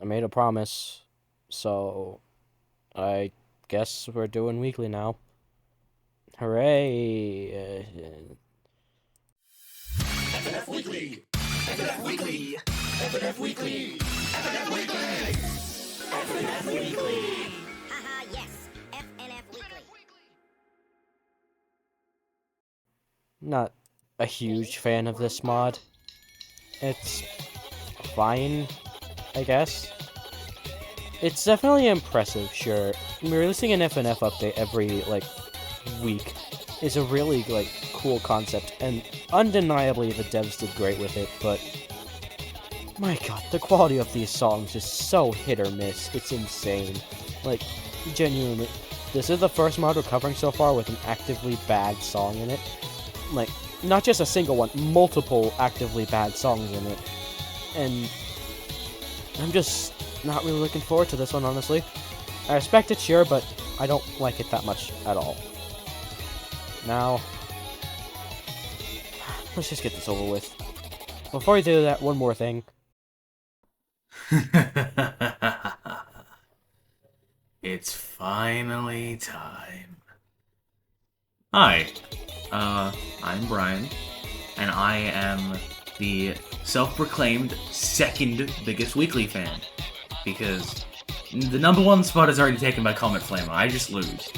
I made a promise, so I guess we're doing weekly now. Hooray! FNF Weekly! FNF Weekly! FNF Weekly! FNF Weekly! FNF Weekly! Haha, yes, FNF Weekly. Not a huge fan of this mod. It's fine, I guess. It's definitely impressive, sure. Releasing an FNF update every, week is a really, cool concept, and undeniably the devs did great with it, but my god, the quality of these songs is so hit or miss. It's insane. Genuinely. This is the first mod we're covering so far with an actively bad song in it. Not just a single one, multiple actively bad songs in it. And I'm just not really looking forward to this one, honestly. I respect it, sure, but I don't like it that much at all. Now, let's just get this over with. Before we do that, one more thing. It's finally time. Hi, I'm Brian, and I am the self-proclaimed second biggest weekly fan, because the #1 spot is already taken by Comet Flamer. I just lose.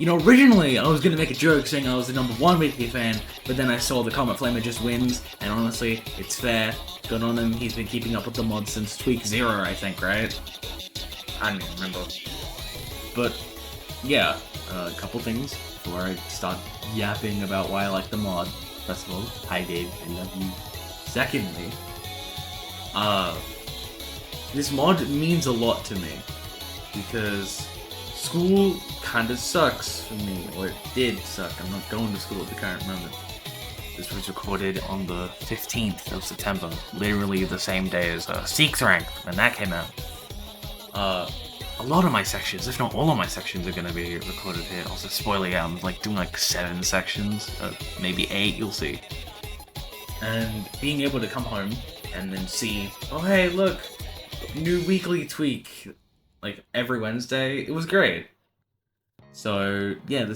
Originally I was gonna make a joke saying I was the #1 weekly fan, but then I saw the Comet Flamer just wins, and honestly, it's fair. Good on him, he's been keeping up with the mod since tweak 0, I think, right? I don't even remember. But, yeah, a couple things before I start yapping about why I like the mod. First of all, hi Dave, I love you. Secondly, this mod means a lot to me, because school kinda sucks for me, or it did suck. I'm not going to school at the current moment. This was recorded on the 15th of September, literally the same day as Seek's Ranked, when that came out. A lot of my sections, if not all of my sections, are gonna be recorded here. Also, spoiler, yeah, I'm doing 7 sections, maybe 8, you'll see. And being able to come home and then see, oh hey, look, new weekly tweak, every Wednesday, it was great. So, yeah,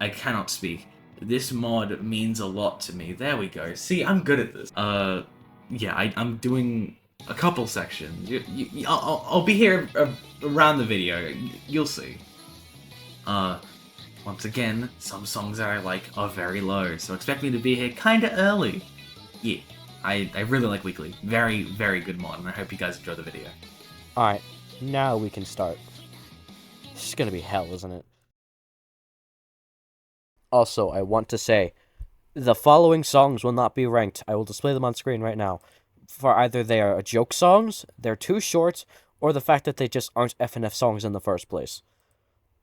I cannot speak. This mod means a lot to me. There we go. See, I'm good at this. Yeah, I'm doing a couple sections. I'll be here around the video. You'll see. Once again, some songs that I like are very low, so expect me to be here kinda early. Yeah, I really like Weekly. Very, very good mod, and I hope you guys enjoy the video. Alright, now we can start. This is gonna be hell, isn't it? Also, I want to say, the following songs will not be ranked. I will display them on screen right now. For either they are joke songs, they're too short, or the fact that they just aren't FNF songs in the first place.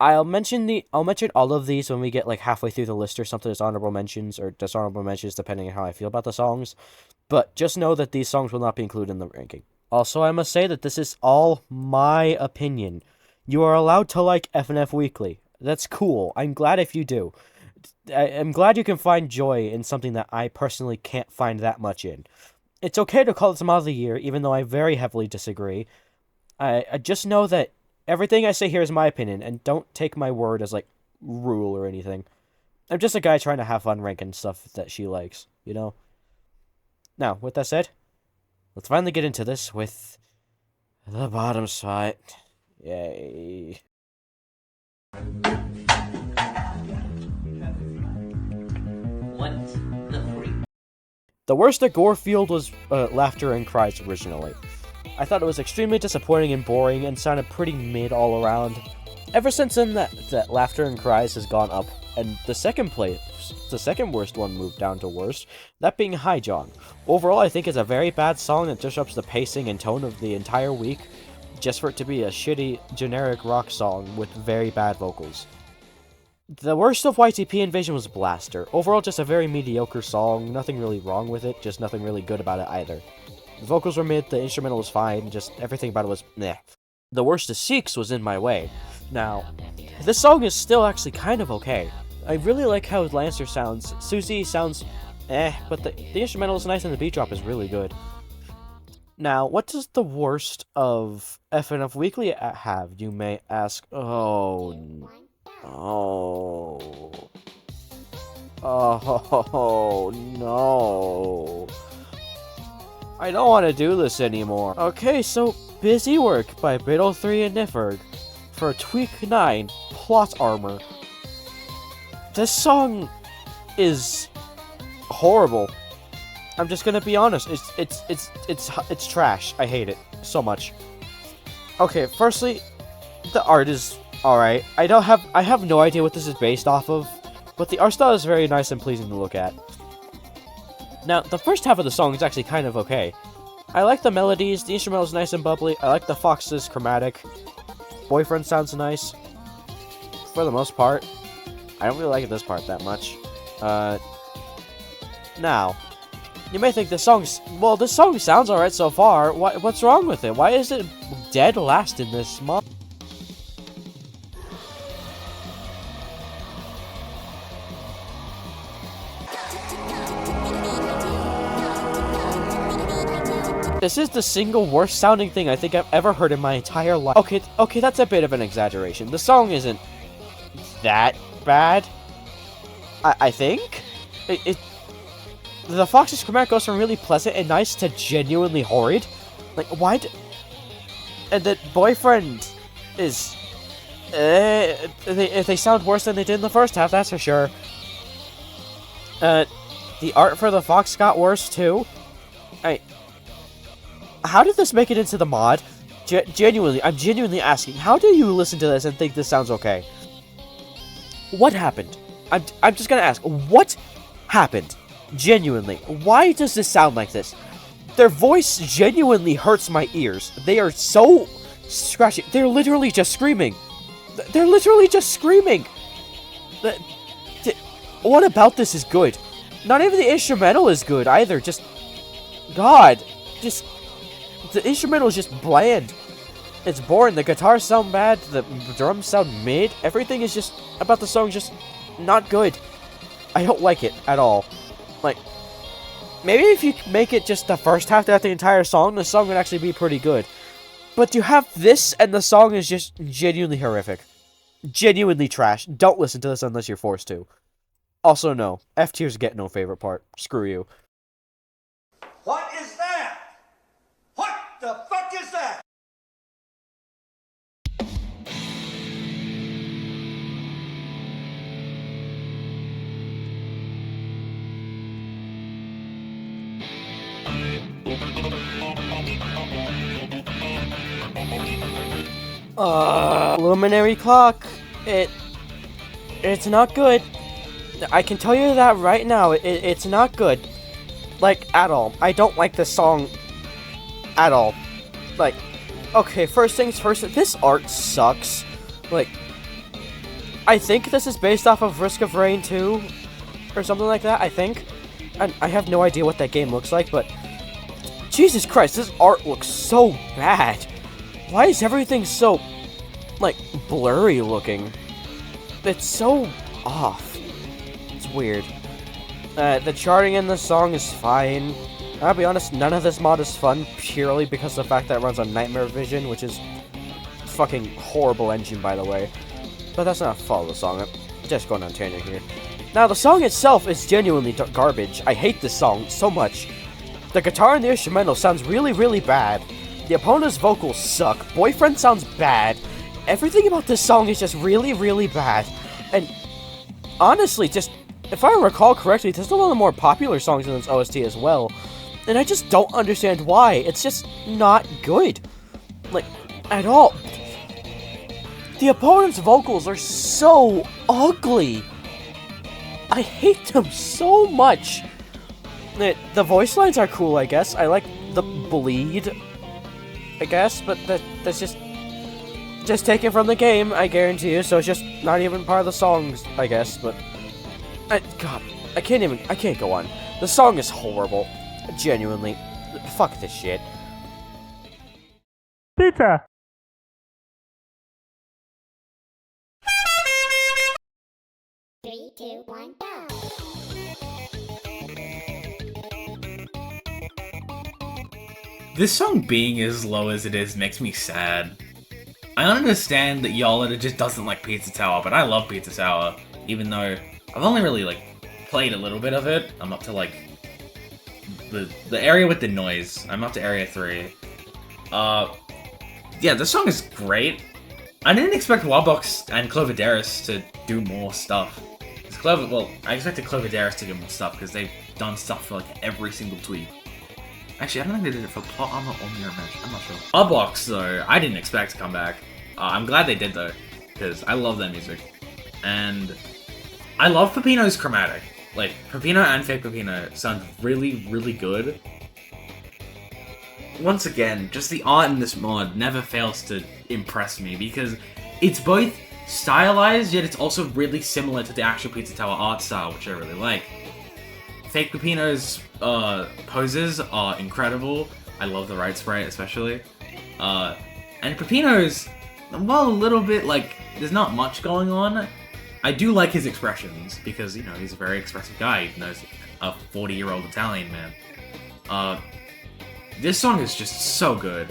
I'll mention all of these when we get halfway through the list or something as honorable mentions or dishonorable mentions depending on how I feel about the songs. But just know that these songs will not be included in the ranking. Also, I must say that this is all my opinion. You are allowed to like FNF Weekly. That's cool. I'm glad if you do. I'm glad you can find joy in something that I personally can't find that much in. It's okay to call this mod of the year, even though I very heavily disagree. I just know that everything I say here is my opinion, and don't take my word as, rule or anything. I'm just a guy trying to have fun ranking stuff that she likes, you know? Now, with that said, let's finally get into this with the bottom spot. Yay. What's the freak? The worst at Gorefield was Laughter and Cries originally. I thought it was extremely disappointing and boring and sounded pretty mid all around. Ever since then, that Laughter and Cries has gone up, and the second worst one moved down to worst, that being Hi John. Overall, I think it's a very bad song that disrupts the pacing and tone of the entire week, just for it to be a shitty, generic rock song with very bad vocals. The worst of YTP Invasion was Blaster. Overall, just a very mediocre song, nothing really wrong with it, just nothing really good about it either. The vocals were mid, the instrumental was fine, just everything about it was meh. The worst of Seeks was In My Way. Now, this song is still actually kind of okay. I really like how Lancer sounds. Susie sounds but the instrumental is nice and the beat drop is really good. Now, what does the worst of FNF Weekly have, you may ask? Oh, no. I don't want to do this anymore. Okay, so Busy Work by Biddle3 and Nifferg for Tweak 9 Plot Armor. This song is horrible. I'm just gonna be honest. It's trash. I hate it so much. Okay, firstly, the art is alright. I have no idea what this is based off of, but the art style is very nice and pleasing to look at. Now, the first half of the song is actually kind of okay. I like the melodies, the instrumental is nice and bubbly, I like the Fox's chromatic. Boyfriend sounds nice. For the most part. I don't really like this part that much. Now, you may think this song sounds alright so far. What's wrong with it? Why is it dead last in this mod? This is the single worst sounding thing I think I've ever heard in my entire life. Okay, that's a bit of an exaggeration. The song isn't that bad. I think? The Fox's chromatic goes from really pleasant and nice to genuinely horrid. Like, why and the Boyfriend is... they sound worse than they did in the first half, that's for sure. The art for the Fox got worse, too. How did this make it into the mod? Genuinely, I'm genuinely asking, how do you listen to this and think this sounds okay? What happened? I'm just gonna ask, what happened? Genuinely, why does this sound like this? Their voice genuinely hurts my ears. They are so scratchy. They're literally just screaming. They're literally just screaming. What about this is good? Not even the instrumental is good either. Just, God, just... The instrumental is just bland. It's boring. The guitars sound bad. The drums sound mid. Everything is just about the song just not good. I don't like it at all. Like, maybe if you make it just the first half throughout the entire song, the song would actually be pretty good. But you have this, and the song is just genuinely horrific. Genuinely trash. Don't listen to this unless you're forced to. Also, no. F tiers get no favorite part. Screw you. What is that? What the fuck is that? Luminary Clock. It's not good. I can tell you that right now. It's not good. Like, at all. I don't like this song at all. Like, okay, first things first, this art sucks. Like, I think this is based off of Risk of Rain 2 or something like that, I think. And I have no idea what that game looks like, but Jesus Christ, this art looks so bad. Why is everything so, like, blurry looking? It's so off. It's weird. The charting in this song is fine. I'll be honest, none of this mod is fun purely because of the fact that it runs on Nightmare Vision, which is a fucking horrible engine, by the way. But that's not a fault of the song. I'm just going on a tangent here. Now, the song itself is genuinely garbage. I hate this song so much. The guitar and the instrumental sounds really, really bad. The opponent's vocals suck. Boyfriend sounds bad. Everything about this song is just really, really bad. And honestly, just, if I recall correctly, this is one of the more popular songs in this OST as well. And I just don't understand why. It's just not good. Like, at all. The opponent's vocals are so ugly. I hate them so much. The voice lines are cool, I guess. I like the bleed, I guess, but that's just taken from the game, I guarantee you, so it's just not even part of the songs, I guess, but God, I can't go on. The song is horrible. Genuinely. Fuck this shit. Pizza. Three, two, one, go. This song being as low as it is makes me sad. I understand that y'all just doesn't like Pizza Tower, but I love Pizza Tower, even though I've only really, like, played a little bit of it. I'm up to, like, the area with the noise. I'm up to area 3. Yeah, this song is great. I didn't expect Warbox and Clovedaris to do more stuff. I expected Clovedaris to do more stuff, because they've done stuff for, like, every single tweet. Actually, I don't think they did it for Plot Armor or Mirror Match. I'm not sure. Warbox, though, I didn't expect to come back. I'm glad they did, though, because I love their music. And I love Peppino's chromatic. Like, Peppino and Fake Peppino sound really, really good. Once again, just the art in this mod never fails to impress me, because it's both stylized, yet it's also really similar to the actual Pizza Tower art style, which I really like. Fake Peppino's poses are incredible. I love the right sprite, especially. And Peppino's, well, a little bit, like, there's not much going on. I do like his expressions, because, you know, he's a very expressive guy, even though he's a 40-year-old Italian man. This song is just so good.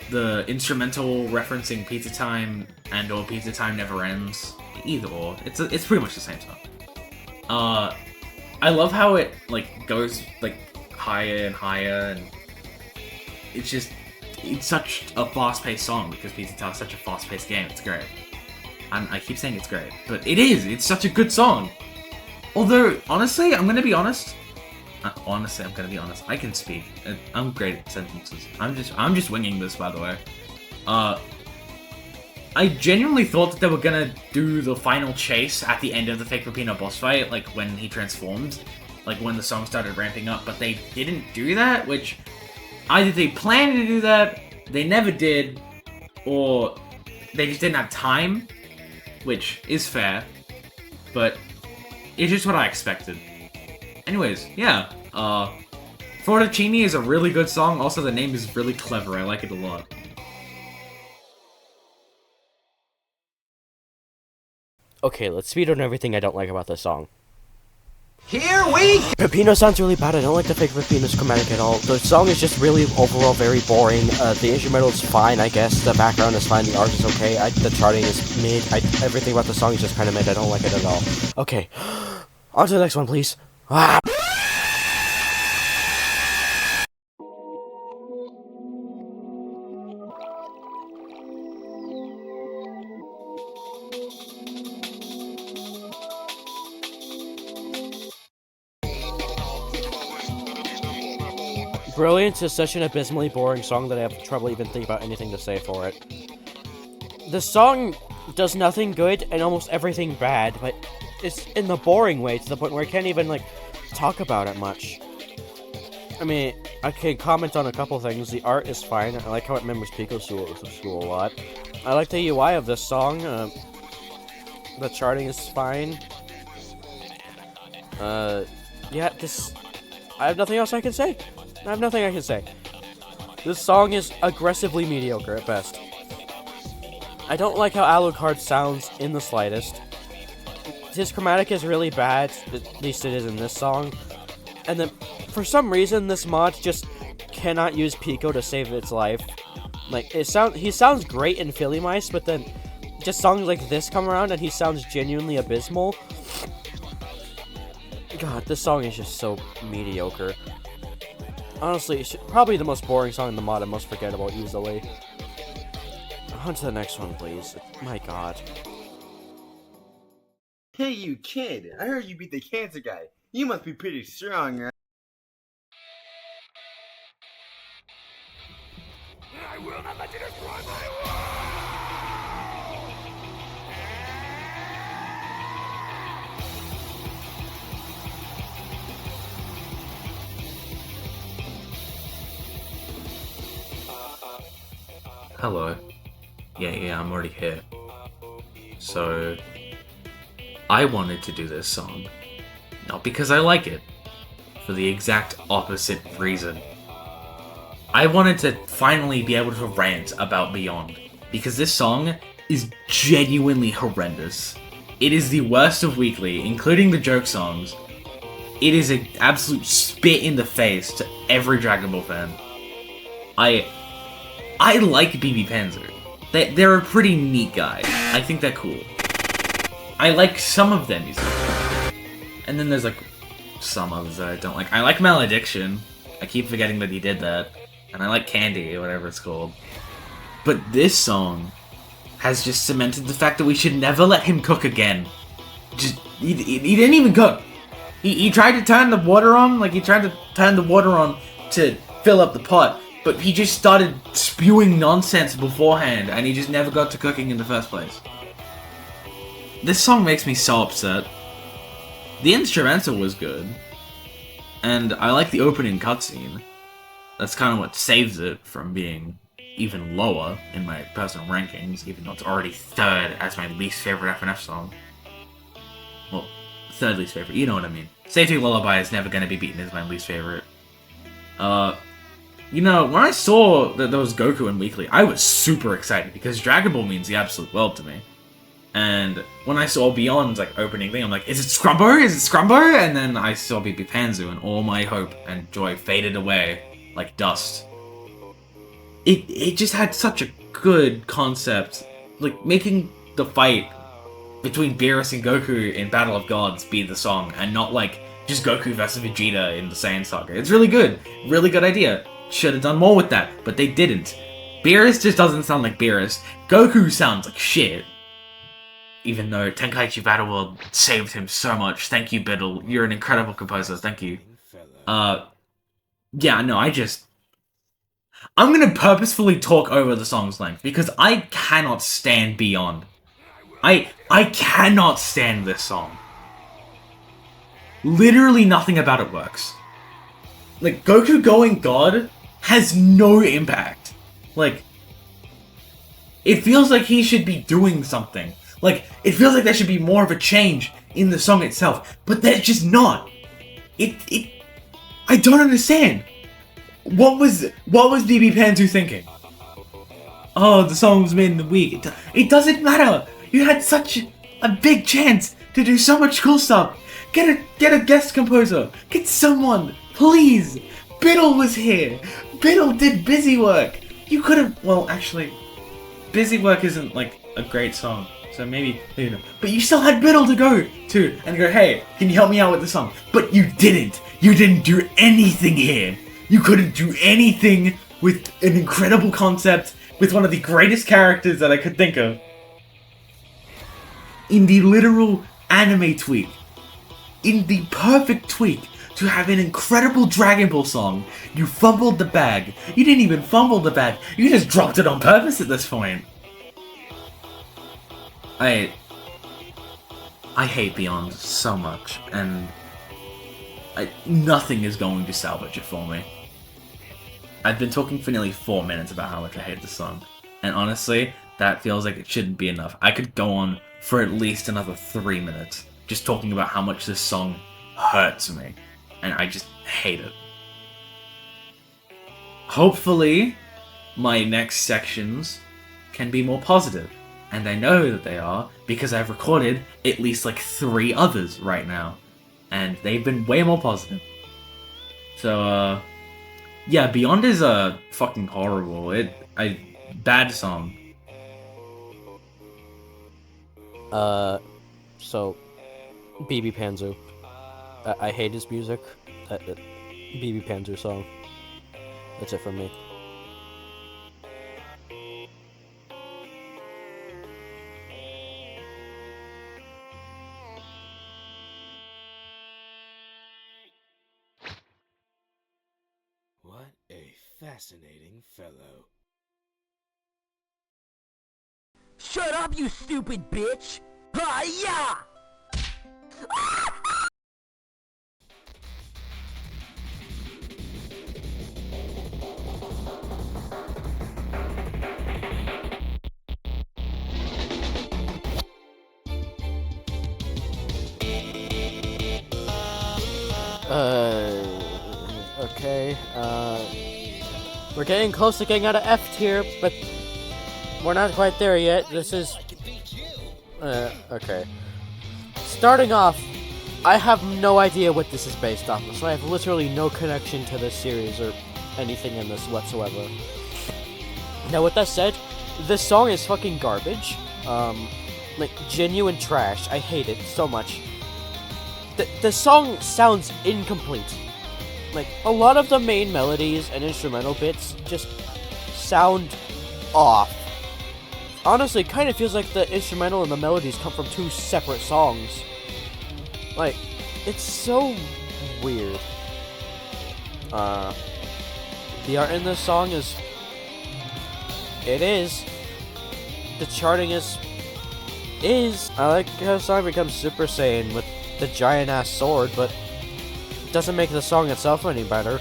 The instrumental referencing Pizza Time and or Pizza Time Never Ends, either or, it's pretty much the same song. I love how it, like, goes, like, higher and higher, and it's such a fast-paced song, because Pizza Tower is such a fast-paced game. It's great. I keep saying it's great, but it's such a good song. Although, honestly, I'm gonna be honest. I can speak. I'm great at sentences. I'm just winging this, by the way. I genuinely thought that they were gonna do the final chase at the end of the Fake Peppino boss fight, like when he transformed, like when the song started ramping up, but they didn't do that, which either they planned to do that, they never did, or they just didn't have time, which is fair, but it's just what I expected. Anyways, yeah, Fortacini is a really good song. Also, the name is really clever. I like it a lot. Okay, let's speedrun everything I don't like about this song. Here we Peppino sounds really bad. I don't like the Fake Peppino's chromatic at all. The song is just really overall very boring. The instrumental is fine, I guess. The background is fine. The art is okay. The charting is mid. Everything about the song is just kind of mid. I don't like it at all. Okay, on to the next one, please. Ah! Brilliance is such an abysmally boring song that I have trouble even thinking about anything to say for it. The song does nothing good and almost everything bad, but it's in the boring way to the point where I can't even, like, talk about it much. I mean, I can comment on a couple things. The art is fine. I like how it remembers Pico's school a lot. I like the UI of this song. The charting is fine. Yeah, I have nothing else I can say. This song is aggressively mediocre at best. I don't like how Alucard sounds in the slightest. His chromatic is really bad, at least it is in this song. And then, for some reason, this mod just cannot use Pico to save its life. Like, he sounds great in Philly Mice, but then just songs like this come around and he sounds genuinely abysmal. God, this song is just so mediocre. Honestly, it's probably the most boring song in the mod and most forgettable easily. On to the next one, please. My god. Hey, you kid! I heard you beat the cancer guy. You must be pretty strong, right? I will not let you destroy my Hello. Yeah, I'm already here. So, I wanted to do this song. Not because I like it. For the exact opposite reason. I wanted to finally be able to rant about Beyond. Because this song is genuinely horrendous. It is the worst of Weekly, including the joke songs. It is an absolute spit in the face to every Dragon Ball fan. I like BB Panzer. They're a pretty neat guy. I think they're cool. I like some of their music. And then there's like some others that I don't like. I like Malediction. I keep forgetting that he did that. And I like Candy, or whatever it's called. But this song has just cemented the fact that we should never let him cook again. He didn't even cook. He tried to turn the water on, to fill up the pot, but he just started spewing nonsense beforehand, and he just never got to cooking in the first place. This song makes me so upset. The instrumental was good, and I like the opening cutscene. That's kind of what saves it from being even lower in my personal rankings, even though it's already third as my least favorite FNF song. Well, third least favorite, you know what I mean. Safety Lullaby is never going to be beaten as my least favorite. You know, when I saw that there was Goku in Weekly, I was super excited, because Dragon Ball means the absolute world to me. And when I saw Beyond's like opening thing, I'm like, is it Scrumbo? Is it Scrumbo? And then I saw BB Panzu, and all my hope and joy faded away like dust. It just had such a good concept, like making the fight between Beerus and Goku in Battle of Gods be the song, and not like just Goku versus Vegeta in the Saiyan Saga. It's really good idea. Should have done more with that, but they didn't. Beerus just doesn't sound like Beerus. Goku sounds like shit. Even though Tenkaichi Battle World saved him so much. Thank you, Biddle. You're an incredible composer. Thank you. Yeah, no, I'm gonna purposefully talk over the song's length, because I cannot stand Beyond. I cannot stand this song. Literally nothing about it works. Like, Goku going God has no impact. Like, it feels like he should be doing something. Like, it feels like there should be more of a change in the song itself, but there's just not. I don't understand. What was BB Panzu thinking? Oh, the song was made in the week. It doesn't matter. You had such a big chance to do so much cool stuff. Get a guest composer. Get someone, please. Biddle was here. Biddle did Busy Work. You could have. Well, actually, Busy Work isn't like a great song, so maybe you know. But you still had Biddle to go to and go, hey, can you help me out with the song? But you didn't. You didn't do anything here. You couldn't do anything with an incredible concept, with one of the greatest characters that I could think of. In the literal anime tweak. In the perfect tweak to have an incredible Dragon Ball song, you fumbled the bag. You didn't even fumble the bag. You just dropped it on purpose at this point. I hate Beyond so much, and nothing is going to salvage it for me. I've been talking for nearly 4 minutes about how much I hate this song, and honestly, that feels like it shouldn't be enough. I could go on for at least another 3 minutes, just talking about how much this song hurts me, and I just hate it. Hopefully, my next sections can be more positive, and I know that they are, because I've recorded at least like 3 others right now, and they've been way more positive. So, yeah, Beyond is fucking horrible. Bad song. So, BB Panzu. I hate his music. BB Panzer song. That's it from me. What a fascinating fellow. Shut up, you stupid bitch! Hi-ya! Okay, we're getting close to getting out of F tier, but we're not quite there yet. This is, okay. Starting off, I have no idea what this is based off of, so I have literally no connection to this series or anything in this whatsoever. Now, with that said, this song is fucking garbage. Like, genuine trash. I hate it so much. The song sounds incomplete. Like, a lot of the main melodies and instrumental bits just sound off. Honestly, it kind of feels like the instrumental and the melodies come from two separate songs. Like, it's so weird. The art in this song is... It is. The charting is... I like how the song becomes Super Saiyan with the giant-ass sword, but it doesn't make the song itself any better.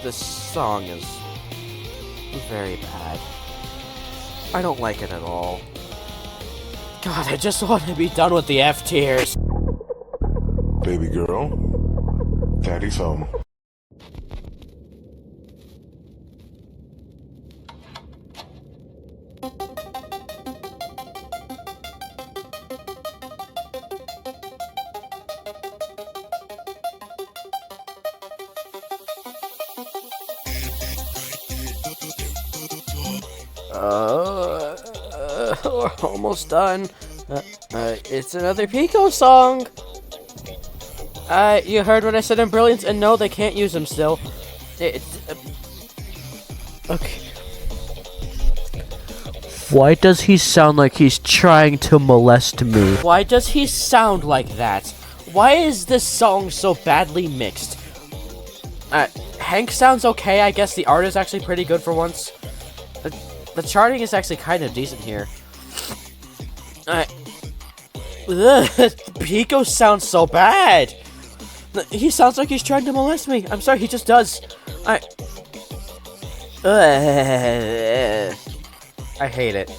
This song is very bad. I don't like it at all. God, I just want to be done with the F tiers. Baby girl, daddy's home. We're almost done. It's another Pico song. You heard what I said in Brilliance, and no, they can't use him still. Okay. Why does he sound like he's trying to molest me? Why does he sound like that? Why is this song so badly mixed? Hank sounds okay. I guess the art is actually pretty good for once. The charting is actually kind of decent here. Pico sounds so bad. He sounds like he's trying to molest me. I'm sorry, he just does. I hate it.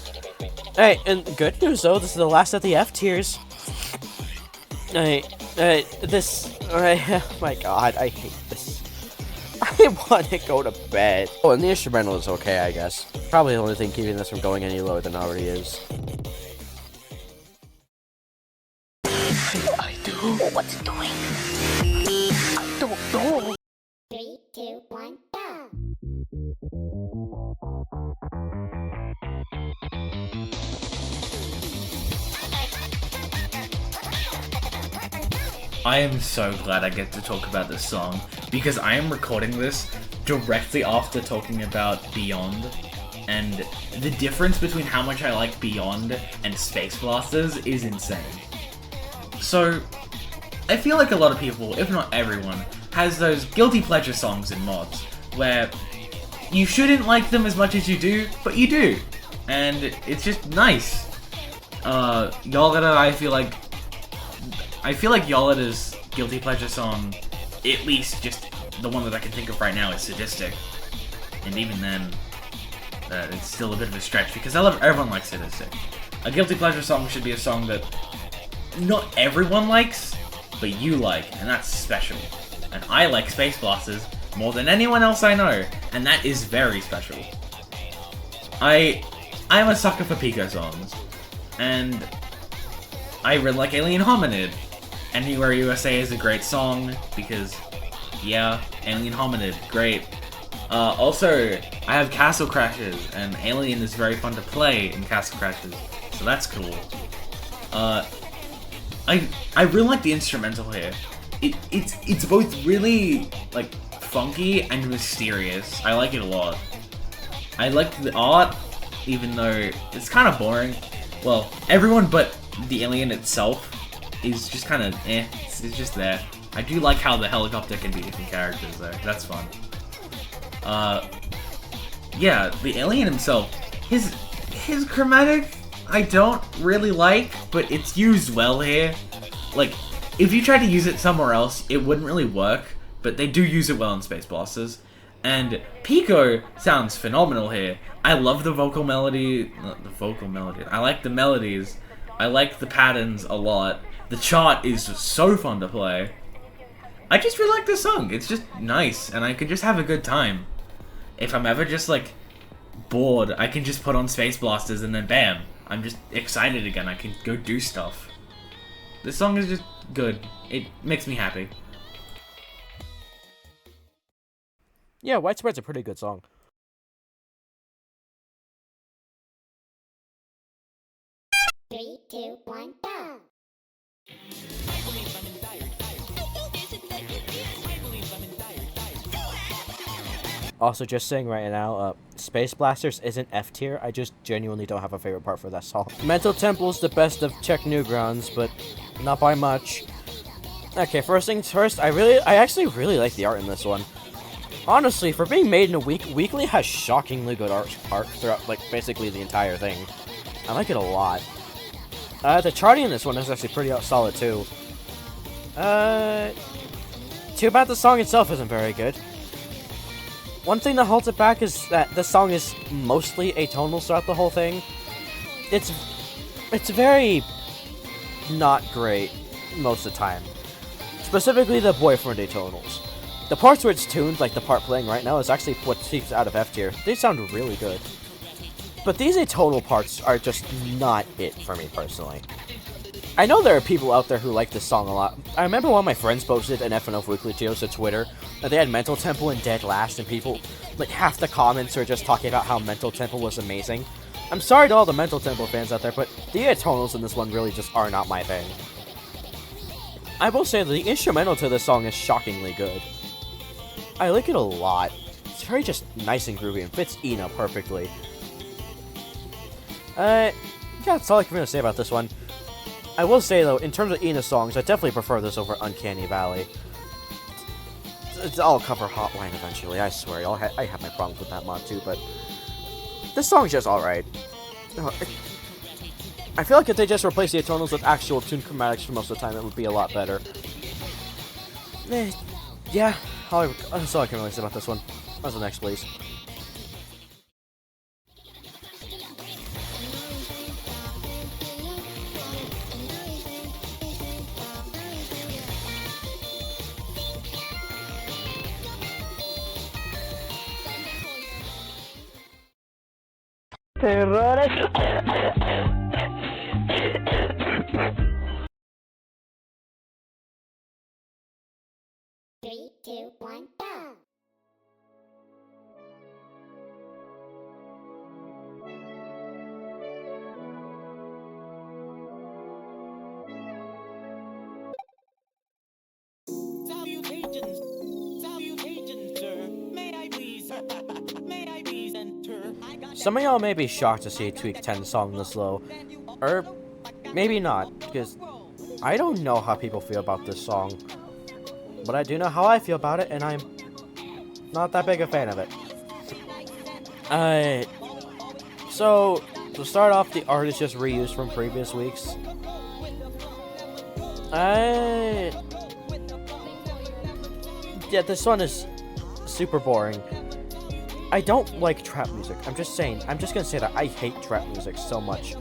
Hey, and good news though, this is the last of the F tiers. Oh my god, I hate this. I want to go to bed. Oh, and the instrumental is okay, I guess. Probably the only thing keeping this from going any lower than it already is. I do. What's it doing? I don't know. 3, 2, 1, go! I am so glad I get to talk about this song, because I am recording this directly after talking about Beyond, and the difference between how much I like Beyond and Space Blasters is insane. So, I feel like a lot of people, if not everyone, has those guilty pleasure songs in mods, where you shouldn't like them as much as you do, but you do, and it's just nice. Yolita, I feel like Yolita's guilty pleasure song, at least just the one that I can think of right now, is Sadistic. And even then, it's still a bit of a stretch, because everyone likes Sadistic. A guilty pleasure song should be a song that not everyone likes, but you like, and that's special. And I like Space Blasters more than anyone else I know, and that is very special. I'm a sucker for Pico songs, and I really like Alien Hominid. Anywhere USA is a great song, because, yeah, Alien Hominid, great. Also, I have Castle Crashers, and Alien is very fun to play in Castle Crashers, so that's cool. I really like the instrumental here. It's both really, like, funky and mysterious. I like it a lot. I like the art, even though it's kind of boring. Well, everyone but the alien itself is just kind of it's just there. I do like how the helicopter can be different characters though. That's fun. Yeah, the alien himself, his chromatic I don't really like, but it's used well here. Like, if you tried to use it somewhere else, it wouldn't really work, but they do use it well in Space Blasters. And Pico sounds phenomenal here. I love the vocal melody. I like the melodies. I like the patterns a lot. The chart is so fun to play. I just really like this song. It's just nice, and I could just have a good time. If I'm ever just, like, bored, I can just put on Space Blasters and then bam, I'm just excited again. I can go do stuff. This song is just good. It makes me happy. Yeah, Widespread's a pretty good song. Three, two, one, go. Also, just saying right now, Space Blasters isn't F tier. I just genuinely don't have a favorite part for that song. Mental Temple's the best of Czech Newgrounds, but not by much. Okay, first things first, I actually really like the art in this one. Honestly, for being made in a week, Weekly has shockingly good art throughout, like, basically the entire thing. I like it a lot. The charting in this one is actually pretty solid, too. Too bad the song itself isn't very good. One thing that holds it back is that this song is mostly atonal throughout the whole thing. It's very not great most of the time. Specifically the boyfriend atonals. The parts where it's tuned, like the part playing right now, is actually what keeps it out of F tier. They sound really good. But these atonal parts are just not it for me personally. I know there are people out there who like this song a lot. I remember one of my friends posted an FNF Weekly video to Twitter that they had Mental Temple and Dead Last, and people, like half the comments are just talking about how Mental Temple was amazing. I'm sorry to all the Mental Temple fans out there, but the atonals in this one really just are not my thing. I will say that the instrumental to this song is shockingly good. I like it a lot. It's very just nice and groovy and fits Ina perfectly. Yeah, that's all I can really say about this one. I will say, though, in terms of Ina songs, I definitely prefer this over Uncanny Valley. I'll cover Hotline eventually, I swear. I have my problems with that mod, too, but this song's just alright. I feel like if they just replace the atonals with actual tune chromatics for most of the time, it would be a lot better. Yeah, that's all I can really say about this one. What's the next, please? Three, two, one, go. Some of y'all may be shocked to see a Tweak 10 song this low. Or maybe not, because I don't know how people feel about this song. But I do know how I feel about it, and I'm not that big a fan of it. So, to start off, the art is just reused from previous weeks. Yeah, this one is super boring. I don't like trap music. I'm just gonna say that I hate trap music so much.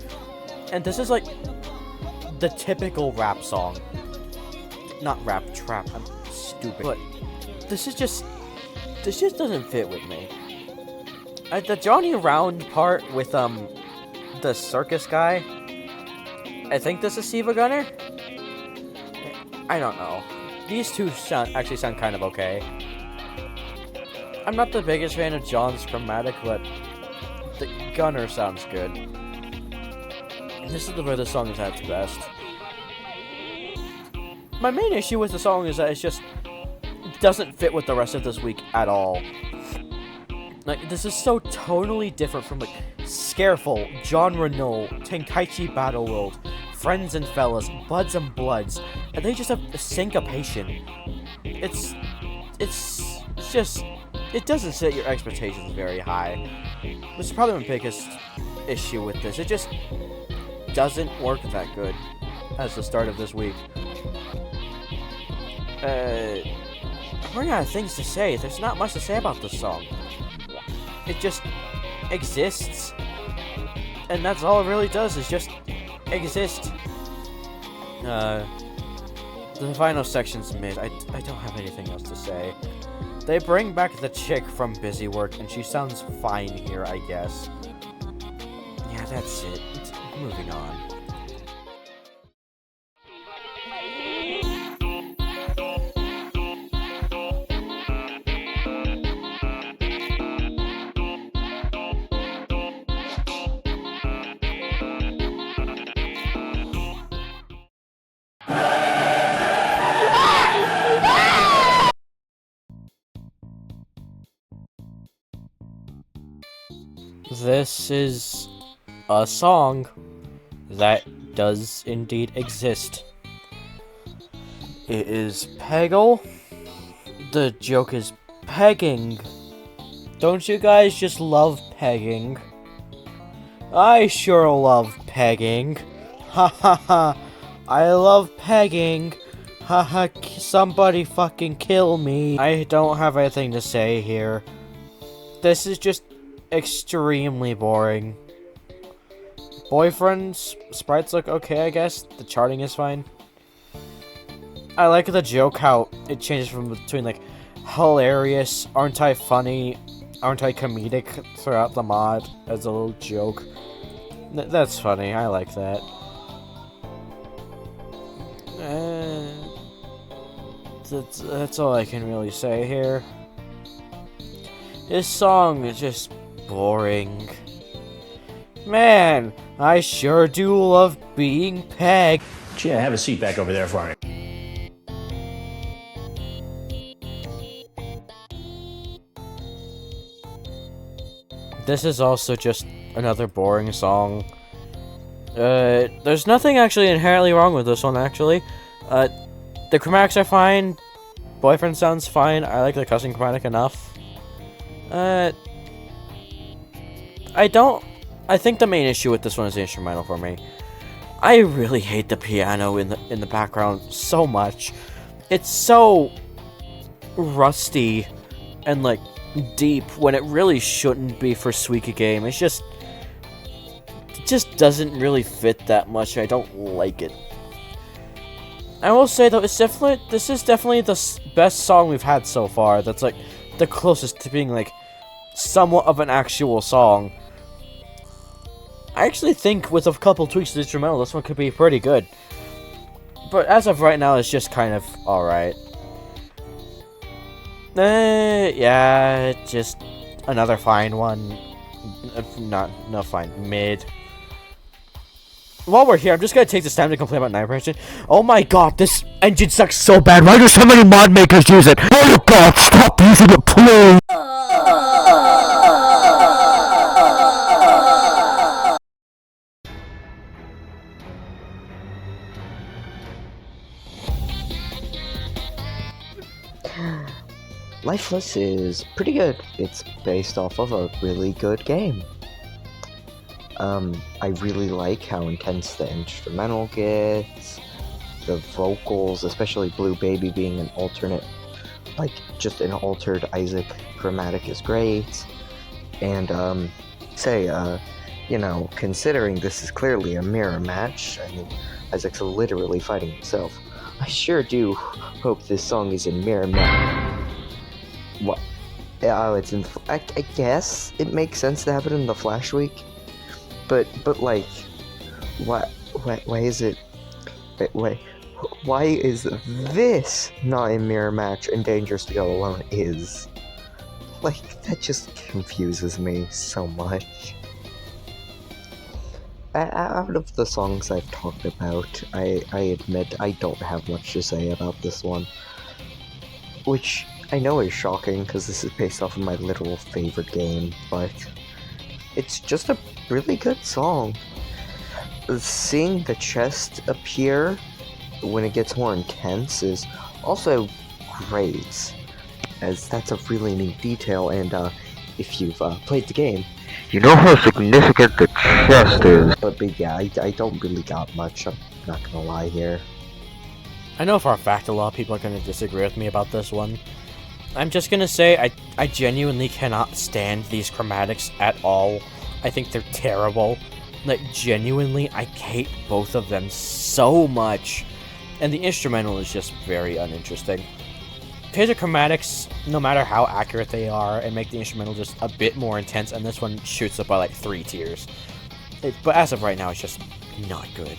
And this is like the typical rap song. Not rap, trap. I'm stupid. But this just doesn't fit with me. The Johnny Round part with the circus guy. I think this is Siva Gunner. I don't know. These two actually sound kind of okay. I'm not the biggest fan of John's chromatic, but the Gunner sounds good. This is where the song is at its best. My main issue with the song is that it just doesn't fit with the rest of this week at all. Like, this is so tonally different from, like, Scareful, Genre Null, Tenkaichi Battle World, Friends and Fellas, Buds and Bloods, and they just have syncopation. It's just, it doesn't set your expectations very high. Which is probably my biggest issue with this. It just doesn't work that good as the start of this week. I'm running out of things to say. There's not much to say about this song. It just exists. And that's all it really does, is just exist. The final section's mid. I don't have anything else to say. They bring back the chick from Busy Work, and she sounds fine here, I guess. Yeah, that's it. Moving on. This is a song that does indeed exist. It is Peggle. The joke is pegging. Don't you guys just love pegging? I sure love pegging. Ha ha ha. I love pegging. Haha, somebody fucking kill me. I don't have anything to say here. This is just extremely boring. Boyfriend's sprites look okay, I guess. The charting is fine. I like the joke how it changes from between like hilarious, aren't I funny, aren't I comedic throughout the mod as a little joke. That's funny, I like that. That's all I can really say here. This song is just boring. Man, I sure do love being pegged. Yeah, have a seat back over there for me. This is also just another boring song. There's nothing actually inherently wrong with this one, actually. The chromatics are fine. Boyfriend sounds fine. I like the cussing chromatic enough. I think the main issue with this one is the instrumental for me. I really hate the piano in the background so much. It's so rusty and like deep when it really shouldn't be for Suika game. It just doesn't really fit that much. I don't like it. I will say though, this is definitely the best song we've had so far. That's like the closest to being like somewhat of an actual song. I actually think with a couple tweaks to the instrumental, this one could be pretty good. But as of right now, it's just kind of alright. Yeah, just another fine one. Not fine, mid. While we're here, I'm just gonna take this time to complain about Night Version. Oh my god, this engine sucks so bad. Why do so many mod makers use it? Oh god, stop using it, please! Lifeless is pretty good. It's based off of a really good game. I really like how intense the instrumental gets, the vocals, especially Blue Baby being an alternate, like, just an altered Isaac chromatic is great, and, you know, considering this is clearly a mirror match, I mean, Isaac's literally fighting himself, I sure do hope this song is in mirror match. What? Oh, it's in, I guess it makes sense to have it in the Flash Week. But like, why is it, why is this not in mirror match and Dangerous to Go Alone is? Like, that just confuses me so much. Out of the songs I've talked about, I admit I don't have much to say about this one. Which I know is shocking, because this is based off of my literal favorite game, but it's just a really good song. Seeing the chest appear when it gets more intense is also great, as that's a really neat detail, and if you've played the game, you know how significant the chest is. But yeah, I don't really got much, I'm not gonna lie here. I know for a fact a lot of people are gonna disagree with me about this one. I'm just gonna say I genuinely cannot stand these chromatics at all. I think they're terrible. Like, genuinely, I hate both of them so much. And the instrumental is just very uninteresting. Taser chromatics, no matter how accurate they are, and make the instrumental just a bit more intense, and this one shoots up by like 3 tiers. But as of right now, it's just not good.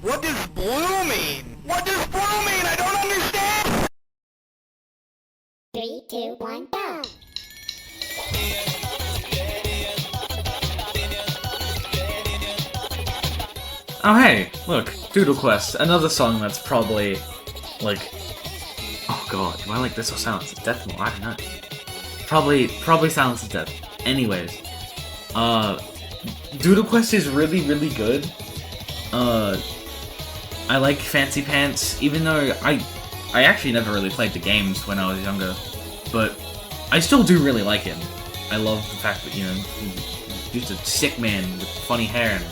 What does blue mean? What does blue mean? I don't understand! 2, 1, go! Oh hey, look, Doodle Quest, another song that's probably, like, oh god, do I like this or Silence is Death more? I don't know. Probably Silence is Death. Anyways, Doodle Quest is really good. I like Fancy Pants, even though I actually never really played the games when I was younger, but I still do really like him. I love the fact that, you know, he's just a sick man with funny hair and,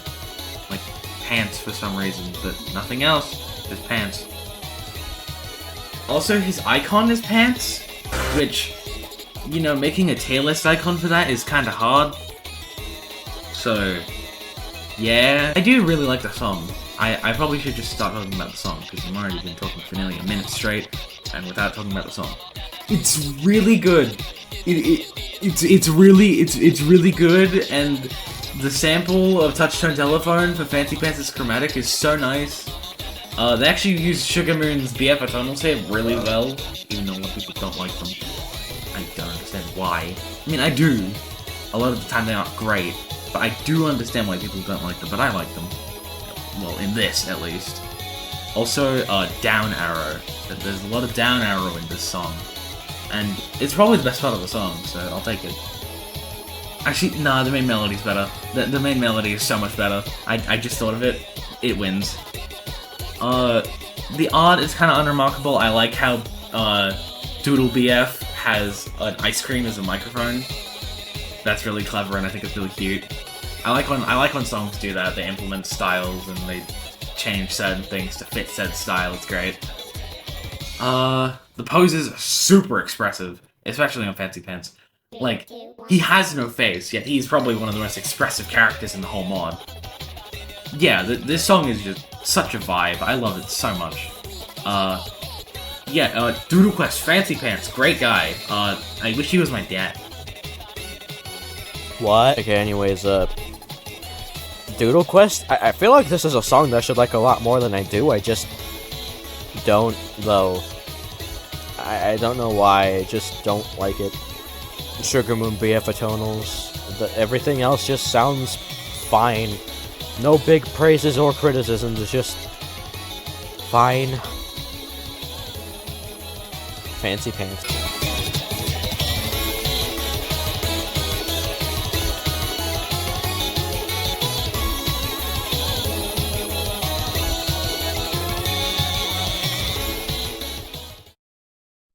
like, pants for some reason, but nothing else, just pants. Also, his icon is pants, which, you know, making a tier list icon for that is kinda hard. So, yeah. I do really like the song. I probably should just start talking about the song, because I've already been talking for nearly a minute straight, and without talking about the song. It's really good. It's really good, and the sample of Touchtone Telephone for Fancy Pants' Chromatic is so nice. They actually use Sugar Moon's BF tonals here really well, even though a lot of people don't like them. I don't understand why. I mean, I do. A lot of the time they aren't great, but I do understand why people don't like them, but I like them. Well, in this, at least. Also, down arrow. There's a lot of down arrow in this song. And it's probably the best part of the song, so I'll take it. Actually, nah, the main melody's better. The main melody is so much better. I just thought of it. It wins. The art is kind of unremarkable. I like how, Doodle BF has an ice cream as a microphone. That's really clever, and I think it's really cute. I like when songs do that. They implement styles and they change certain things to fit said style. It's great. The poses are super expressive, especially on Fancy Pants. Like, he has no face, yet he's probably one of the most expressive characters in the whole mod. Yeah, this song is just such a vibe. I love it so much. Yeah, Doodle Quest, Fancy Pants, great guy. I wish he was my dad. What? Okay, anyways, Doodle Quest? I feel like this is a song that I should like a lot more than I do. I just don't, though. I don't know why, I just don't like it. Sugar Moon BF tonals. Everything else just sounds fine. No big praises or criticisms, it's just fine. Fancy Pants.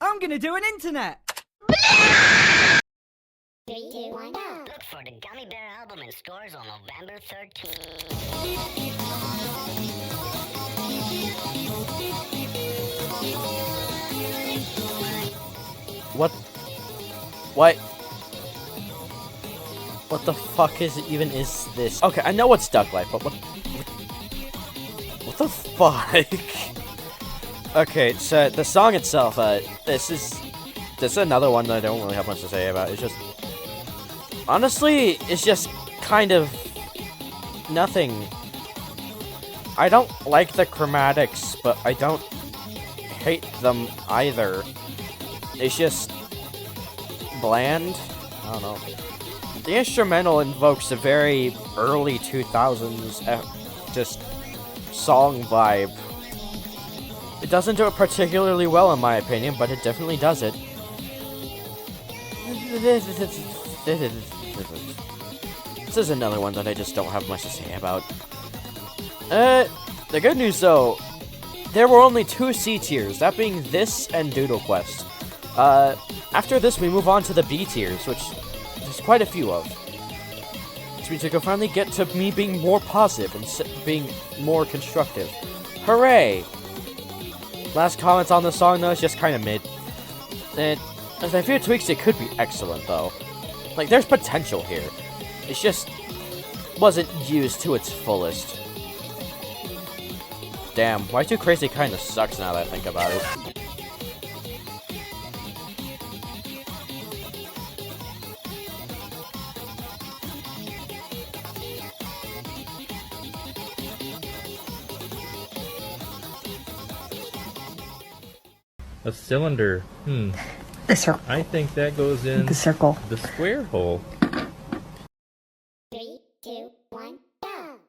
I'm gonna do an internet! 3, 2, 1, go! Look for the Gummy Bear album in stores on November 13th. What? What? What the fuck is this? Okay, I know it's Duck Life, but what the fuck? Okay, so the song itself, this is another one that I don't really have much to say about. It's just, honestly, it's just kind of nothing. I don't like the chromatics, but I don't hate them either. It's just bland. I don't know. The instrumental invokes a very early 2000s just song vibe. It doesn't do it particularly well in my opinion, but it definitely does it. This is another one that I just don't have much to say about. The good news though, there were only 2 C tiers, that being this and Doodle Quest. After this we move on to the B tiers, which there's quite a few of. Which means we can finally get to me being more positive and being more constructive. Hooray! Last comments on the song though is just kind of mid. And with a few tweaks it could be excellent though. Like there's potential here. It's just wasn't used to its fullest. Damn, Y2 Crazy kinda sucks now that I think about it. A cylinder. The circle. I think that goes in The circle. the square hole. 3, 2, 1, go!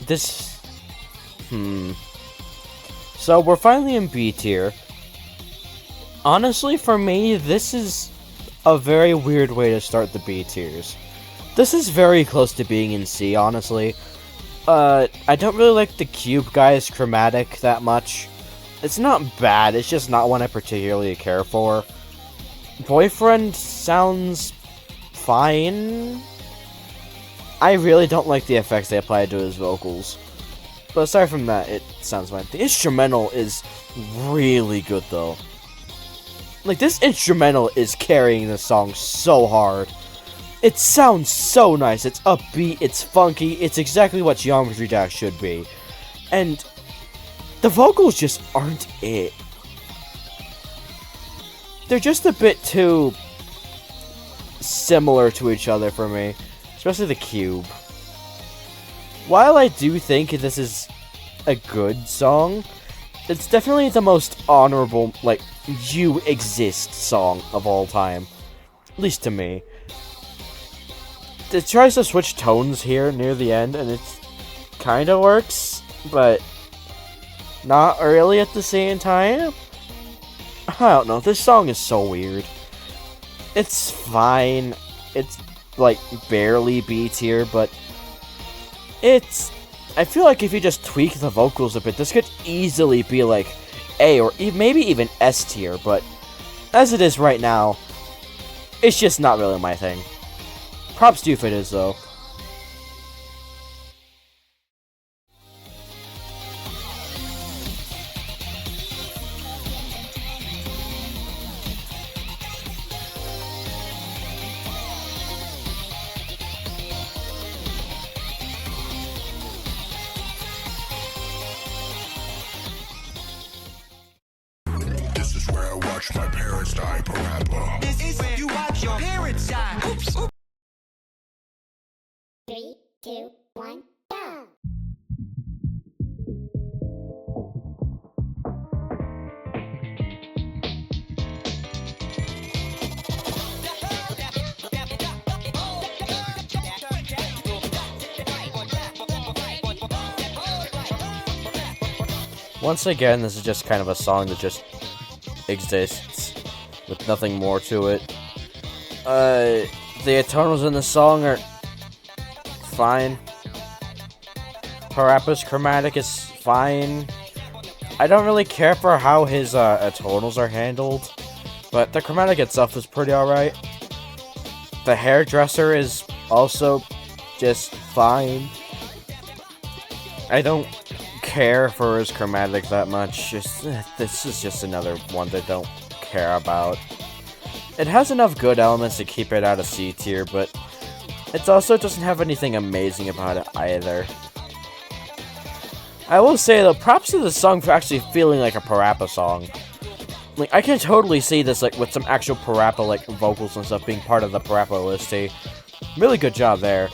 This... So, we're finally in B tier. Honestly, for me, this is a very weird way to start the B tiers. This is very close to being in C, honestly. I don't really like the Cube guy's chromatic that much. It's not bad, it's just not one I particularly care for. Boyfriend sounds fine. I really don't like the effects they apply to his vocals. But aside from that, it sounds fine. The instrumental is really good, though. Like, this instrumental is carrying the song so hard. It sounds so nice. It's upbeat, it's funky, it's exactly what Geometry Dash should be. And the vocals just aren't it. They're just a bit too similar to each other for me. Especially the Cube. While I do think this is a good song, it's definitely the most honorable, like, you exist song of all time. At least to me. It tries to switch tones here near the end, and it kinda works, but not really at the same time. I don't know, this song is so weird. It's fine. It's, like, barely B tier, but it's... I feel like if you just tweak the vocals a bit, this could easily be, like, A or maybe even S tier, but as it is right now, it's just not really my thing. Props to you if it is, though. This is where I watch my parents die, parappa. This is where you watch your parents die. Oops. 3, 2, 1, go! Once again, this is just kind of a song that just exists, with nothing more to it. The atonals in the song are fine. Parappa's chromatic is fine. I don't really care for how his atonals are handled, but the chromatic itself is pretty alright. The hairdresser is also just fine. I don't care for his chromatic that much. This is just another one that I don't care about. It has enough good elements to keep it out of C tier, but it also doesn't have anything amazing about it either. I will say though, props to the song for actually feeling like a Parappa song. Like, I can totally see this like with some actual Parappa like vocals and stuff being part of the Parappa OST. Really good job there.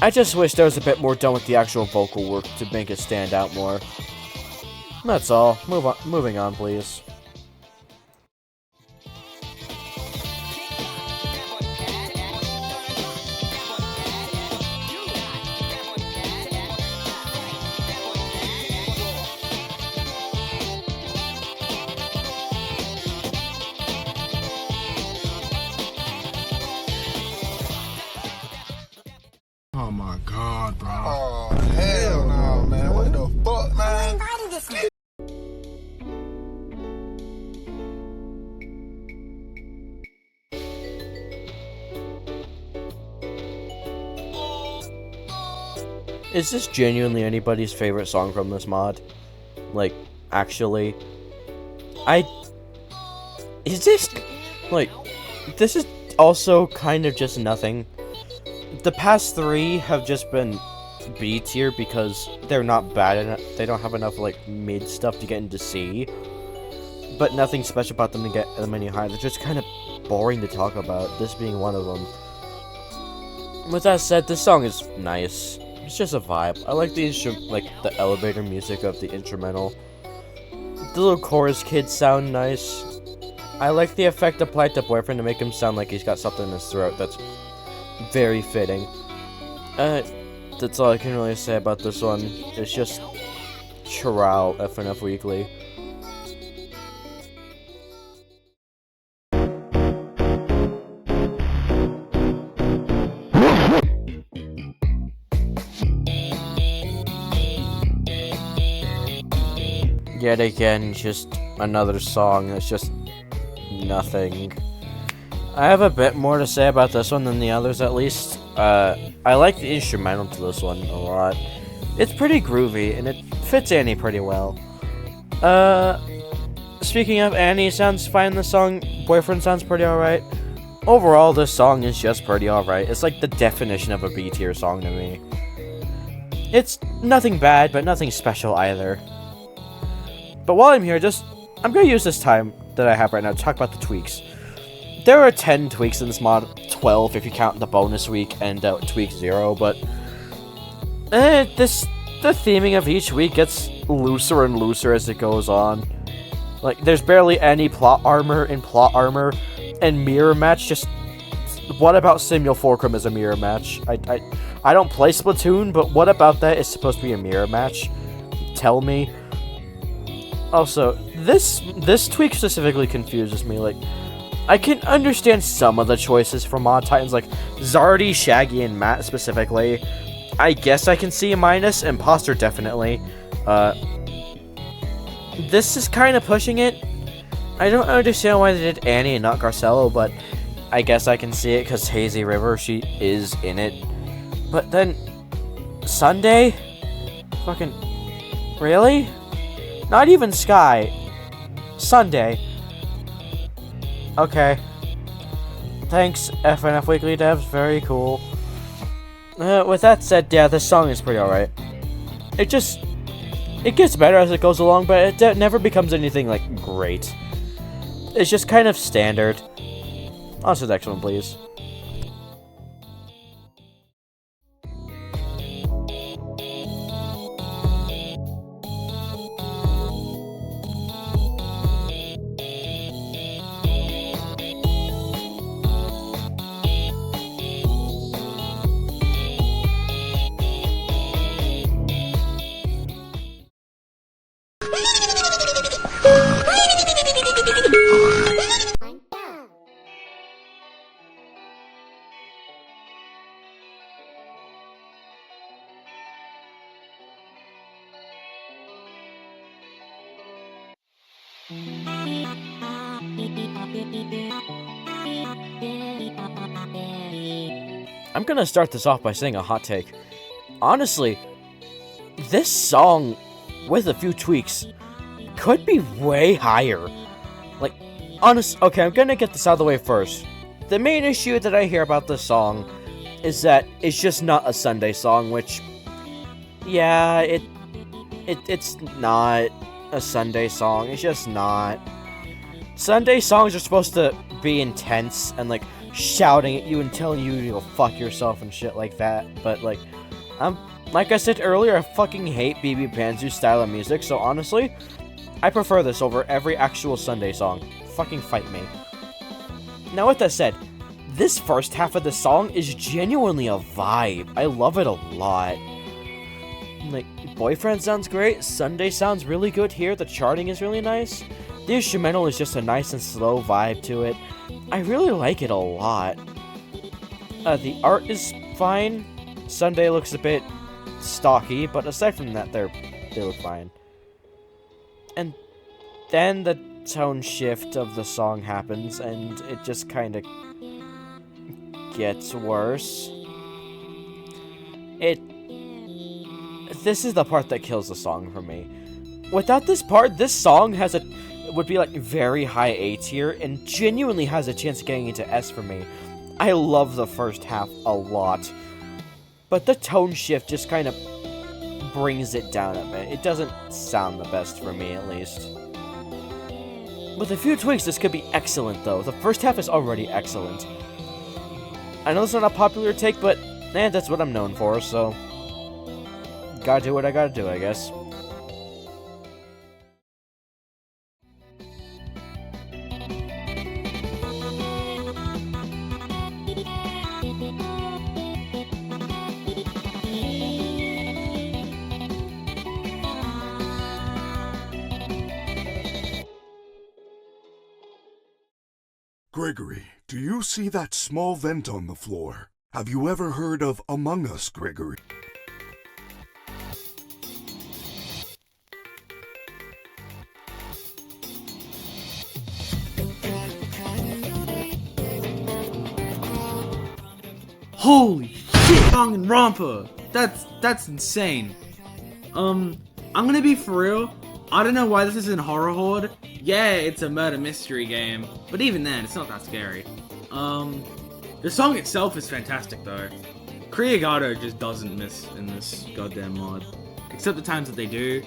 I just wish there was a bit more done with the actual vocal work to make it stand out more. That's all. Moving on, please. Oh my god, bro. Oh, hell no, man. What the fuck, man? Is this genuinely anybody's favorite song from this mod? Like, actually? Is this... Like, this is also kind of just nothing. The past three have just been B tier because they're not bad enough. They don't have enough, like, mid stuff to get into C. But nothing special about them to get them any higher. They're just kind of boring to talk about, this being one of them. With that said, this song is nice. It's just a vibe. I like the the elevator music of the instrumental. The little chorus kids sound nice. I like the effect applied to Boyfriend to make him sound like he's got something in his throat. That's very fitting. That's all I can really say about this one. It's just Chorale FNF Weekly. Yet again, just another song that's just nothing. I have a bit more to say about this one than the others, at least. I like the instrumental to this one a lot. It's pretty groovy, and it fits Annie pretty well. Speaking of, Annie sounds fine in the song. Boyfriend sounds pretty alright. Overall, this song is just pretty alright. It's like the definition of a B-tier song to me. It's nothing bad, but nothing special either. But while I'm here, I'm going to use this time that I have right now to talk about the tweaks. There are 10 tweaks in this mod, 12 if you count the bonus week and tweak 0, but the theming of each week gets looser and looser as it goes on. Like, there's barely any plot armor in plot armor, and mirror match just... What about Simul Fulcrum as a mirror match? I don't play Splatoon, but what about that is supposed to be a mirror match? Tell me. Also, this tweak specifically confuses me. Like, I can understand some of the choices from Mod Titans, like Zardy, Shaggy, and Matt specifically. I guess I can see a minus. Imposter definitely. This is kind of pushing it. I don't understand why they did Annie and not Garcello, but I guess I can see it because Hazy River, she is in it. But then, Sunday? Fucking, really? Not even Sky. Sunday. Okay. Thanks, FNF Weekly devs. Very cool. With that said, yeah, this song is pretty alright. It gets better as it goes along, but it never becomes anything, like, great. It's just kind of standard. On to the next one, please. I'm gonna start this off by saying a hot take. Honestly, this song, with a few tweaks, could be way higher. Like, okay, I'm gonna get this out of the way first. The main issue that I hear about this song is that it's just not a Sunday song, which, yeah, it's not a Sunday song. It's just not. Sunday songs are supposed to be intense and, like, shouting at you and telling you to go fuck yourself and shit like that. But, like I said earlier, I fucking hate BB Banzu's style of music, so honestly, I prefer this over every actual Sunday song. Fucking fight me. Now, with that said, this first half of the song is genuinely a vibe. I love it a lot. Like, Boyfriend sounds great, Sunday sounds really good here, the charting is really nice. The instrumental is just a nice and slow vibe to it. I really like it a lot. The art is fine. Sunday looks a bit stocky, but aside from that, they look fine. And then the tone shift of the song happens, and it just kind of gets worse. This is the part that kills the song for me. Without this part, this song would be like very high A tier and genuinely has a chance of getting into S for me. I love the first half a lot, but the tone shift just kind of brings it down a bit. It doesn't sound the best for me, at least. With a few tweaks, this could be excellent, though. The first half is already excellent. I know it's not a popular take, but And that's what I'm known for, so gotta do what I gotta do, I guess. Gregory, do you see that small vent on the floor? Have you ever heard of Among Us, Gregory? Holy shit, Danganronpa! That's insane. I'm gonna be for real. I don't know why this isn't Horror Horde. Yeah, it's a murder mystery game, but even then, it's not that scary. The song itself is fantastic though. Kriagato just doesn't miss in this goddamn mod. Except the times that they do.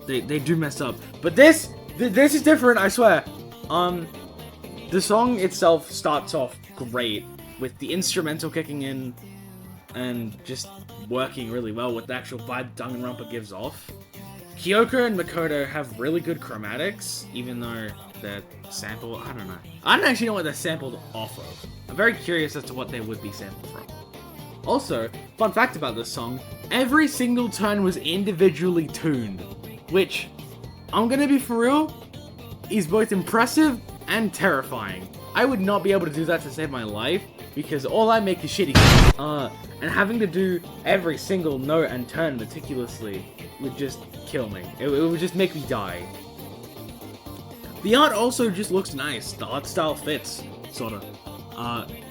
They do mess up. But this is different, I swear. The song itself starts off great, with the instrumental kicking in, and just working really well with the actual vibe Danganronpa gives off. Kyoko and Makoto have really good chromatics, even though they're sampled. I don't know. I don't actually know what they're sampled off of. I'm very curious as to what they would be sampled from. Also, fun fact about this song, every single turn was individually tuned, which, I'm gonna be for real, is both impressive and terrifying. I would not be able to do that to save my life, because all I make is shitty and having to do every single note and turn meticulously would just kill me. It would just make me die. The art also just looks nice. The art style fits, sorta.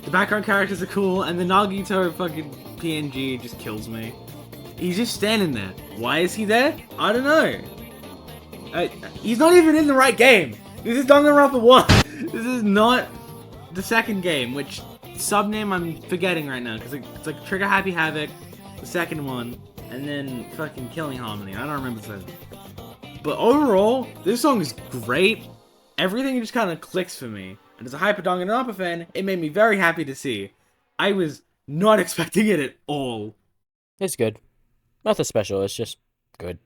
The background characters are cool, and the Nagito fucking PNG just kills me. He's just standing there. Why is he there? I don't know. He's not even in the right game. This is Danganronpa 1. This is not the second game, which subname I'm forgetting right now, because it's like Trigger Happy Havoc, the second one, and then fucking Killing Harmony. I don't remember the second. But overall, this song is great. Everything just kind of clicks for me. And as a hyper Danganronpa fan, it made me very happy to see. I was not expecting it at all. It's good. Nothing special, it's just good.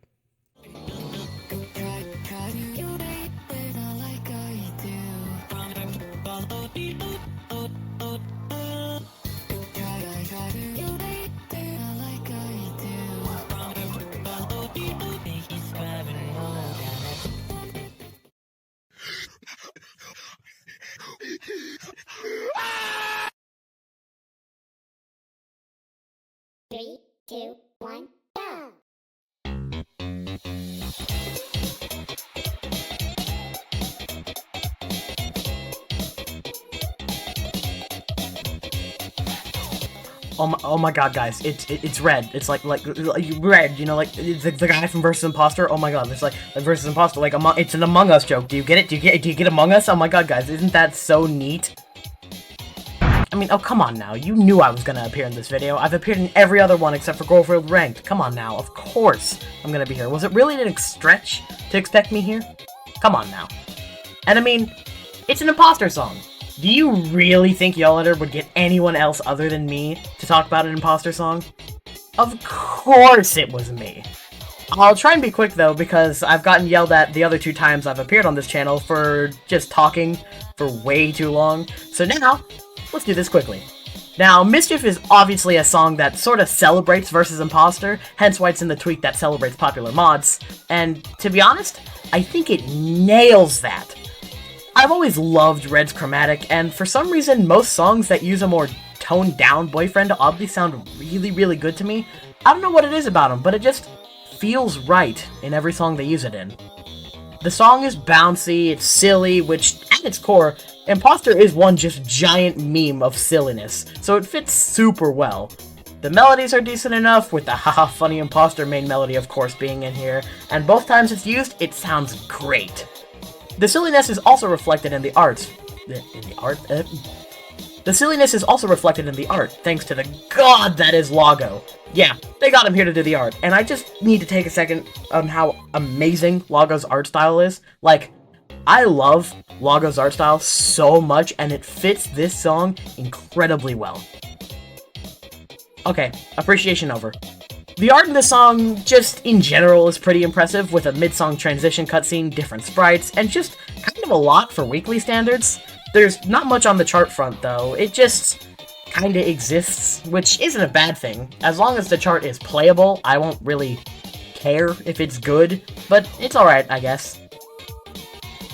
Three, two, one, go! Oh my god, guys, it's red. It's like red, you know, like the guy from Versus Imposter. Oh my god, it's like Versus Imposter, like it's an Among Us joke. Do you get it? Do you get Among Us? Oh my god, guys, isn't that so neat? I mean, oh come on now, you knew I was gonna appear in this video. I've appeared in every other one except for Goldfield Ranked. Come on now, of course I'm gonna be here. Was it really a stretch to expect me here? Come on now. And I mean, it's an imposter song. Do you really think Yelleder would get anyone else other than me to talk about an imposter song? Of course it was me. I'll try and be quick though, because I've gotten yelled at the other 2 times I've appeared on this channel for just talking for way too long. So now, let's do this quickly. Now, Mischief is obviously a song that sort of celebrates Versus Imposter, hence why it's in the tweak that celebrates popular mods, and to be honest, I think it nails that. I've always loved Red's chromatic, and for some reason, most songs that use a more toned-down boyfriend oddly sound really, really good to me. I don't know what it is about them, but it just feels right in every song they use it in. The song is bouncy, it's silly, which, at its core, Imposter is one just giant meme of silliness, so it fits super well. The melodies are decent enough, with the haha funny imposter main melody of course being in here, and both times it's used, it sounds great. The silliness is also reflected in the art. The silliness is also reflected in the art, thanks to the god that is Lago. Yeah, they got him here to do the art, and I just need to take a second on how amazing Lago's art style is. Like, I love Lago's art style so much, and it fits this song incredibly well. Okay, appreciation over. The art in this song, just in general, is pretty impressive, with a mid-song transition cutscene, different sprites, and just kind of a lot for weekly standards. There's not much on the chart front, though. It just kinda exists, which isn't a bad thing. As long as the chart is playable, I won't really care if it's good, but it's alright, I guess.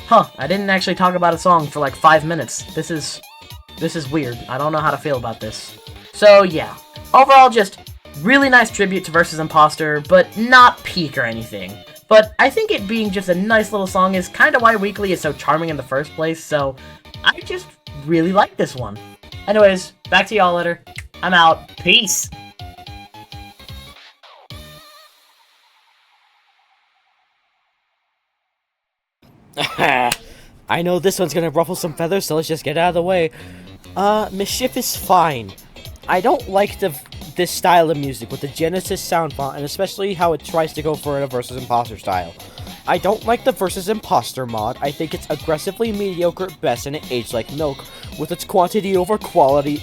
Huh, I didn't actually talk about a song for like 5 minutes. This is weird. I don't know how to feel about this. So yeah, overall just really nice tribute to Versus Imposter, but not peak or anything. But I think it being just a nice little song is kinda why Weekly is so charming in the first place, so I just really like this one. Anyways, back to y'all later. I'm out. Peace! I know this one's gonna ruffle some feathers, so let's just get out of the way. Mischief is fine. I don't like this style of music with the Genesis sound font, and especially how it tries to go for a Versus Imposter style. I don't like the Versus Imposter mod. I think it's aggressively mediocre at best, and it aged like milk with its quantity over quality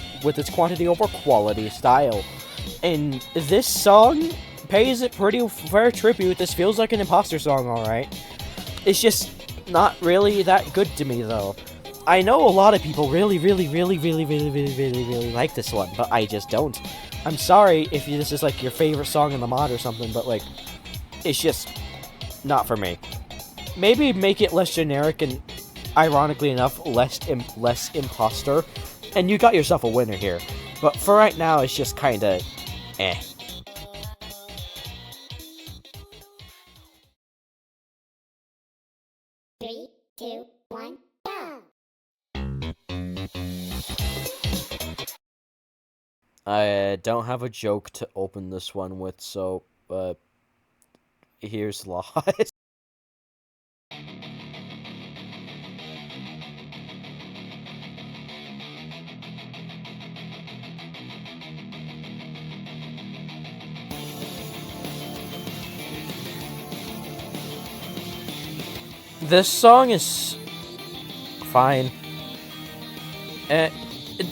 style. And this song pays it pretty fair tribute. This feels like an imposter song, alright. It's just not really that good to me, though. I know a lot of people really like this one, but I just don't. I'm sorry if this is like your favorite song in the mod or something, but like, it's just not for me. Maybe make it less generic and, ironically enough, less imposter, and you got yourself a winner here. But for right now, it's just kinda eh. Three, two, one, go! I don't have a joke to open this one with, so, here's Lost. This song is fine.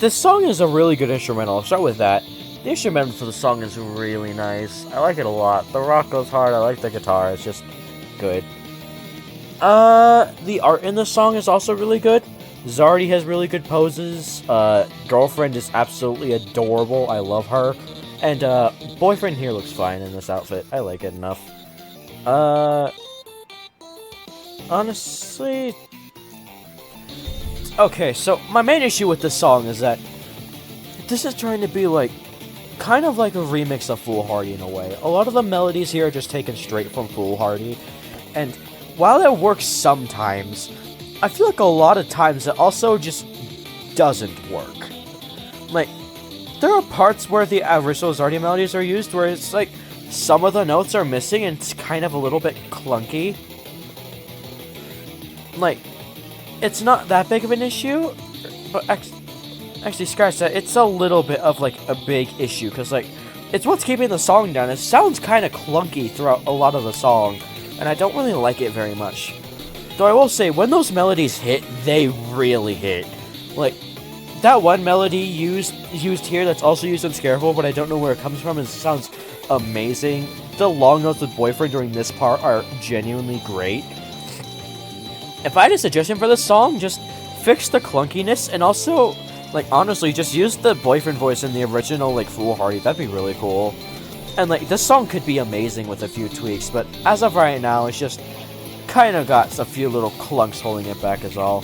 This song is a really good instrumental. I'll start with that. The instrumental for the song is really nice. I like it a lot. The rock goes hard. I like the guitar. It's just good. The art in the song is also really good. Zardy has really good poses. Girlfriend is absolutely adorable. I love her. And, boyfriend here looks fine in this outfit. I like it enough. Honestly... Okay, so my main issue with this song is that this is trying to be like, kind of like a remix of Foolhardy in a way. A lot of the melodies here are just taken straight from Foolhardy, and while it works sometimes, I feel like a lot of times it also just doesn't work. Like, there are parts where the original Zardy melodies are used where it's like, some of the notes are missing and it's kind of a little bit clunky. Like, it's not that big of an issue, but actually scratch that, it's a little bit of like a big issue, because like, it's what's keeping the song down. It sounds kind of clunky throughout a lot of the song, and I don't really like it very much. Though I will say, when those melodies hit, they really hit. Like, that one melody used here that's also used in Scareful, but I don't know where it comes from, and it sounds amazing. The long notes with Boyfriend during this part are genuinely great. If I had a suggestion for this song, just fix the clunkiness, and also, like, honestly, just use the Boyfriend voice in the original, like, Foolhardy. That'd be really cool. And, like, this song could be amazing with a few tweaks, but as of right now, it's just kind of got a few little clunks holding it back is all.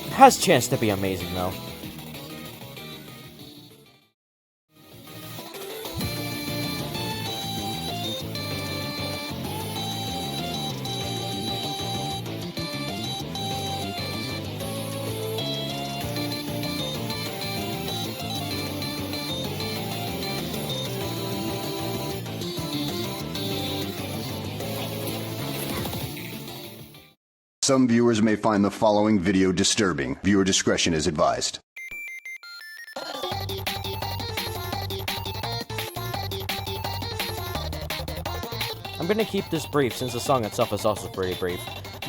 It has a chance to be amazing, though. Some viewers may find the following video disturbing. Viewer discretion is advised. I'm gonna keep this brief since the song itself is also pretty brief.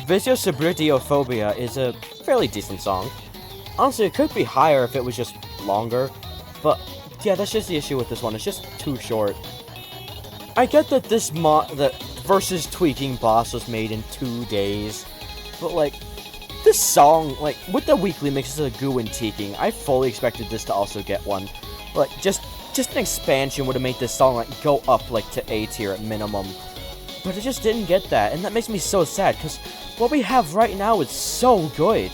Visiosubritiophobia is a fairly decent song. Honestly, it could be higher if it was just longer, but yeah, that's just the issue with this one. It's just too short. I get that this the versus tweaking boss was made in 2 days, but like, this song, like, with the weekly mixes of Goo and Teaking, I fully expected this to also get one. Like, just an expansion would have made this song, like, go up, like, to A tier at minimum. But it just didn't get that, and that makes me so sad, because what we have right now is so good.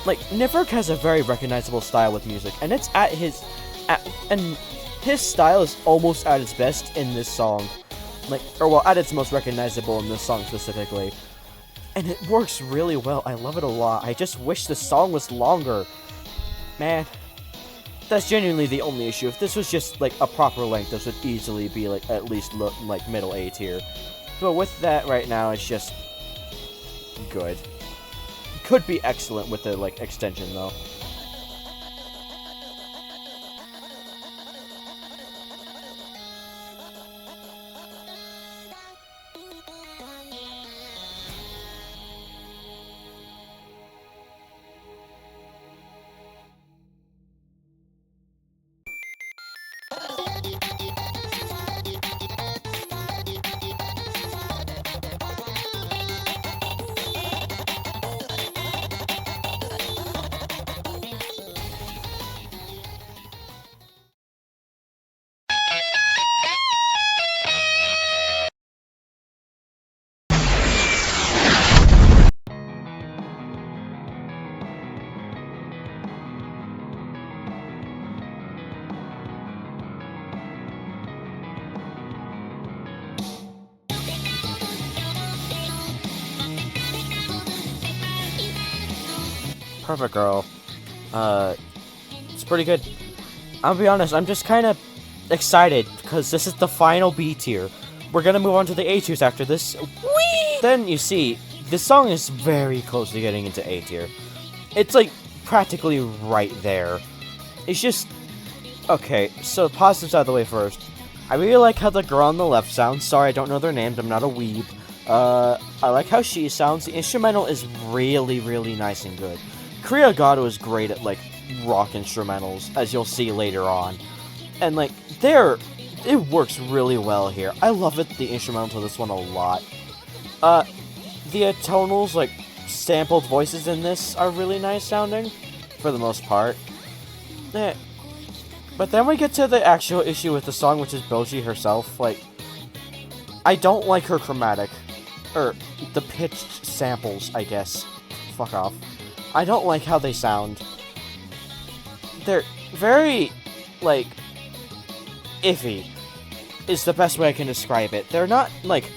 Like, Nifurk has a very recognizable style with music, and it's and his style is almost at its best in this song. Like, or well, at its most recognizable in this song specifically. And it works really well. I love it a lot. I just wish the song was longer. Man, that's genuinely the only issue. If this was just, like, a proper length, this would easily be, like, at least, like, middle A tier. But with that right now, it's just good. Could be excellent with the, like, extension, though. Perfect Girl. It's pretty good. I'll be honest, I'm just kind of excited, because this is the final B tier. We're gonna move on to the A tiers after this. Whee! Then, you see, this song is very close to getting into A tier. It's, like, practically right there. It's just... Okay, so positives out of the way first. I really like how the girl on the left sounds. Sorry, I don't know their names, I'm not a weeb. I like how she sounds. The instrumental is really, really nice and good. Kriya Gato is great at, like, rock instrumentals, as you'll see later on. And, like, it works really well here. I love it, the instrumental to this one a lot. The atonals, like, sampled voices in this are really nice sounding, for the most part. But then we get to the actual issue with the song, which is Boji herself. Like, I don't like her chromatic. Or, the pitched samples, I guess. Fuck off. I don't like how they sound. They're very, like, iffy, is the best way I can describe it. They're not, like,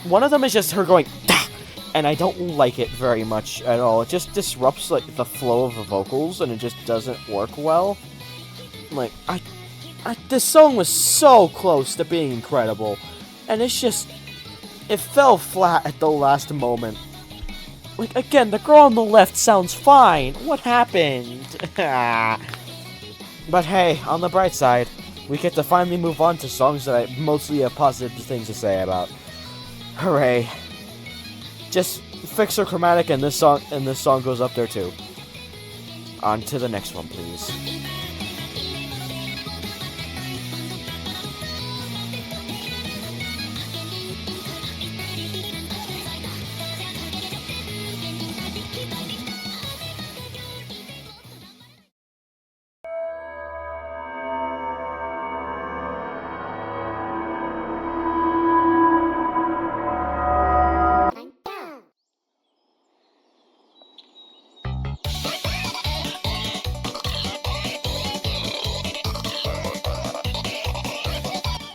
one of them is just her going, "Dah!" And I don't like it very much at all. It just disrupts, like, the flow of the vocals, and it just doesn't work well. Like, this song was so close to being incredible, and it's just, it fell flat at the last moment. Like, again, the girl on the left sounds fine. What happened? But hey, on the bright side, we get to finally move on to songs that I mostly have positive things to say about. Hooray. Just fix her chromatic and this song goes up there too. On to the next one, please.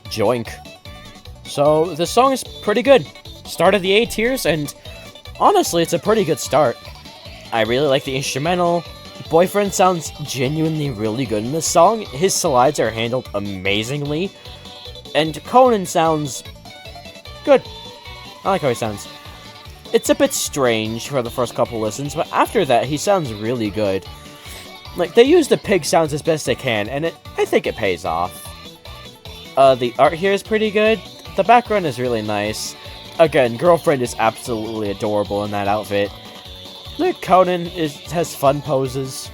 Joink. So, this song is pretty good. Started the A tiers, and honestly, it's a pretty good start. I really like the instrumental. Boyfriend sounds genuinely really good in this song. His slides are handled amazingly. And Conan sounds good. I like how he sounds. It's a bit strange for the first couple listens, but after that, he sounds really good. Like, they use the pig sounds as best they can, and I think it pays off. The art here is pretty good. The background is really nice. Again, Girlfriend is absolutely adorable in that outfit. Conan has fun poses.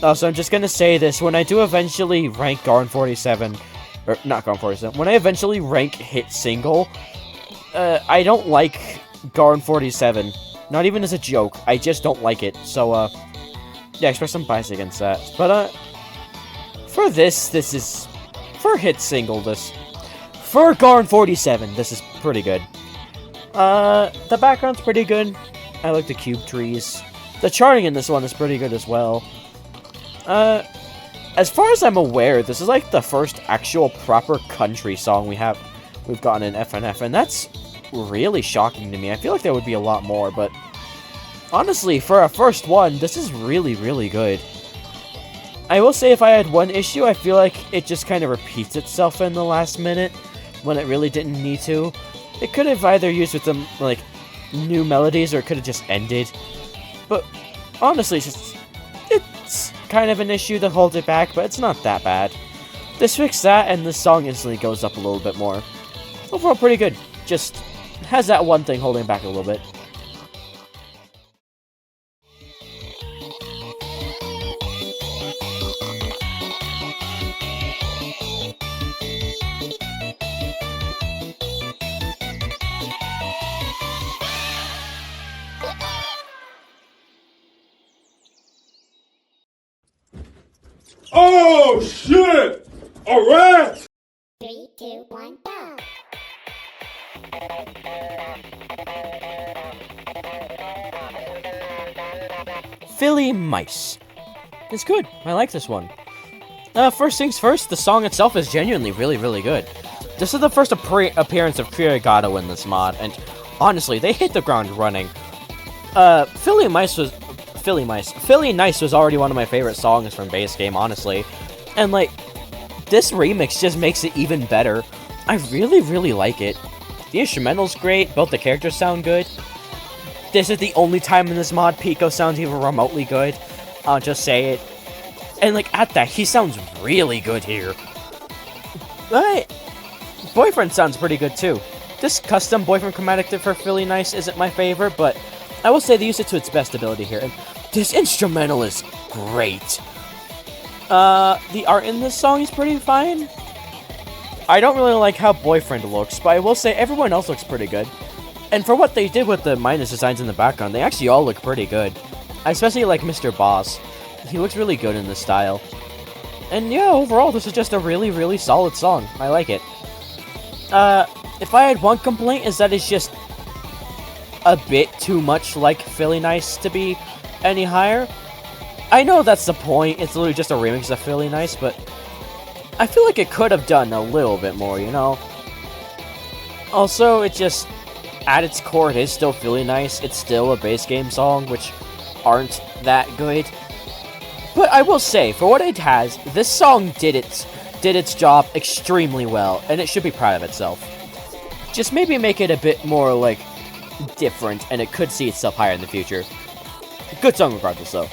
Also, I'm just gonna say this, when I do eventually rank Garn 47, or not Garn 47, when I eventually rank Hit Single, I don't like Garn 47. Not even as a joke, I just don't like it. So, yeah, express some bias against that. But, for this is, for Hit Single, for Garn 47, this is pretty good. The background's pretty good. I like the cube trees. The charting in this one is pretty good as well. As far as I'm aware, this is like the first actual proper country song we've gotten in FNF, and that's really shocking to me. I feel like there would be a lot more, but honestly, for a first one, this is really, really good. I will say if I had one issue, I feel like it just kind of repeats itself in the last minute, when it really didn't need to. It could have either used with them, like, new melodies, or it could have just ended. But honestly, it's kind of an issue that holds it back, but it's not that bad. Just fix that, and the song instantly goes up a little bit more. Overall, pretty good. Just has that one thing holding back a little bit. Oh, shit! Alright! 3, 2, 1, go! Philly Mice. It's good. I like this one. First things first, the song itself is genuinely really, really good. This is the first appearance of Kirigado in this mod, and honestly, they hit the ground running. Philly Nice was already one of my favorite songs from base game, honestly. And, like, this remix just makes it even better. I really, really like it. The instrumental's great, both the characters sound good. This is the only time in this mod Pico sounds even remotely good. I'll just say it. And, like, at that, he sounds really good here. But Boyfriend sounds pretty good, too. This custom Boyfriend chromatic for Philly Nice isn't my favorite, but I will say they use it to its best ability here. And this instrumental is great. The art in this song is pretty fine. I don't really like how Boyfriend looks, but I will say everyone else looks pretty good. And for what they did with the minus designs in the background, they actually all look pretty good. I especially like Mr. Boss. He looks really good in this style. And yeah, overall, this is just a really, really solid song. I like it. If I had one complaint, is that it's just a bit too much like Philly Nice to be any higher. I know that's the point, it's literally just a remix of Philly Nice, but I feel like it could have done a little bit more, you know? Also, it just, at its core, it is still Philly Nice. It's still a base game song, which aren't that good. But I will say, for what it has, this song did its job extremely well, and it should be proud of itself. Just maybe make it a bit more, like, different, and it could see itself higher in the future. Good song regardless, though.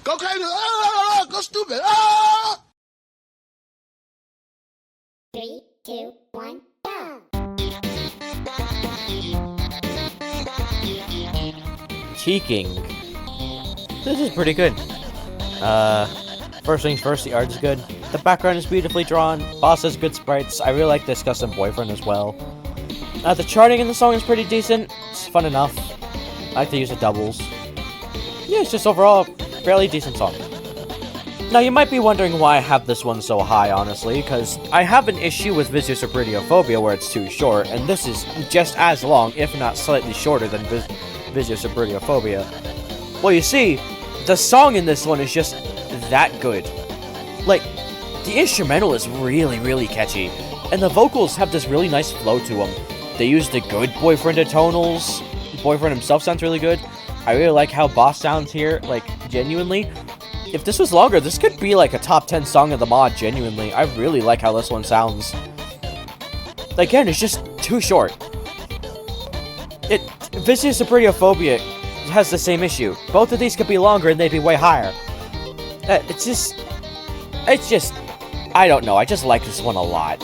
Go crazy! Ah, go stupid! Ah! 3, 2, 1, go! Cheeking. This is pretty good. First things first, the art is good. The background is beautifully drawn. Boss has good sprites. I really like this custom Boyfriend as well. The charting in the song is pretty decent. It's fun enough. I like to use the doubles. Yeah, it's just overall fairly decent song. Now, you might be wondering why I have this one so high, honestly, because I have an issue with Visual Subridiophobia where it's too short, and this is just as long, if not slightly shorter than Visual Subridiophobia. Well, you see, the song in this one is just that good. Like, the instrumental is really, really catchy, and the vocals have this really nice flow to them. They use the good Boyfriend tonals. Boyfriend himself sounds really good. I really like how Boss sounds here, like, genuinely. if this was longer, this could be like a top 10 song of the mod, genuinely. I really like how this one sounds. Again, it's just too short. Vicious Sabriophobia has the same issue. Both of these could be longer and they'd be way higher. It's just, I don't know, I just like this one a lot.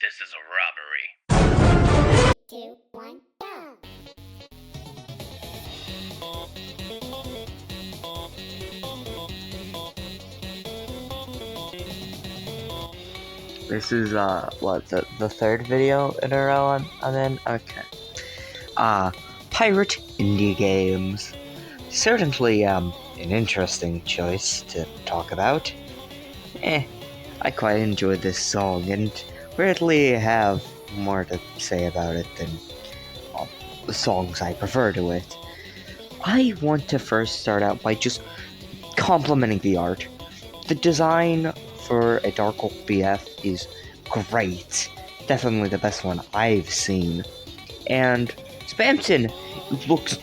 This is a robbery. 3, 2, 1, go! This is, what, the third video in a row I'm in? Okay. Pirate indie games. Certainly, an interesting choice to talk about. I quite enjoyed this song, and weirdly have more to say about it than the songs I prefer to it. I want to first start out by just complimenting the art. The design for a Dark Oak BF is great. Definitely the best one I've seen. And Spamton looks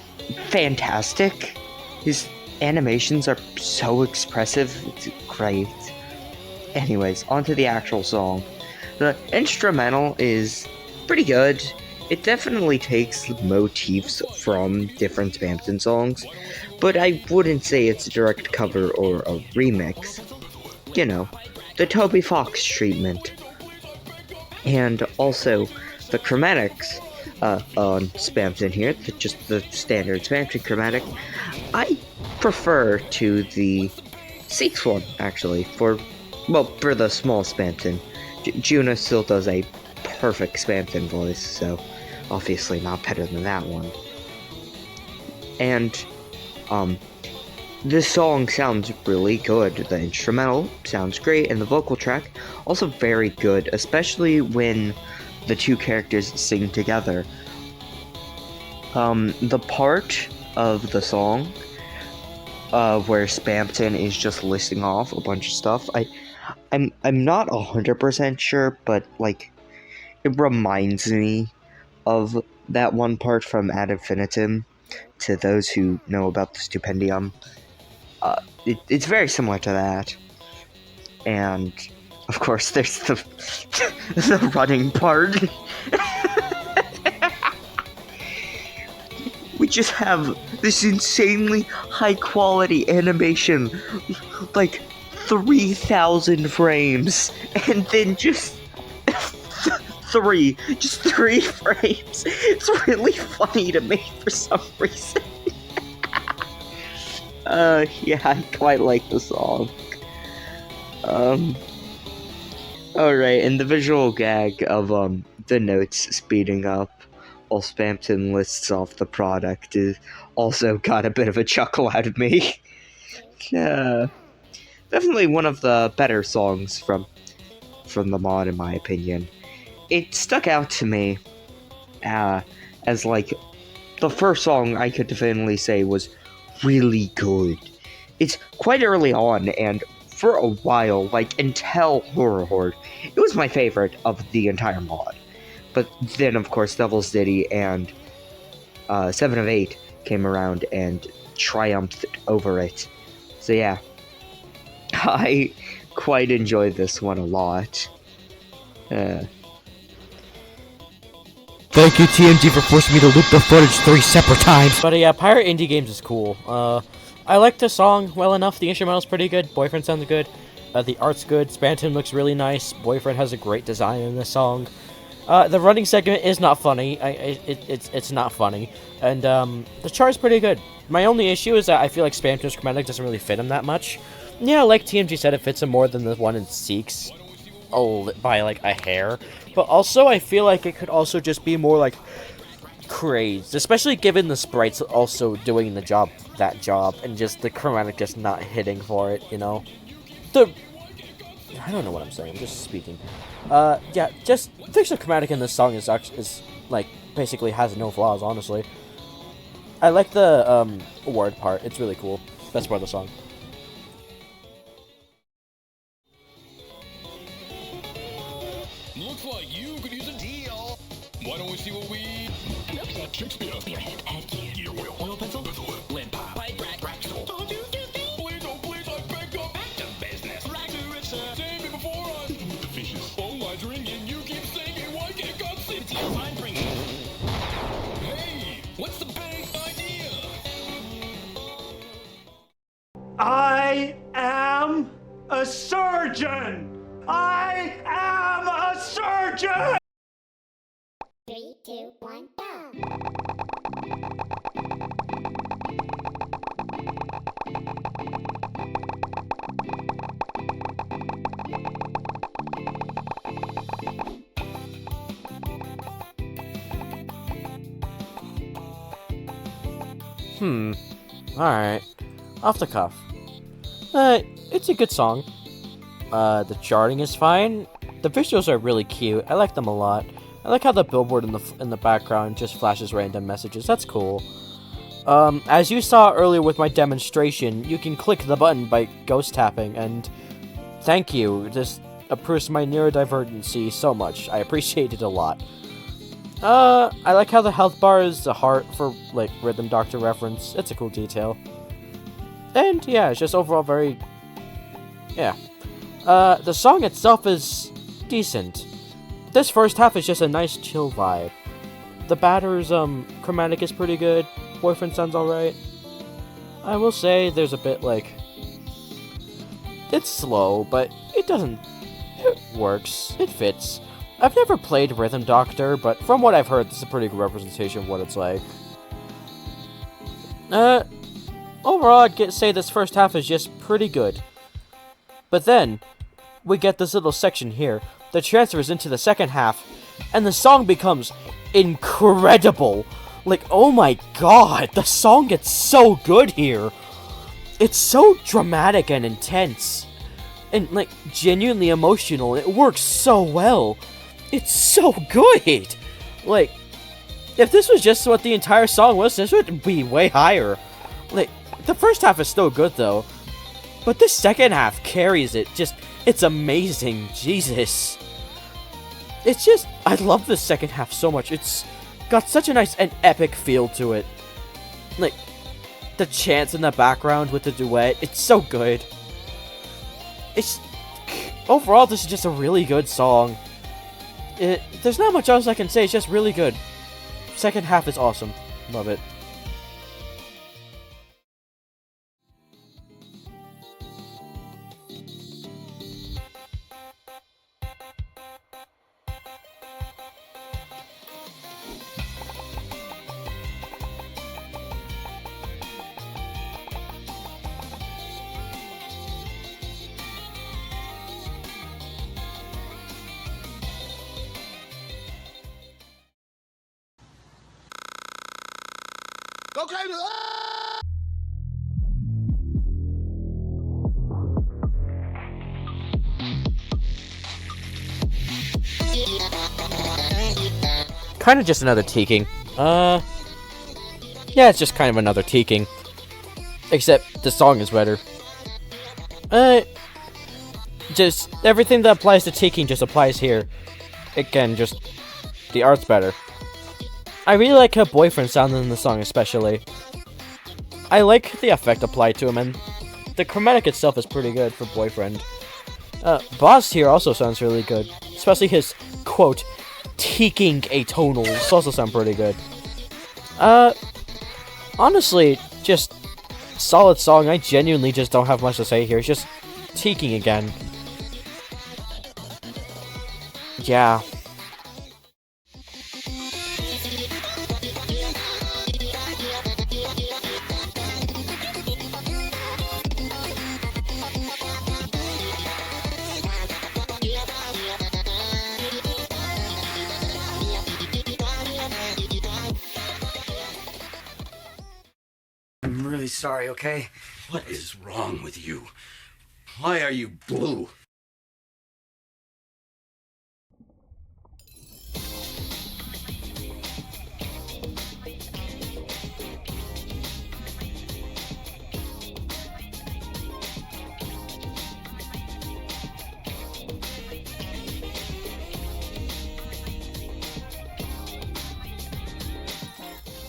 fantastic. His animations are so expressive. It's great. Anyways, onto the actual song. The instrumental is pretty good. It definitely takes motifs from different Spamton songs, but I wouldn't say it's a direct cover or a remix. You know, the Toby Fox treatment. And also, the chromatics on Spamton here, just the standard Spamton chromatic, I prefer to the 6th one, actually, for the small Spamton. Juna still does a perfect Spamton voice, so obviously not better than that one. And, this song sounds really good. The instrumental sounds great, and the vocal track also very good, especially when the two characters sing together. The part of the song where Spamton is just listing off a bunch of stuff, I'm not 100% sure, but like it reminds me of that one part from Ad Infinitum. To those who know about the Stupendium, it's very similar to that. And of course, there's the the running part. We just have this insanely high quality animation, like 3,000 frames, and then just three frames. It's really funny to me for some reason. Yeah, I quite like the song. Alright, and the visual gag of, the notes speeding up while Spamton lists off the product is also got a bit of a chuckle out of me. Definitely one of the better songs from the mod, in my opinion. It stuck out to me, as, like, the first song I could definitely say was really good. It's quite early on, and for a while, like, until Horror Horde, it was my favorite of the entire mod. But then, of course, Devil's Ditty and 7 of 8 came around and triumphed over it. So yeah, I quite enjoyed this one a lot. Thank you, TMG, for forcing me to loop the footage 3 separate times. But yeah, Pirate Indie Games is cool. I like the song well enough. The instrumental's pretty good. Boyfriend sounds good. The art's good. Spamton looks really nice. Boyfriend has a great design in this song. The running segment is not funny. It's not funny. And the chart's pretty good. My only issue is that I feel like Spamton's chromatic doesn't really fit him that much. Yeah, like TMG said, it fits him more than the one in Seeks. Oh, by like a hair. But also, I feel like it could also just be more like crazed, especially given the sprites also doing that job, and just the chromatic just not hitting for it, you know. I don't know what I'm saying. I'm just speaking. Yeah, just the chromatic in this song is like basically has no flaws. Honestly, I like the word part. It's really cool. Best part of the song. Looks like you could use a deal. Why don't we see what we... Looks like Shakespeare. Spearhead, head gear, gear oil pencil, lead pipe, rack stool. Don't you do things? Please, oh please, I beg you. Back to business. Right to it, sir. Save me before I... The fishes. Phone line's ringing, you keep singing. Why can't God see? It's your line bringing. Hey, what's the big idea? I am a surgeon! I am a surgeon! 3, 2, 1, go! Alright. Off the cuff. It's a good song. The charting is fine. The visuals are really cute. I like them a lot. I like how the billboard in the background just flashes random messages. That's cool. As you saw earlier with my demonstration, you can click the button by ghost tapping, and thank you. This improves my neurodivergency so much. I appreciate it a lot. I like how the health bar is a heart for, like, Rhythm Doctor reference. It's a cool detail. And, yeah, it's just overall very... yeah. The song itself is decent. This first half is just a nice chill vibe. The batter's, chromatic is pretty good. Boyfriend sounds alright. I will say there's a bit, like... it's slow, but it doesn't... it works. It fits. I've never played Rhythm Doctor, but from what I've heard, this is a pretty good representation of what it's like. Overall, I'd say this first half is just pretty good. But then, we get this little section here that transfers into the second half, and the song becomes incredible. Like, oh my god, the song gets so good here. It's so dramatic and intense. And, like, genuinely emotional. It works so well. It's so good! Like, if this was just what the entire song was, this would be way higher. Like, the first half is still good, though. But the second half carries it. Just, it's amazing. Jesus. It's just, I love the second half so much. It's got such a nice and epic feel to it. Like, the chants in the background with the duet, it's so good. It's, overall, this is just a really good song. There's not much else I can say, it's just really good. Second half is awesome. Love it. Go crazy! Kind of just another teaking. Yeah, it's just kind of another teaking. Except the song is better. Just everything that applies to teaking just applies here. Again, just the art's better. I really like her boyfriend sounding in the song, especially. I like the effect applied to him, and the chromatic itself is pretty good for boyfriend. Boss here also sounds really good, especially his, quote, teaking atonals also sound pretty good. Honestly, just solid song. I genuinely just don't have much to say here. It's just teaking again. Yeah. I'm really sorry, okay? What is wrong with you? Why are you blue?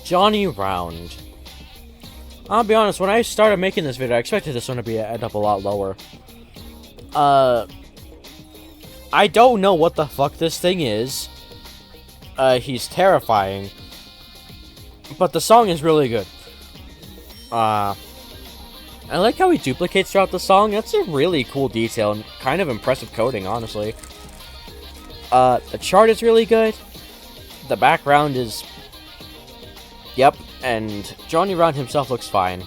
Johnny Round. I'll be honest, when I started making this video, I expected this one to be end up a lot lower. I don't know what the fuck this thing is. He's terrifying. But the song is really good. I like how he duplicates throughout the song. That's a really cool detail and kind of impressive coding, honestly. The chart is really good. The background is... Yep, and Johnny Round himself looks fine.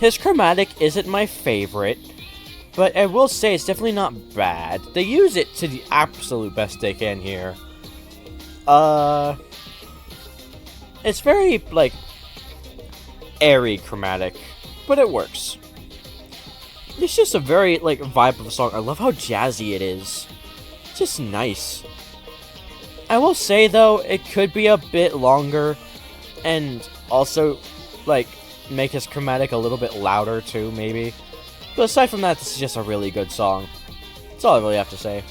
His chromatic isn't my favorite, but I will say it's definitely not bad. They use it to the absolute best they can here. It's very, like, airy chromatic, but it works. It's just a very, like, vibe of a song. I love how jazzy it is. It's just nice. I will say, though, it could be a bit longer, and also, like, make his chromatic a little bit louder, too, maybe. But aside from that, this is just a really good song. That's all I really have to say.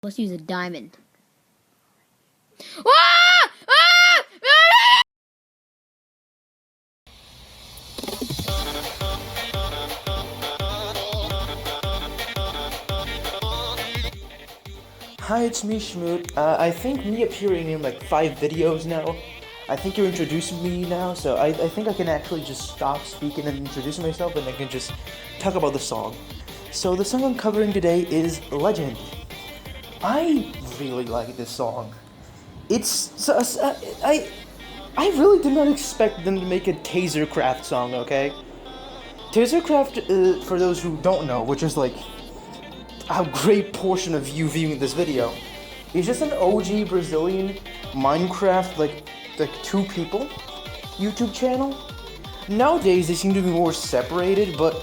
Let's use a diamond. Hi, it's me, Schmoot. I think me appearing in like 5 videos now, I think you're introducing me now, so I think I can actually just stop speaking and introduce myself and I can just talk about the song. So the song I'm covering today is Legend. I really like this song. I really did not expect them to make a Tasercraft song, okay? Tasercraft, for those who don't know, which is like a great portion of you viewing this video, is just an OG Brazilian Minecraft, like 2 people YouTube channel. Nowadays, they seem to be more separated, but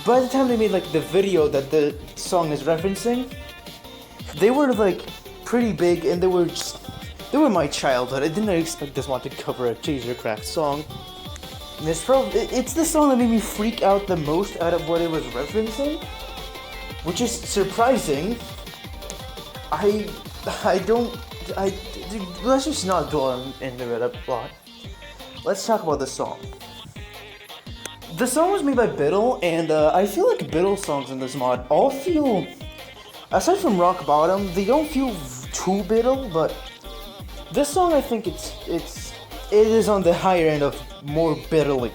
by the time they made like the video that the song is referencing, they were like pretty big and they were my childhood. I didn't expect this one to cover a Tasercraft song. And it's the song that made me freak out the most out of what it was referencing, which is surprising. Let's just not go into it a lot. Let's talk about the song. The song was made by Biddle, and I feel like Biddle songs in this mod all feel, aside from Rock Bottom, they don't feel too Biddle, but this song I think it is on the higher end of more Biddly.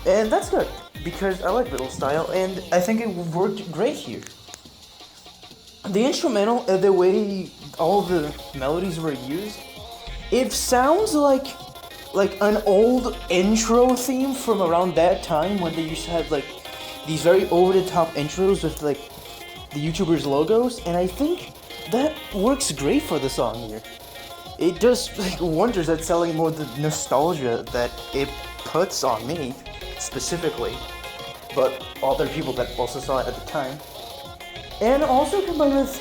And that's good, because I like Biddle style, and I think it worked great here. The instrumental, the way all the melodies were used, it sounds like an old intro theme from around that time when they used to have like these very over-the-top intros with like the YouTubers' logos, and I think that works great for the song here. It does like wonders at selling more the nostalgia that it puts on me, specifically, but other people that also saw it at the time. And also combined with,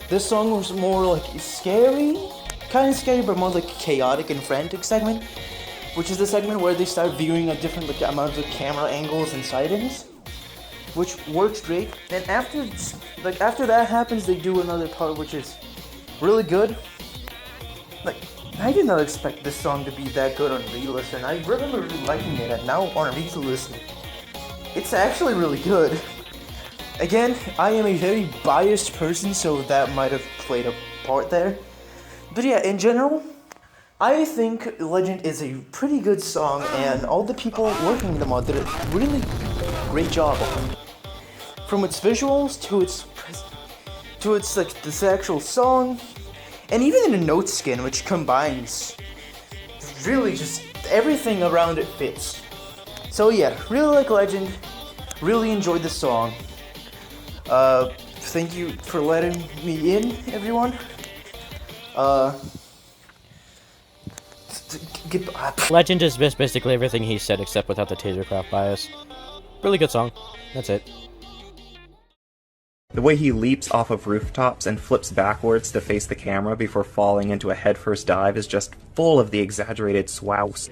this song was more like scary, kind of scary, but more like chaotic and frantic segment, which is the segment where they start viewing a different like amounts of camera angles and sightings, which works great. And after that happens, they do another part which is really good. Like, I did not expect this song to be that good on re-listen. I remember really liking it, and now on re-listen, it's actually really good. Again, I am a very biased person, so that might have played a part there. But yeah, in general, I think Legend is a pretty good song, and all the people working the mod did a really great job on it. From its visuals to its like this actual song, and even in the note skin, which combines really just everything around it fits. So yeah, really like Legend, really enjoyed the song. Thank you for letting me in, everyone. Legend is basically everything he said except without the Tasercraft bias. Really good song. That's it. The way he leaps off of rooftops and flips backwards to face the camera before falling into a headfirst dive is just full of the exaggerated swouse.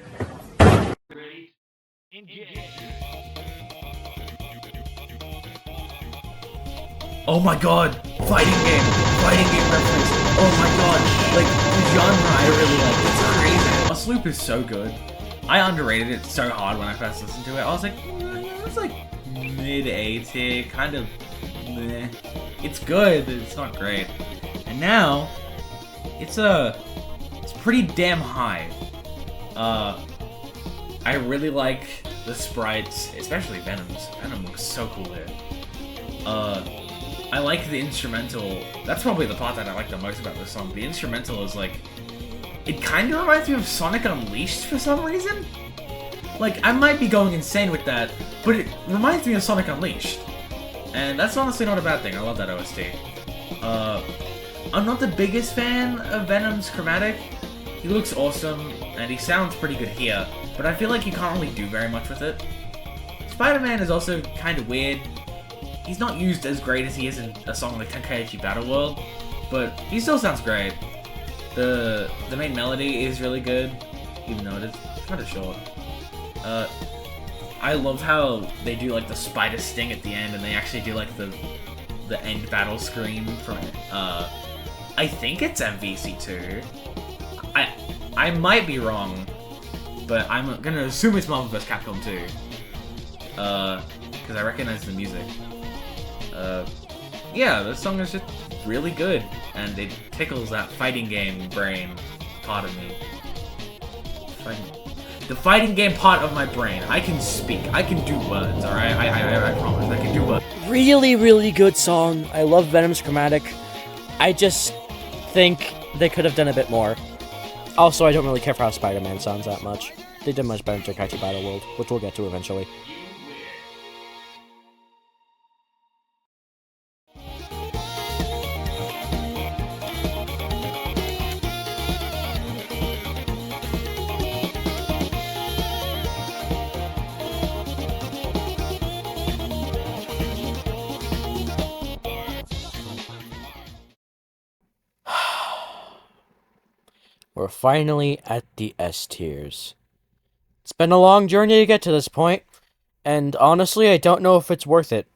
Oh my god! Fighting game reference! Oh my god! Like, the genre I really like, it's crazy. Boss Loop is so good. I underrated it so hard when I first listened to it. I was like, it's like mid-A tier, kind of meh. It's good, but it's not great. And now, it's pretty damn high. I really like the sprites, especially Venom's. Venom looks so cool here. I like the instrumental. That's probably the part that I like the most about this song. The instrumental is like, it kind of reminds me of Sonic Unleashed for some reason. Like, I might be going insane with that, but it reminds me of Sonic Unleashed. And that's honestly not a bad thing. I love that OST. I'm not the biggest fan of Venom's chromatic. He looks awesome, and he sounds pretty good here, but I feel like you can't really do very much with it. Spider-Man is also kind of weird. He's not used as great as he is in a song like Tenkaichi Battle World, but he still sounds great. The main melody is really good, even though it is kind of short. I love how they do like the spider sting at the end, and they actually do like the end battle scream from I think it's MVC2. I might be wrong, but I'm gonna assume it's Marvel vs. Capcom 2. Because I recognize the music. Yeah, this song is just really good, and it tickles that fighting game brain part of me. The fighting game part of my brain. I can speak. I can do words, alright? I promise. I can do words. Really, really good song. I love Venom's chromatic. I just think they could have done a bit more. Also, I don't really care for how Spider-Man sounds that much. They did much better in Tenkaichi Battle World, which we'll get to eventually. We're finally at the S tiers. It's been a long journey to get to this point, and honestly, I don't know if it's worth it,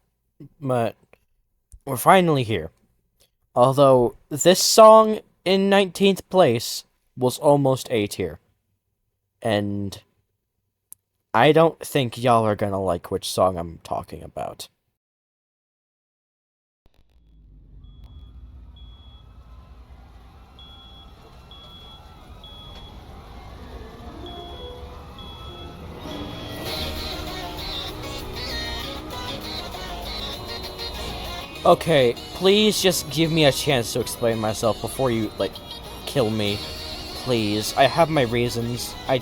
but we're finally here. Although, this song in 19th place was almost A tier. And I don't think y'all are gonna like which song I'm talking about. Okay, please just give me a chance to explain myself before you, like, kill me. Please. I have my reasons. I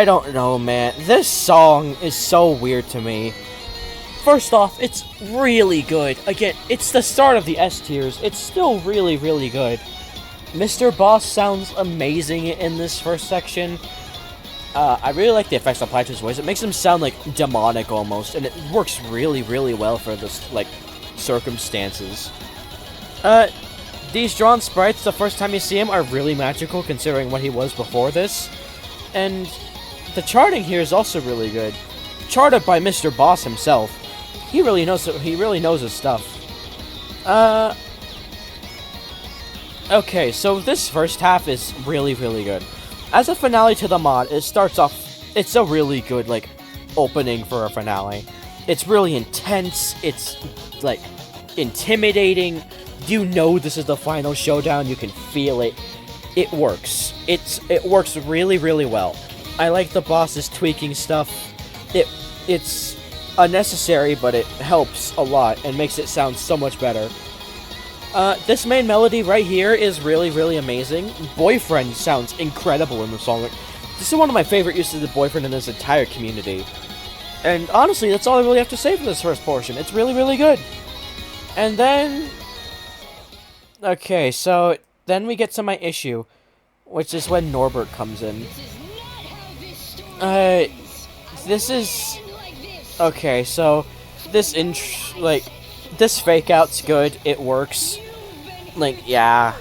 don't know, man. This song is so weird to me. First off, it's really good. Again, it's the start of the S tiers. It's still really, really good. Mr. Boss sounds amazing in this first section. I really like the effects applied to his voice. It makes him sound, like, demonic almost, and it works really, really well for this, like, circumstances. These drawn sprites, the first time you see him, are really magical considering what he was before this. And the charting here is also really good. Charted by Mr. Boss himself. He really knows his stuff. Okay, so this first half is really, really good. As a finale to the mod, it starts off, it's a really good, like, opening for a finale. It's really intense, it's, like, intimidating. You know this is the final showdown, you can feel it. It works. It works really, really well. I like the boss's tweaking stuff. It's unnecessary, but it helps a lot and makes it sound so much better. This main melody right here is really, really amazing. Boyfriend sounds incredible in the song. This is one of my favorite uses of Boyfriend in this entire community. And honestly, that's all I really have to say for this first portion. It's really, really good. And then... Okay, so then we get to my issue. which is when Norbert comes in. This is... Okay, so this this fake out's good, it works. Like, yeah.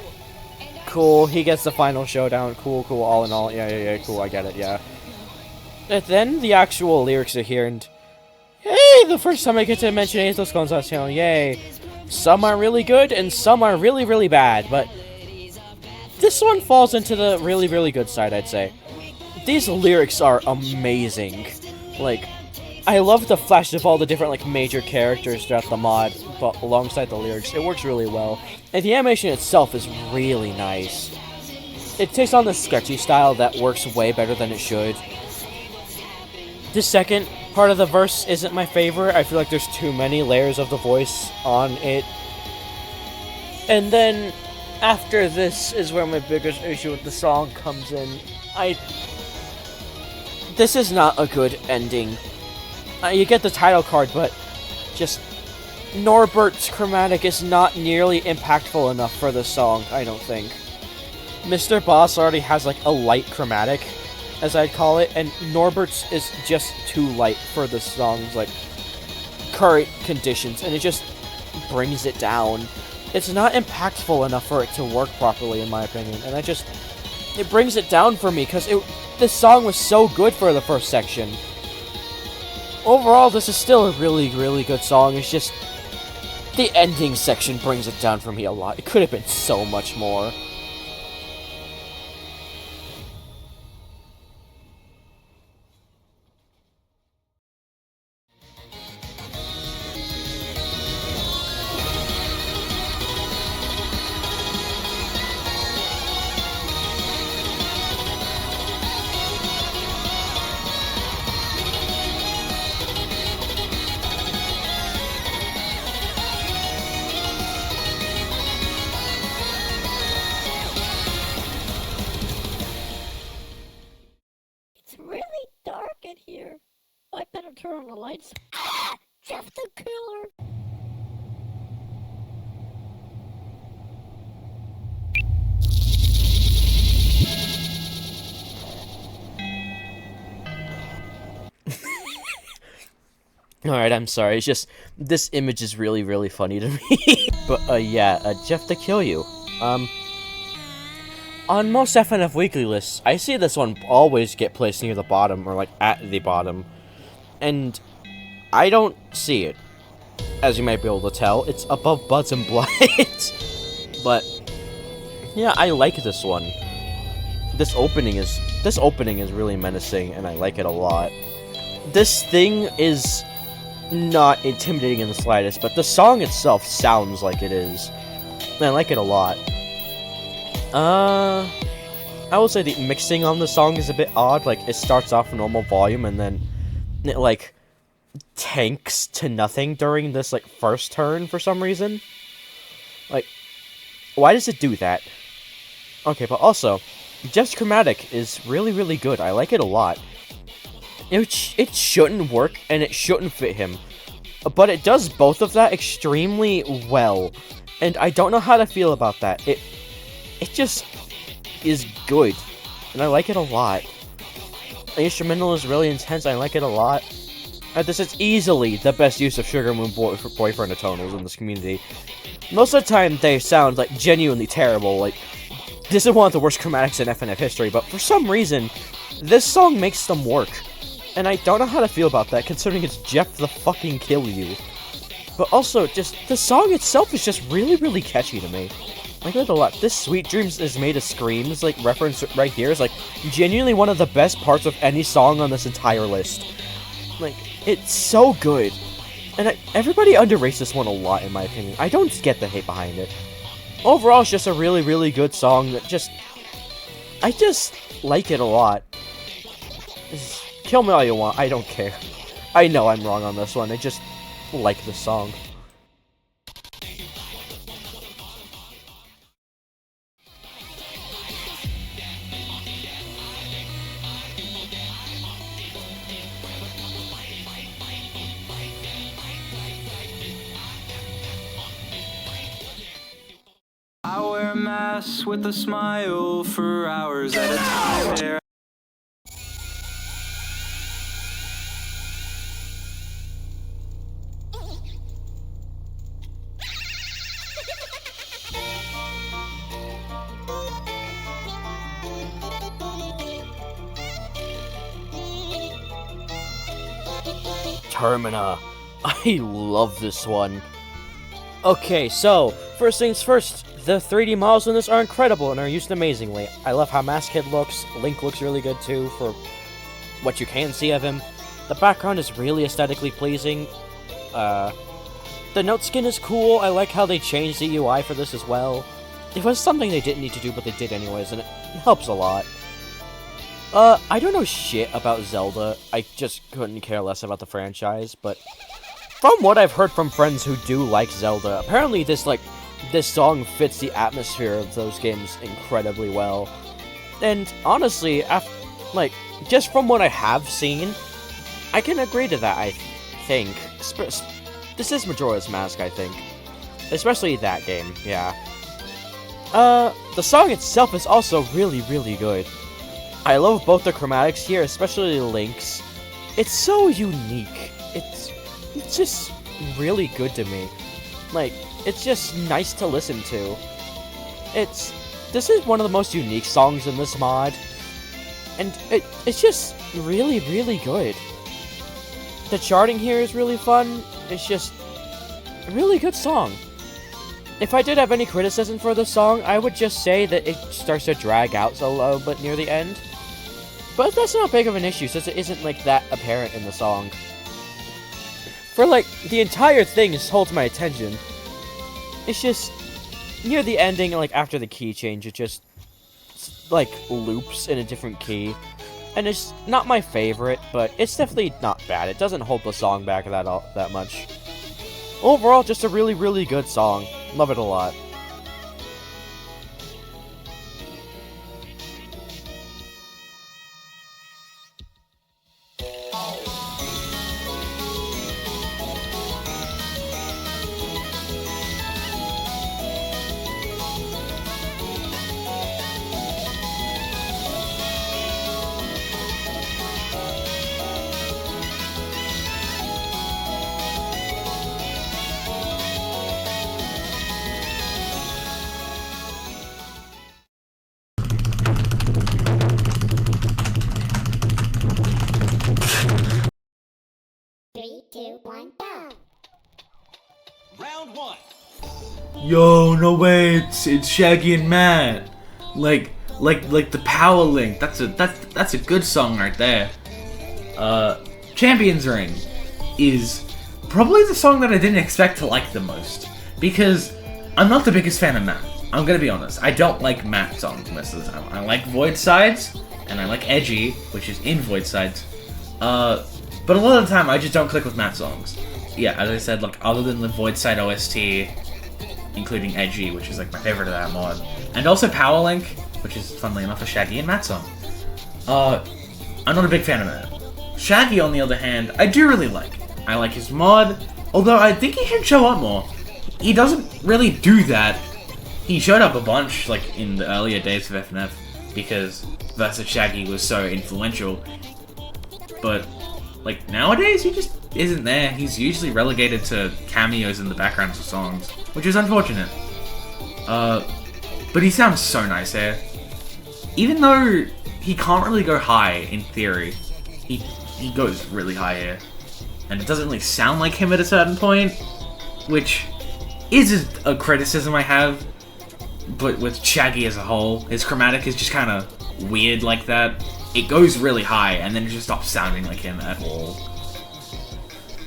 Cool, he gets the final showdown, cool, all in all, yeah, cool, I get it, yeah. And then the actual lyrics are here, and hey, the first time I get to mention Azo's Concepcion, yay. Some are really good, and some are really, really bad, but this one falls into the really, really good side, I'd say. These lyrics are amazing. Like, I love the flash of all the different, like, major characters throughout the mod, but alongside the lyrics, it works really well. And the animation itself is really nice. It takes on the sketchy style that works way better than it should. The second part of the verse isn't my favorite. I feel like there's too many layers of the voice on it. And then, after this is where my biggest issue with the song comes in. This is not a good ending. You get the title card, but just Norbert's chromatic is not nearly impactful enough for the song, I don't think. Mr. Boss already has like a light chromatic, as I'd call it, and Norbert's is just too light for the song's like current conditions, and it just brings it down. It's not impactful enough for it to work properly, in my opinion, and it brings it down for me, because this song was so good for the first section. Overall, this is still a really, really good song. It's just the ending section brings it down for me a lot. It could have been so much more. It's really dark in here. I better turn on the lights. Ah! Jeff the Killer! Alright, I'm sorry. It's just, this image is really, really funny to me. But, yeah, Jeff to Kill You. On most FNF Weekly lists, I see this one always get placed near the bottom, or, like, at the bottom. And I don't see it. As you might be able to tell, it's above Buds and Blood. But, yeah, I like this one. This opening is really menacing, and I like it a lot. This thing is not intimidating in the slightest, but the song itself sounds like it is. And I like it a lot. I will say the mixing on the song is a bit odd. Like, it starts off normal volume, and then it, like, tanks to nothing during this, like, first turn for some reason. Like, why does it do that? Okay, but also, Jeff's chromatic is really, really good. I like it a lot. It shouldn't work, and it shouldn't fit him. But it does both of that extremely well. And I don't know how to feel about that. It just is good. And I like it a lot. The instrumental is really intense. I like it a lot. This is easily the best use of Sugar Moon Boyfriend tonals in this community. Most of the time, they sound, like, genuinely terrible. Like, this is one of the worst chromatics in FNF history, but for some reason, this song makes them work. And I don't know how to feel about that, considering it's Jeff the fucking Kill You. But also, just, the song itself is just really, really catchy to me. I like it a lot. This Sweet Dreams is Made of Screams, like, reference right here is, like, genuinely one of the best parts of any song on this entire list. Like, it's so good. And everybody underrates this one a lot, in my opinion. I don't get the hate behind it. Overall, it's just a really, really good song that just... I just like it a lot. Kill me all you want, I don't care. I know I'm wrong on this one, I just like the song. I wear mass with a smile for hours at a time. There. Termina. I love this one. Okay, so, first things first, the 3D models in this are incredible and are used amazingly. I love how Mask Kid looks, Link looks really good too, for what you can see of him. The background is really aesthetically pleasing. The note skin is cool, I like how they changed the UI for this as well. It was something they didn't need to do, but they did anyways, and it helps a lot. I don't know shit about Zelda, I just couldn't care less about the franchise, but from what I've heard from friends who do like Zelda, apparently this song fits the atmosphere of those games incredibly well. And honestly, just from what I have seen, I can agree to that, I think. This is Majora's Mask, I think. Especially that game, yeah. The song itself is also really, really good. I love both the chromatics here, especially Link's. It's so unique. It's just really good to me. Like, it's just nice to listen to. This is one of the most unique songs in this mod. And it's just really, really good. The charting here is really fun. It's just a really good song. If I did have any criticism for the song, I would just say that it starts to drag out a little bit near the end. But that's not big of an issue, since it isn't, that apparent in the song. For, the entire thing holds my attention. It's just, near the ending, after the key change, it just, loops in a different key. And it's not my favorite, but it's definitely not bad. It doesn't hold the song back that much. Overall, just a really, really good song. Love it a lot. Round one. Yo, no way, it's Shaggy and Matt. Like the Power Link. That's a good song right there. Champions Ring is probably the song that I didn't expect to like the most, because I'm not the biggest fan of Matt. I'm gonna be honest. I don't like Matt songs most of the time. I like Void Sides, and I like Edgy, which is in Void Sides. But a lot of the time, I just don't click with Matt songs. Yeah, as I said, other than the Void Side OST, including Edgy, which is my favorite of that mod, and also Power Link, which is, funnily enough, a Shaggy and Matt song. I'm not a big fan of that. Shaggy, on the other hand, I do really like. I like his mod, although I think he should show up more. He doesn't really do that. He showed up a bunch, in the earlier days of FNF, because Versus Shaggy was so influential. But, nowadays, he just isn't there. He's usually relegated to cameos in the backgrounds of songs, which is unfortunate. But he sounds so nice here. Even though he can't really go high, in theory, he goes really high here. And it doesn't really sound like him at a certain point, which is a criticism I have. But with Shaggy as a whole, his chromatic is just kind of weird like that. It goes really high, and then it just stops sounding like him at all.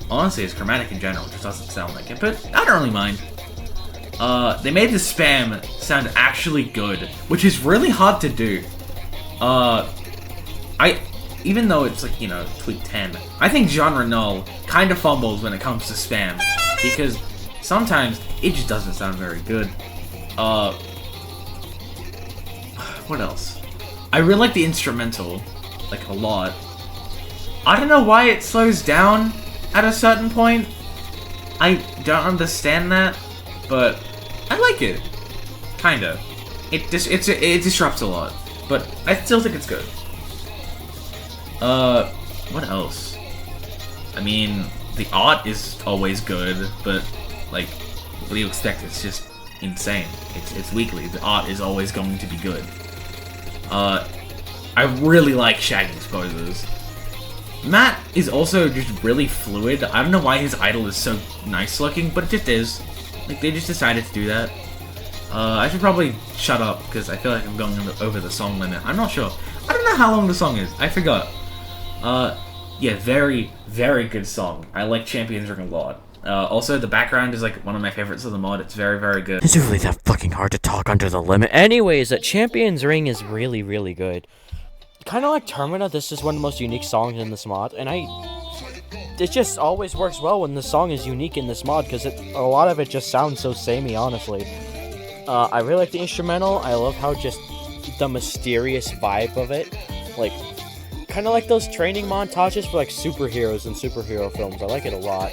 Honestly, his chromatic in general just doesn't sound like it, but I don't really mind. They made the spam sound actually good, which is really hard to do. Even though it's tweak 10, I think Genre Null kind of fumbles when it comes to spam, because sometimes it just doesn't sound very good. What else? I really like the instrumental, a lot. I don't know why it slows down at a certain point. I don't understand that, but I like it. Kinda. it disrupts a lot, but I still think it's good. What else? I mean, the art is always good, but like, what do you expect? It's just insane. It's weekly. The art is always going to be good. I really like Shaggy's poses. Matt is also just really fluid. I don't know why his idol is so nice looking, but it just is. Like, they just decided to do that. I should probably shut up, because I feel like I'm going over the song limit. I'm not sure. I don't know how long the song is. I forgot. Yeah, very, very good song. I like Champions Ring a lot. Also, the background is, like, one of my favorites of the mod. It's very, very good. Is it really that fucking hard to talk under the limit? Anyways, that Champions Ring is really, really good. Kind of like Termina, this is one of the most unique songs in this mod, and it just always works well when the song is unique in this mod, because a lot of it just sounds so samey, honestly. I really like the instrumental. I love how just the mysterious vibe of it, like, kind of like those training montages for, like, superheroes and superhero films. I like it a lot.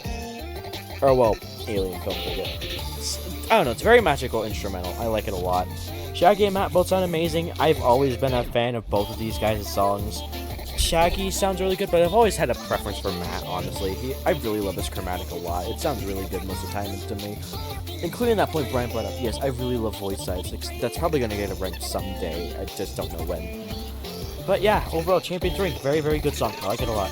Or, well, alien films, I guess. I don't know, it's a very magical instrumental. I like it a lot. Shaggy and Matt both sound amazing. I've always been a fan of both of these guys' songs. Shaggy sounds really good, but I've always had a preference for Matt, honestly. I really love his chromatic a lot. It sounds really good most of the time to me. Including that point Brian brought up. Yes, I really love voice sides. That's probably going to get a rank someday. I just don't know when. But yeah, overall, Champions Ring, very, very good song. I like it a lot.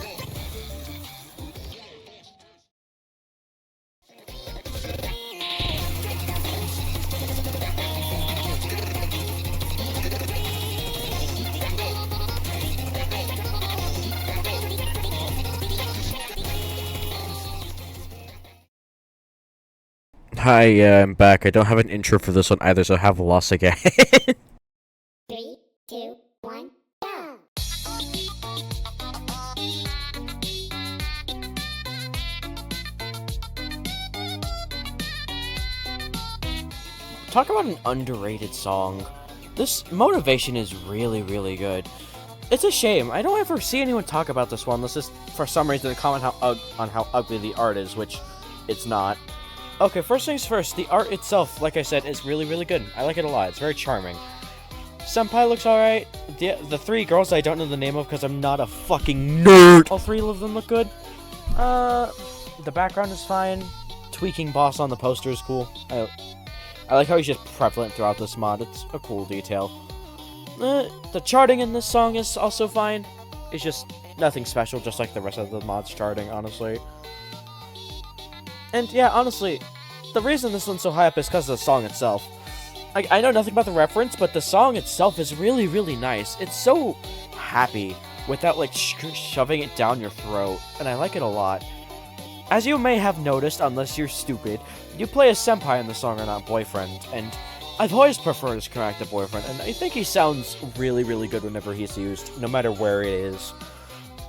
Hi, I'm back. I don't have an intro for this one either, so I have lost again. 3, 2, 1, go! Talk about an underrated song. This Motivation is really, really good. It's a shame. I don't ever see anyone talk about this one unless it's for some reason comment on how ugly the art is, which it's not. Okay, first things first, the art itself, like I said, is really, really good. I like it a lot. It's very charming. Senpai looks alright. The three girls I don't know the name of because I'm not a fucking nerd. All three of them look good. The background is fine. Tweaking boss on the poster is cool. I like how he's just prevalent throughout this mod. It's a cool detail. The charting in this song is also fine. It's just nothing special, just like the rest of the mod's charting, honestly. And yeah, honestly, the reason this one's so high up is because of the song itself. I know nothing about the reference, but the song itself is really, really nice. It's so happy without, like, shoving it down your throat, and I like it a lot. As you may have noticed, unless you're stupid, you play a senpai in the song or not boyfriend, and I've always preferred his chromatic to boyfriend, and I think he sounds really, really good whenever he's used, no matter where it is.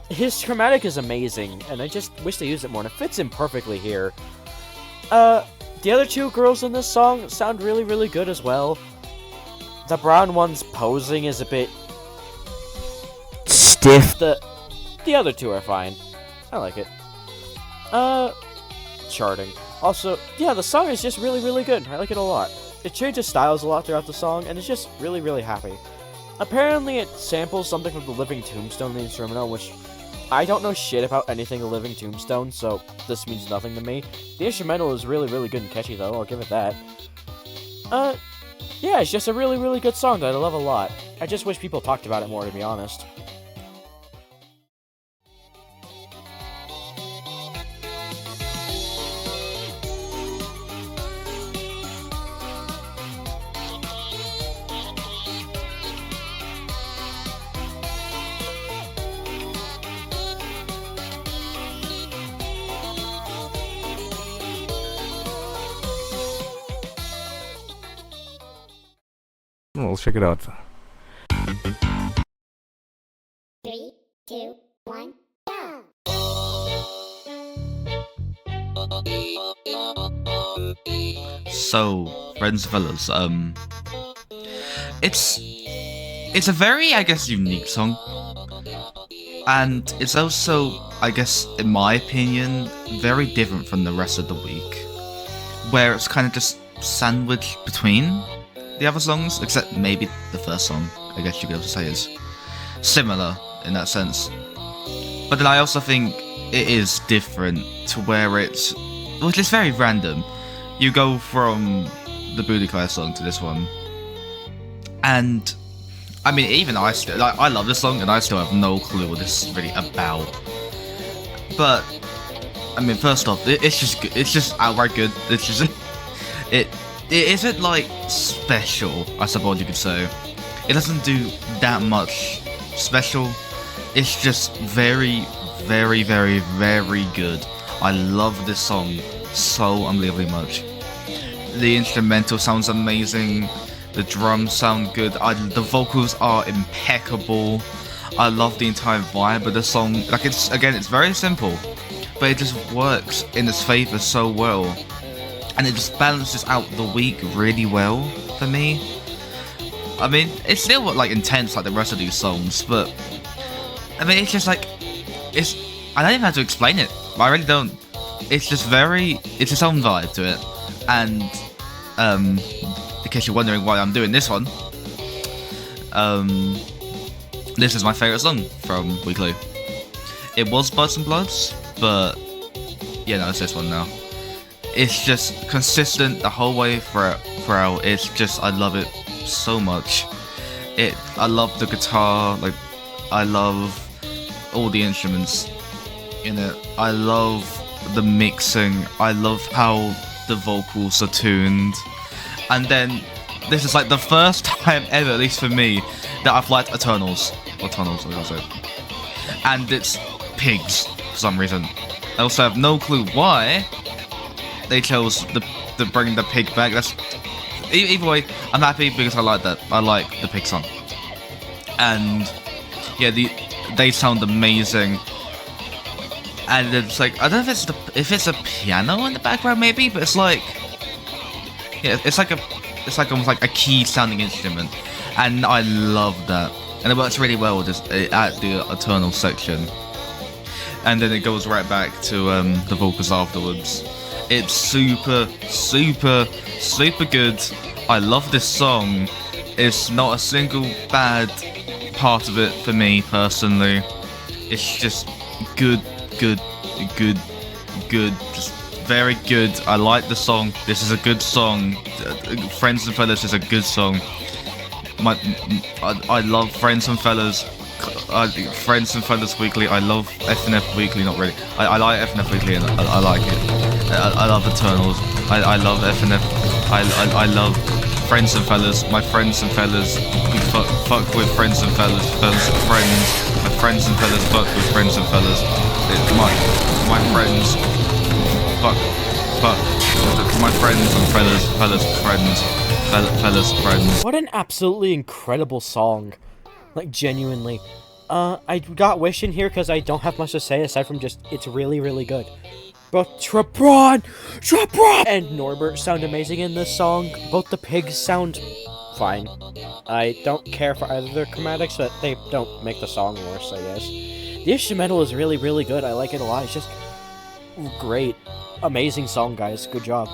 His chromatic is amazing, and I just wish they used it more, and it fits in perfectly here. The other two girls in this song sound really, really good as well. The brown one's posing is a bit stiff. The other two are fine. I like it. Charting. Also, yeah, the song is just really, really good. I like it a lot. It changes styles a lot throughout the song, and it's just really, really happy. Apparently, it samples something from the Living Tombstone in the instrumental, which I don't know shit about anything a Living Tombstone, so this means nothing to me. The instrumental is really, really good and catchy, though. I'll give it that. Yeah, it's just a really, really good song that I love a lot. I just wish people talked about it more, to be honest. Well, let's check it out. 3, 2, 1, go! So, friends and fellas, it's a very, I guess, unique song, and it's also, I guess, in my opinion, very different from the rest of the week, where it's kind of just sandwiched between. the other songs, except maybe the first song, I guess you could also say is similar in that sense. But then I also think it is different to where it's very random. You go from the Booty Class song to this one, and I mean, even I still I love this song, and I still have no clue what this is really about. But I mean, first off, it's just outright good. It's just it isn't like special, I suppose you could say. It doesn't do that much special. It's just very, very, very, very good. I love this song so unbelievably much. The instrumental sounds amazing. The drums sound good. The vocals are impeccable. I love the entire vibe of the song. Like, it's very simple, but it just works in its favor so well, and it just balances out the week really well for me. I mean, it's still like intense like the rest of these songs, but I mean, it's just like I don't even have to explain it. I really don't. It's just it's its own vibe to it, and in case you're wondering why I'm doing this one, this is my favourite song from Weekly. It was Buds and Bloods, but yeah, no, it's this one now. It's just consistent the whole way throughout. It's just, I love it so much. I love the guitar, like, I love all the instruments in it. I love the mixing. I love how the vocals are tuned. And then this is like the first time ever, at least for me, that I've liked Eternals, what I say. And it's pigs for some reason. I also have no clue why they chose to bring the pig back. That's either way, I'm happy because I like that. I like the pig song, and yeah, they sound amazing. And it's like, I don't know if it's a piano in the background maybe, but it's like, yeah, it's like almost like a key sounding instrument, and I love that. And it works really well just at the Eternal section. And then it goes right back to the vocals afterwards. It's super, super, super good. I love this song. It's not a single bad part of it for me personally. It's just good, just very good. I like the song. This is a good song. Friends and Fellas is a good song. I love Friends and Fellas. Friends and Fellas Weekly. I love FNF Weekly. Not really. I like FNF Weekly and I like it. I love Eternals. I love FNF. I love Friends and Fellas. My Friends and Fellas. We fuck with Friends and Fellas. Friends. My Friends and Fellas fuck with Friends and Fellas. My friends. Fuck. My friends and fellas friends. What an absolutely incredible song. Like, genuinely. I got Wish in here because I don't have much to say aside from just, it's really, really good. Both Trapron, and Norbert sound amazing in this song. Both the pigs sound fine. I don't care for either of their chromatics, but they don't make the song worse, I guess. The instrumental is really, really good. I like it a lot. It's just great. Amazing song, guys. Good job.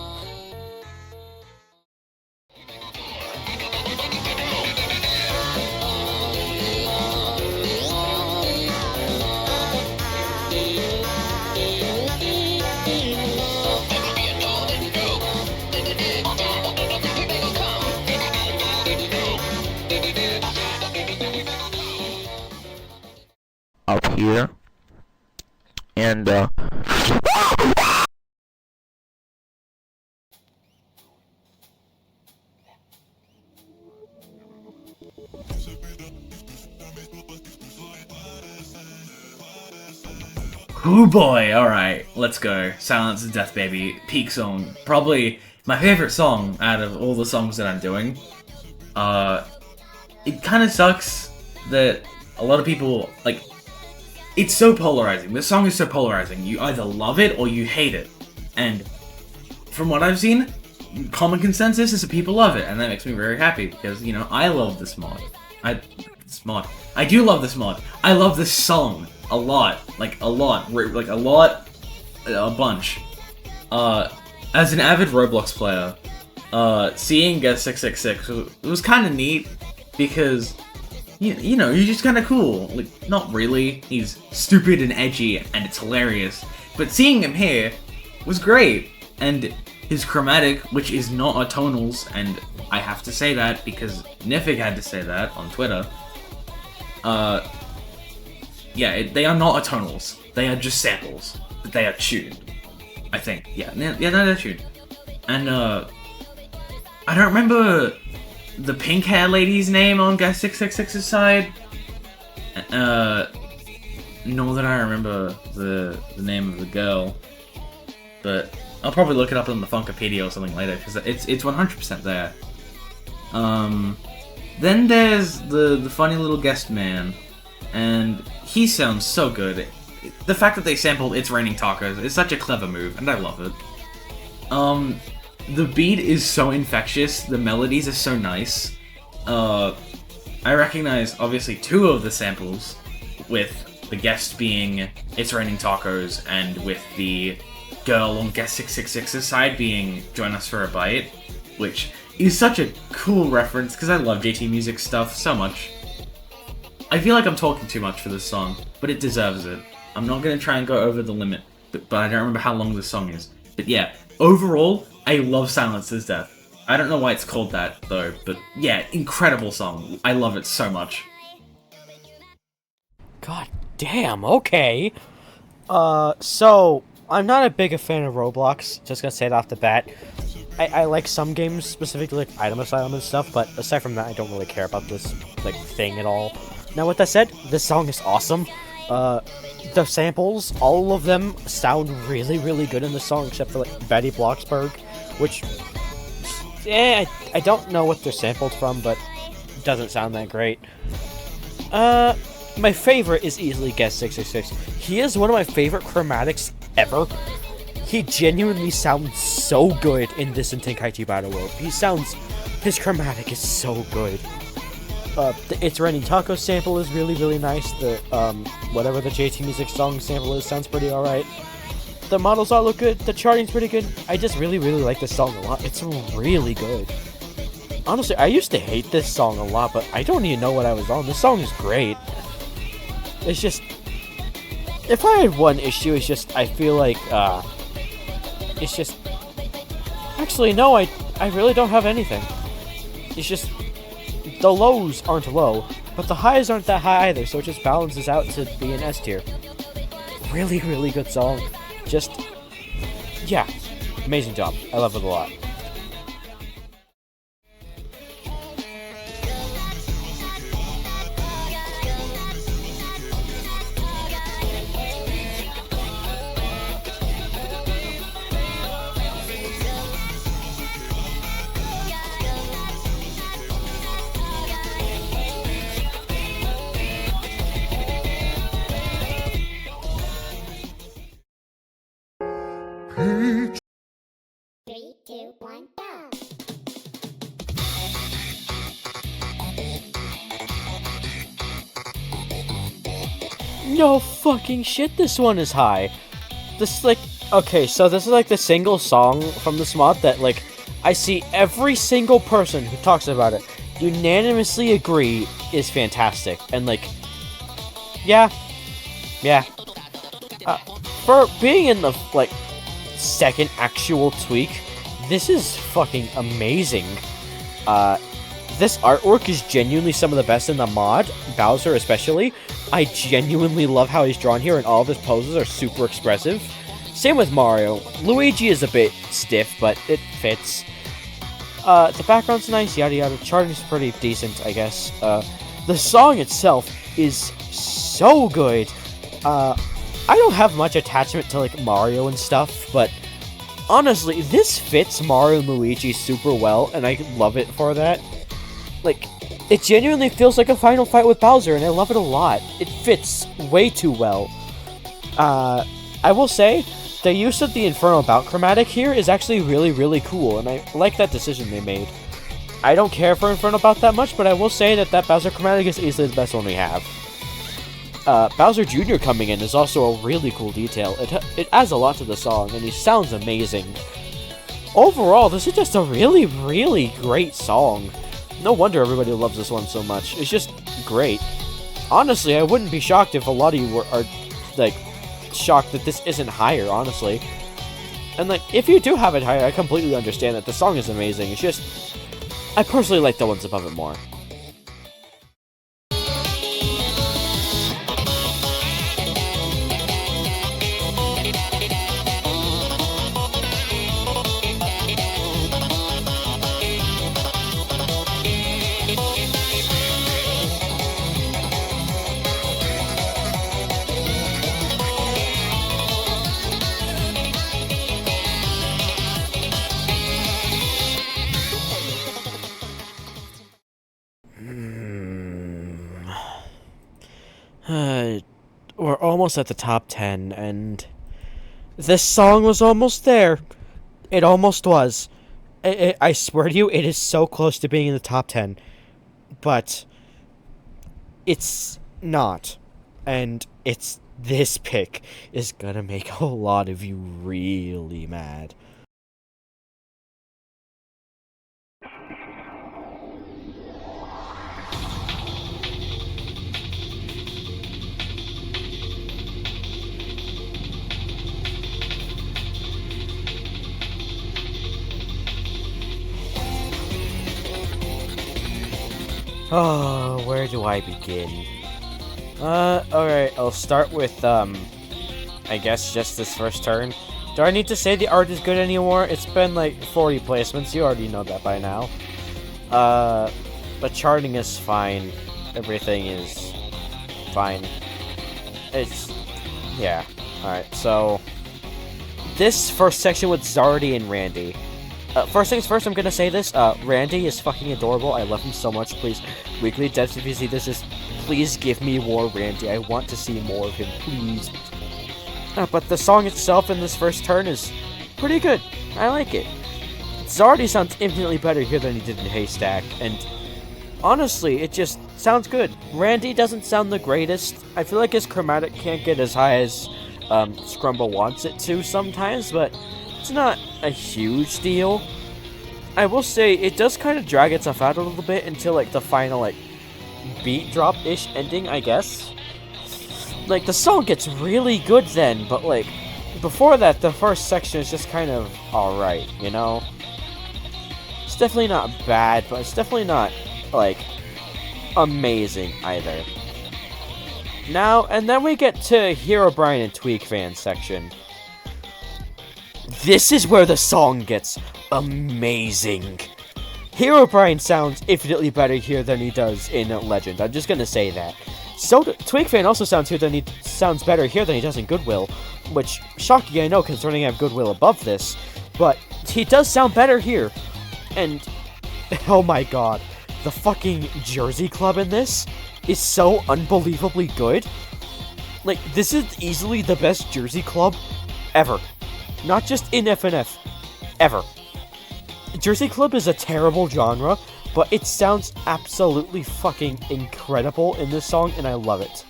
Up here, and Oh boy, alright, let's go. Silence and Death Baby, peak song. Probably my favorite song out of all the songs that I'm doing. It kind of sucks that a lot of people, like, it's so polarizing. This song is so polarizing. You either love it or you hate it. And from what I've seen, common consensus is that people love it, and that makes me very happy because, you know, I love this mod. I do love this mod. I love this song a lot. A bunch. As an avid Roblox player, seeing Guest 666 was kind of neat because you know, he's just kind of cool. Like, not really. He's stupid and edgy, and it's hilarious. But seeing him here was great. And his chromatic, which is not a tonals, and I have to say that because Nifig had to say that on Twitter. Yeah, they are not a tonals. They are just samples, but they are tuned. I think. Yeah, no, they're tuned. And I don't remember the pink hair lady's name on Guest 666's side. Nor that I remember the name of the girl. But I'll probably look it up on the Funkopedia or something later, because it's 100% there. Then there's the funny little guest man, and he sounds so good. The fact that they sampled It's Raining Tacos is such a clever move, and I love it. The beat is so infectious, the melodies are so nice. I recognize, obviously, 2 of the samples, with the guest being It's Raining Tacos, and with the girl on Guest 666's side being Join Us for a Bite, which is such a cool reference, because I love JT Music stuff so much. I feel like I'm talking too much for this song, but it deserves it. I'm not going to try and go over the limit, but I don't remember how long this song is. But yeah, overall, I love Silence's Death. I don't know why it's called that, though, but yeah, incredible song. I love it so much. God damn, okay. So, I'm not a big fan of Roblox, just gonna say it off the bat. I like some games, specifically like Item Asylum and stuff, but aside from that, I don't really care about this, like, thing at all. Now, with that said, this song is awesome. The samples, all of them sound really, really good in the song, except for, like, Betty Bloxburg, which, I don't know what they're sampled from, but it doesn't sound that great. My favorite is easily Guest 666. He is one of my favorite chromatics ever. He genuinely sounds so good in this and Tenkaichi Battle World. His chromatic is so good. The It's Raining Taco sample is really, really nice. The, whatever the JT Music song sample is sounds pretty alright. The models all look good. The charting's pretty good. I just really, really like this song a lot. It's really good. Honestly, I used to hate this song a lot, but I don't even know what I was on. This song is great. It's just... If I had one issue, it's just, I feel like, it's just... Actually, no, I really don't have anything. It's just... The lows aren't low, but the highs aren't that high either, so it just balances out to be an S tier. Really, really good song. Just... Yeah. Amazing job. I love it a lot. No fucking shit, this one is high. This, like, okay, so this is, like, the single song from this mod that, like, I see every single person who talks about it unanimously agree is fantastic. And, like, yeah. For being in the, like, second actual tweak, this is fucking amazing. This artwork is genuinely some of the best in the mod, Bowser especially. I genuinely love how he's drawn here, and all of his poses are super expressive. Same with Mario. Luigi is a bit stiff, but it fits. The background's nice, yada yada. Charting's pretty decent, I guess. The song itself is so good. I don't have much attachment to, like, Mario and stuff, but honestly, this fits Mario and Luigi super well, and I love it for that. Like, it genuinely feels like a final fight with Bowser, and I love it a lot. It fits way too well. I will say, the use of the Inferno Bout chromatic here is actually really, really cool, and I like that decision they made. I don't care for Inferno Bout that much, but I will say that Bowser chromatic is easily the best one we have. Bowser Jr. coming in is also a really cool detail. It adds a lot to the song, and he sounds amazing. overall, this is just a really, really great song. No wonder everybody loves this one so much. It's just great. Honestly, I wouldn't be shocked if a lot of you are like, shocked that this isn't higher, honestly. And, like, if you do have it higher, I completely understand that. The song is amazing. It's just, I personally like the ones above it more. We're almost at the top 10, and this song was almost there. It almost was. I swear to you, it is so close to being in the top 10. But it's not. And this pick is gonna make a lot of you really mad. Oh, where do I begin? Alright, I'll start with, I guess just this first turn. Do I need to say the art is good anymore? It's been like 40 placements, you already know that by now. The charting is fine. Everything is fine. Yeah. Alright, so this first section with Zardy and Randy. First things first, I'm gonna say this. Randy is fucking adorable. I love him so much. Please, Weekly Devs, if you see this, just please give me more Randy. I want to see more of him, please. But the song itself in this first turn is pretty good. I like it. Zardy sounds infinitely better here than he did in Haystack, and honestly, it just sounds good. Randy doesn't sound the greatest. I feel like his chromatic can't get as high as Scrumble wants it to sometimes, but it's not a huge deal. I will say it does kind of drag itself out a little bit until like the final like beat drop-ish ending, I guess. Like the song gets really good then, but like before that the first section is just kind of alright, you know? It's definitely not bad, but it's definitely not like amazing either. Now, and then we get to Herobrine and Tweak Fan section. This is where the song gets amazing. Herobrine sounds infinitely better here than he does in Legend. I'm just gonna say that. So Twig Fan also sounds better here than he does in Goodwill, which shocking I know considering I have Goodwill above this, but he does sound better here. And oh my god, the fucking Jersey Club in this is so unbelievably good. Like, this is easily the best Jersey Club ever. Not just in FNF. Ever. Jersey Club is a terrible genre, but it sounds absolutely fucking incredible in this song, and I love it.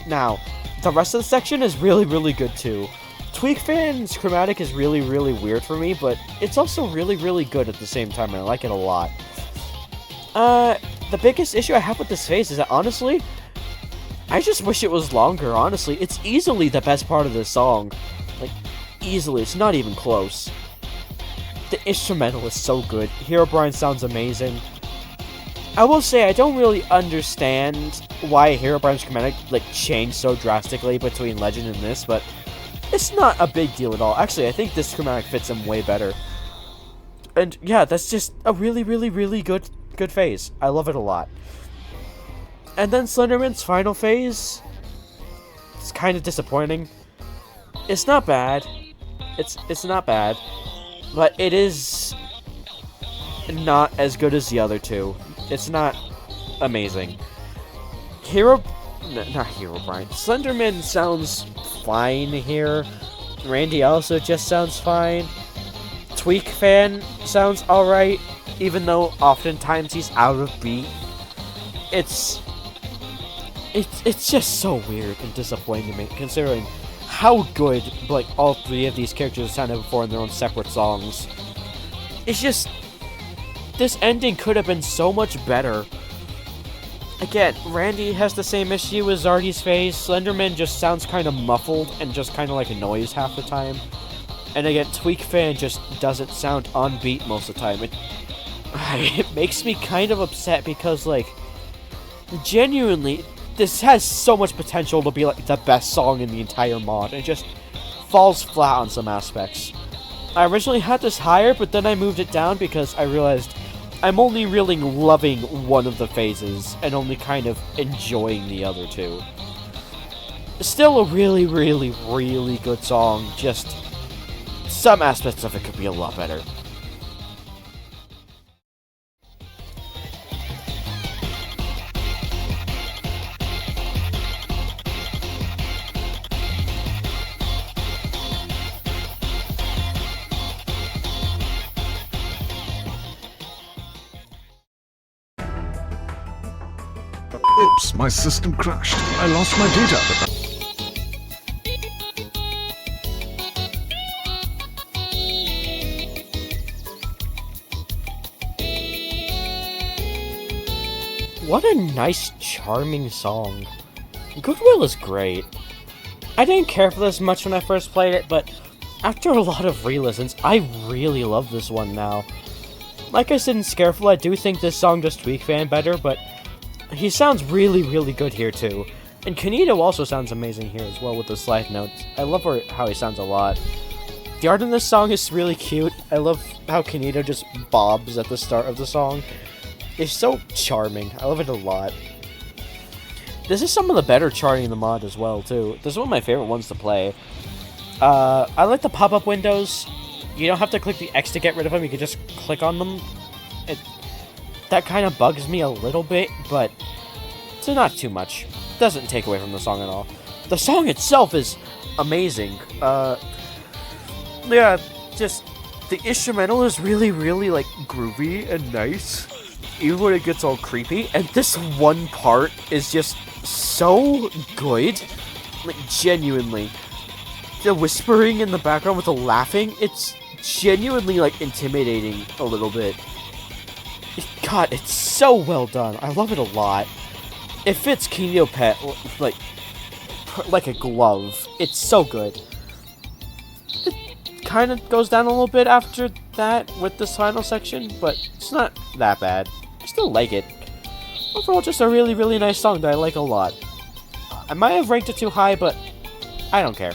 Now, the rest of the section is really, really good too. Tweak Fan's chromatic is really, really weird for me, but it's also really, really good at the same time, and I like it a lot. The biggest issue I have with this phase is that, honestly, I just wish it was longer, honestly. It's easily the best part of this song. Like, easily. It's not even close. The instrumental is so good. Herobrine sounds amazing. I will say, I don't really understand why Herobrine's chromatic, like, changed so drastically between Legend and this, but it's not a big deal at all. Actually, I think this chromatic fits him way better. And, yeah, that's just a really, really, really good phase. I love it a lot. And then Slenderman's final phase, it's kind of disappointing. It's not bad. It's not bad, but it is not as good as the other two. It's not amazing. Not Herobrine. Slenderman sounds fine here. Randy also just sounds fine. Tweak Fan sounds alright, even though oftentimes he's out of beat. It's just so weird and disappointing to me, considering how good like all three of these characters sounded before in their own separate songs. It's just, this ending could have been so much better. Again, Randy has the same issue as Zardy's face. Slenderman just sounds kind of muffled and just kind of like a noise half the time. And again, Tweak Fan just doesn't sound on beat most of the time. It makes me kind of upset because, like, genuinely, this has so much potential to be like the best song in the entire mod. It just falls flat on some aspects. I originally had this higher, but then I moved it down because I realized I'm only really loving one of the phases and only kind of enjoying the other two. Still a really, really, really good song, just some aspects of it could be a lot better. Oops, my system crashed. I lost my data. What a nice, charming song. Goodwill is great. I didn't care for this much when I first played it, but after a lot of re-listens, I really love this one now. Like I said in Scareful, I do think this song does Tweak Fan better, but he sounds really, really good here too. And Kanito also sounds amazing here as well with the slide notes. I love how he sounds a lot. The art in this song is really cute. I love how Kanito just bobs at the start of the song. It's so charming. I love it a lot. This is some of the better charting in the mod as well too. This is one of my favorite ones to play. I like the pop-up windows. You don't have to click the X to get rid of them. You can just click on them. That kind of bugs me a little bit, but it's not too much. Doesn't take away from the song at all. The song itself is amazing. Yeah, just the instrumental is really, really like groovy and nice, even when it gets all creepy. And this one part is just so good, like genuinely. The whispering in the background with the laughing, it's genuinely like intimidating a little bit. God, it's so well done. I love it a lot. It fits Kinyo Pet like a glove. It's so good. It kind of goes down a little bit after that with this final section, but it's not that bad. I still like it. Overall, just a really, really nice song that I like a lot. I might have ranked it too high, but I don't care.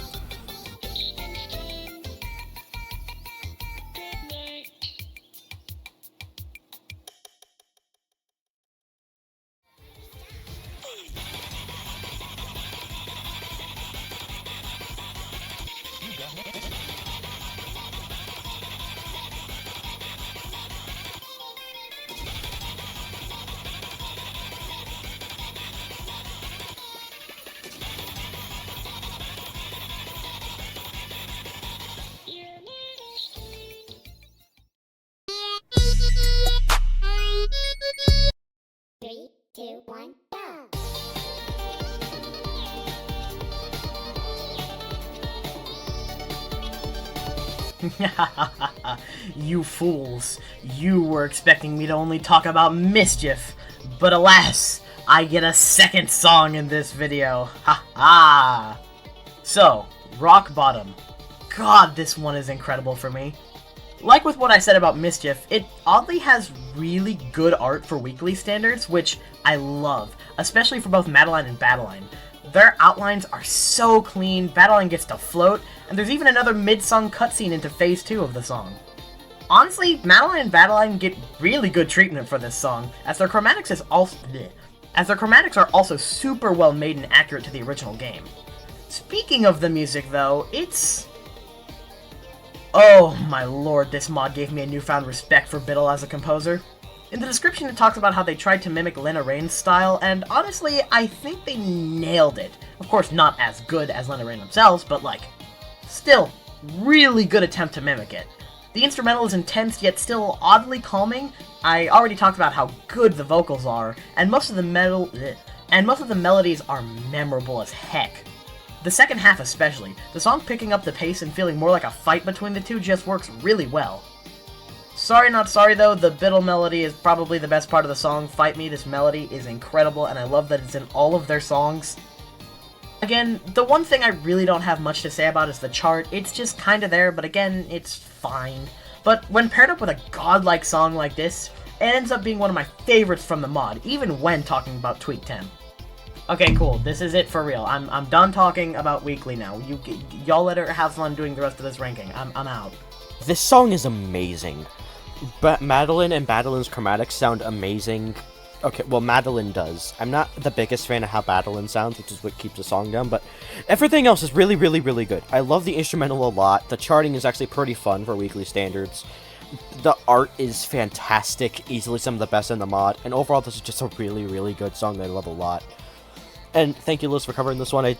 Three, two, one, go! You fools. You were expecting me to only talk about Mischief, but alas, I get a second song in this video. Ha ha! So, Rock Bottom. God, this one is incredible for me. Like with what I said about Mischief, it oddly has really good art for weekly standards, which I love, especially for both Madeline and Badeline. Their outlines are so clean, Badeline gets to float, and there's even another mid-song cutscene into Phase 2 of the song. Honestly, Madeline and Badeline get really good treatment for this song, as their chromatics are also super well made and accurate to the original game. Speaking of the music though, it's... oh my lord, this mod gave me a newfound respect for Biddle as a composer. In the description it talks about how they tried to mimic Lena Raine's style, and honestly, I think they nailed it. Of course, not as good as Lena Raine themselves, but like, still, really good attempt to mimic it. The instrumental is intense, yet still oddly calming. I already talked about how good the vocals are, and most of the melodies are memorable as heck. The second half especially, the song picking up the pace and feeling more like a fight between the two just works really well. Sorry Not Sorry though, the Biddle melody is probably the best part of the song. Fight Me, this melody is incredible, and I love that it's in all of their songs. Again, the one thing I really don't have much to say about is the chart. It's just kinda there, but again, it's fine. But when paired up with a godlike song like this, it ends up being one of my favorites from the mod, even when talking about Tweak 10. Okay, cool. This is it for real. I'm done talking about Weekly now. Y'all let her have fun doing the rest of this ranking. I'm out. This song is amazing. But Madeline and Madeline's chromatics sound amazing. Okay, well, Madeline does. I'm not the biggest fan of how Madeline sounds, which is what keeps the song down, but everything else is really, really, really good. I love the instrumental a lot. The charting is actually pretty fun for Weekly standards. The art is fantastic, easily some of the best in the mod, and overall this is just a really, really good song that I love a lot. And thank you, Liz, for covering this one.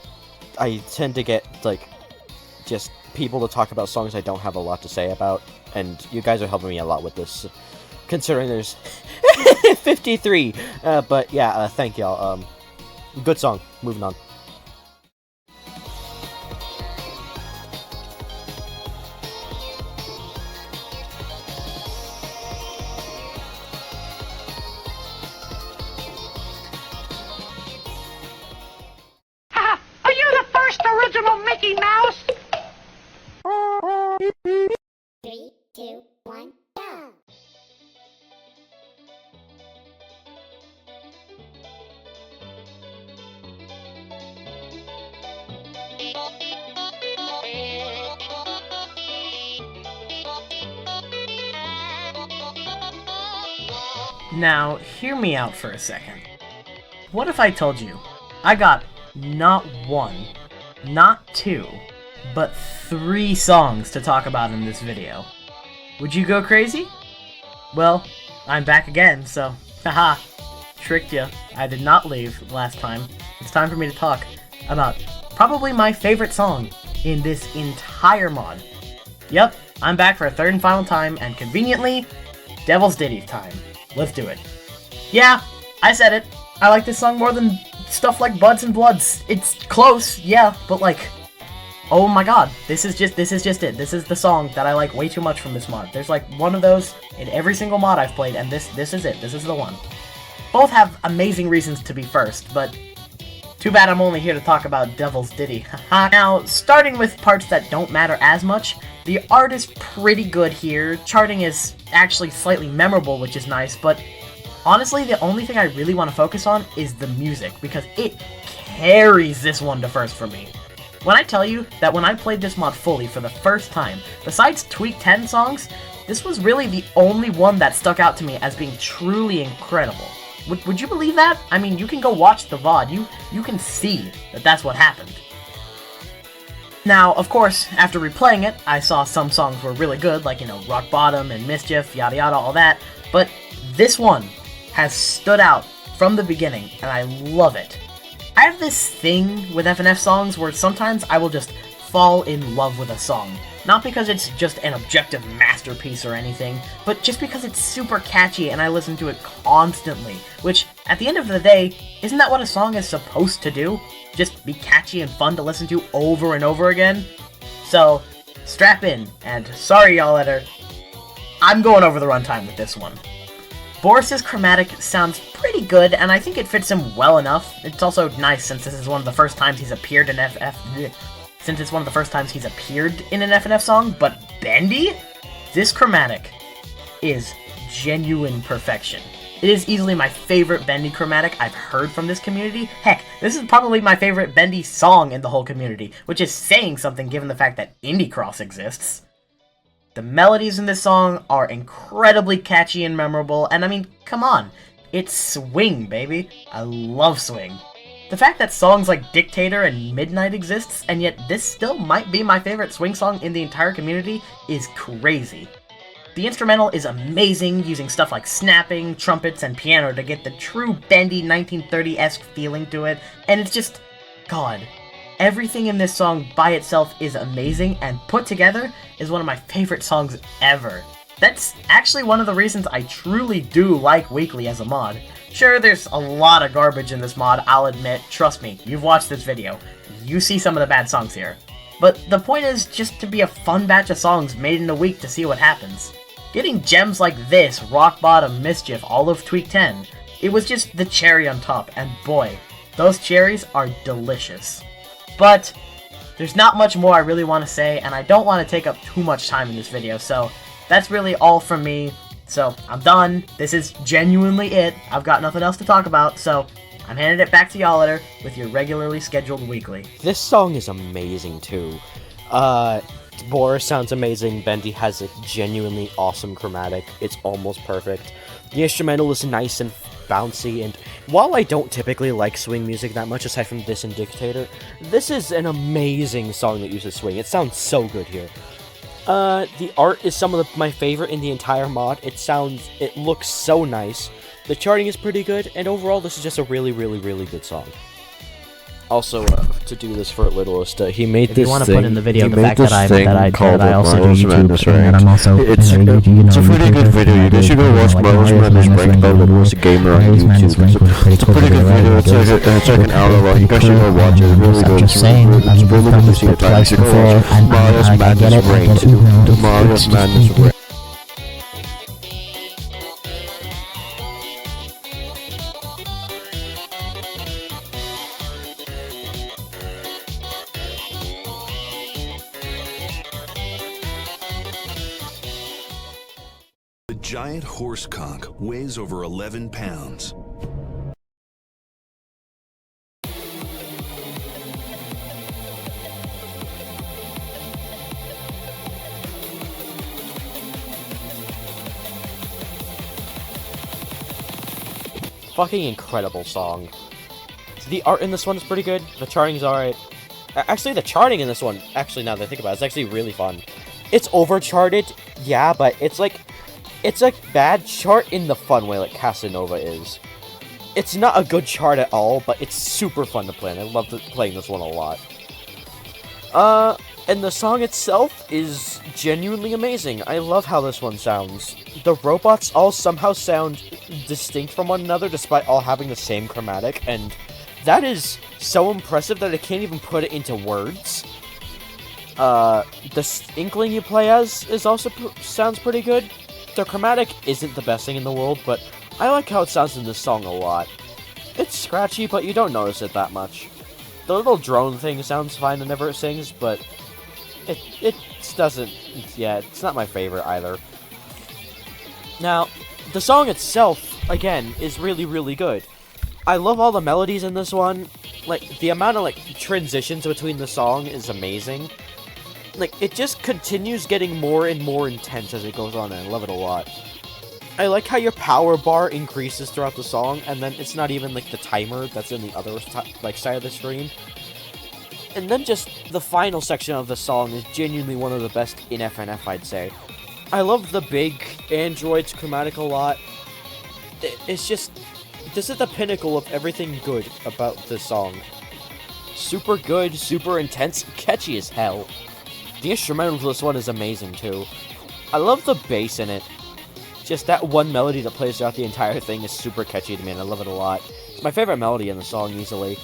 I tend to get, like, just people to talk about songs I don't have a lot to say about, and you guys are helping me a lot with this, considering there's 53. But yeah, thank y'all. Good song. Moving on. Are you the first original Mickey Mouse? 3, 2, 1, go! Now, hear me out for a second. What if I told you I got not one, not two, but 3 songs to talk about in this video? Would you go crazy? Well, I'm back again, so haha, tricked ya. I did not leave last time. It's time for me to talk about probably my favorite song in this entire mod. Yep, I'm back for a third and final time, and conveniently, Devil's Ditty time. Let's do it. Yeah, I said it. I like this song more than stuff like Buds and Bloods. It's close, yeah, but like, oh my god, this is just it. This is the song that I like way too much from this mod. There's like one of those in every single mod I've played, and this is it. This is the one. Both have amazing reasons to be first, but too bad I'm only here to talk about Devil's Ditty. Now, starting with parts that don't matter as much, the art is pretty good here. Charting is actually slightly memorable, which is nice, but honestly, the only thing I really want to focus on is the music, because it carries this one to first for me. When I tell you that when I played this mod fully for the first time, besides Tweak 10 songs, this was really the only one that stuck out to me as being truly incredible. Would you believe that? I mean, you can go watch the VOD, you can see that that's what happened. Now, of course, after replaying it, I saw some songs were really good, like, you know, Rock Bottom and Mischief, yada yada, all that, but this one has stood out from the beginning, and I love it. I have this thing with FNF songs where sometimes I will just fall in love with a song. Not because it's just an objective masterpiece or anything, but just because it's super catchy and I listen to it constantly, which, at the end of the day, isn't that what a song is supposed to do? Just be catchy and fun to listen to over and over again? So, strap in, and sorry y'all later, I'm going over the runtime with this one. Boris's chromatic sounds pretty good, and I think it fits him well enough. It's also nice since this is one of the first times he's appeared in since it's one of the first times he's appeared in an FNF song, but Bendy? This chromatic is genuine perfection. It is easily my favorite Bendy chromatic I've heard from this community. Heck, this is probably my favorite Bendy song in the whole community, which is saying something given the fact that Indie Cross exists. The melodies in this song are incredibly catchy and memorable, and I mean, come on, it's swing, baby. I love swing. The fact that songs like Dictator and Midnight exists, and yet this still might be my favorite swing song in the entire community, is crazy. The instrumental is amazing, using stuff like snapping, trumpets, and piano to get the true bendy 1930-esque feeling to it, and it's just, God. Everything in this song by itself is amazing, and put together is one of my favorite songs ever. That's actually one of the reasons I truly do like Weekly as a mod. Sure, there's a lot of garbage in this mod, I'll admit. Trust me, you've watched this video. You see some of the bad songs here. But the point is just to be a fun batch of songs made in a week to see what happens. Getting gems like this, Rock Bottom, Mischief, all of Tweak 10, it was just the cherry on top, and boy, those cherries are delicious. But there's not much more I really want to say, and I don't want to take up too much time in this video, so that's really all from me. So, I'm done. This is genuinely it. I've got nothing else to talk about, so I'm handing it back to y'all later with your regularly scheduled weekly. This song is amazing, too. Boris sounds amazing. Bendy has a genuinely awesome chromatic. It's almost perfect. The instrumental is nice and bouncy, and while I don't typically like swing music that much, aside from this and Dictator, this is an amazing song that uses swing. It sounds so good here. The art is some of my favorite in the entire mod. It looks so nice. The charting is pretty good, and overall this is just a really, really, really good song. Also, to do this for Littlest, he made If this you want to thing. put in the video he the made fact that this I thing called also do Mario's YouTube, Madness and that Ranked. I'm also It's a pretty good video. You guys should go watch Mario's Madness Ranked by Littlest Gamer on YouTube. It's a pretty good video. It's like an hour long. You guys should go watch it. It's really good. It's really good to see it. You should go watch Mario's Madness Ranked. Mario's Madness Ranked. The giant horse conch weighs over 11 pounds. Fucking incredible song. The art in this one is pretty good. The charting's alright. Actually, the charting in this one, actually, now that I think about it, it's actually really fun. It's overcharted, yeah, but it's a bad chart in the fun way like Casanova is. It's not a good chart at all, but it's super fun to play, and I love playing this one a lot. And the song itself is genuinely amazing. I love how this one sounds. The robots all somehow sound distinct from one another despite all having the same chromatic, and that is so impressive that I can't even put it into words. The Inkling you play as is also sounds pretty good. The chromatic isn't the best thing in the world, but I like how it sounds in this song a lot. It's scratchy, but you don't notice it that much. The little drone thing sounds fine whenever it sings, but it doesn't, yeah, it's not my favorite either. Now, the song itself, again, is really, really good. I love all the melodies in this one. Like, the amount of, like, transitions between the song is amazing. Like, it just continues getting more and more intense as it goes on, and I love it a lot. I like how your power bar increases throughout the song, and then it's not even, like, the timer that's in the other, like, side of the screen. And then just the final section of the song is genuinely one of the best in FNF, I'd say. I love the big androids chromatic a lot. It's just, this is the pinnacle of everything good about this song. Super good, super intense, catchy as hell. The instrumental for this one is amazing too. I love the bass in it. Just that one melody that plays throughout the entire thing is super catchy to me, and I love it a lot. It's my favorite melody in the song, easily.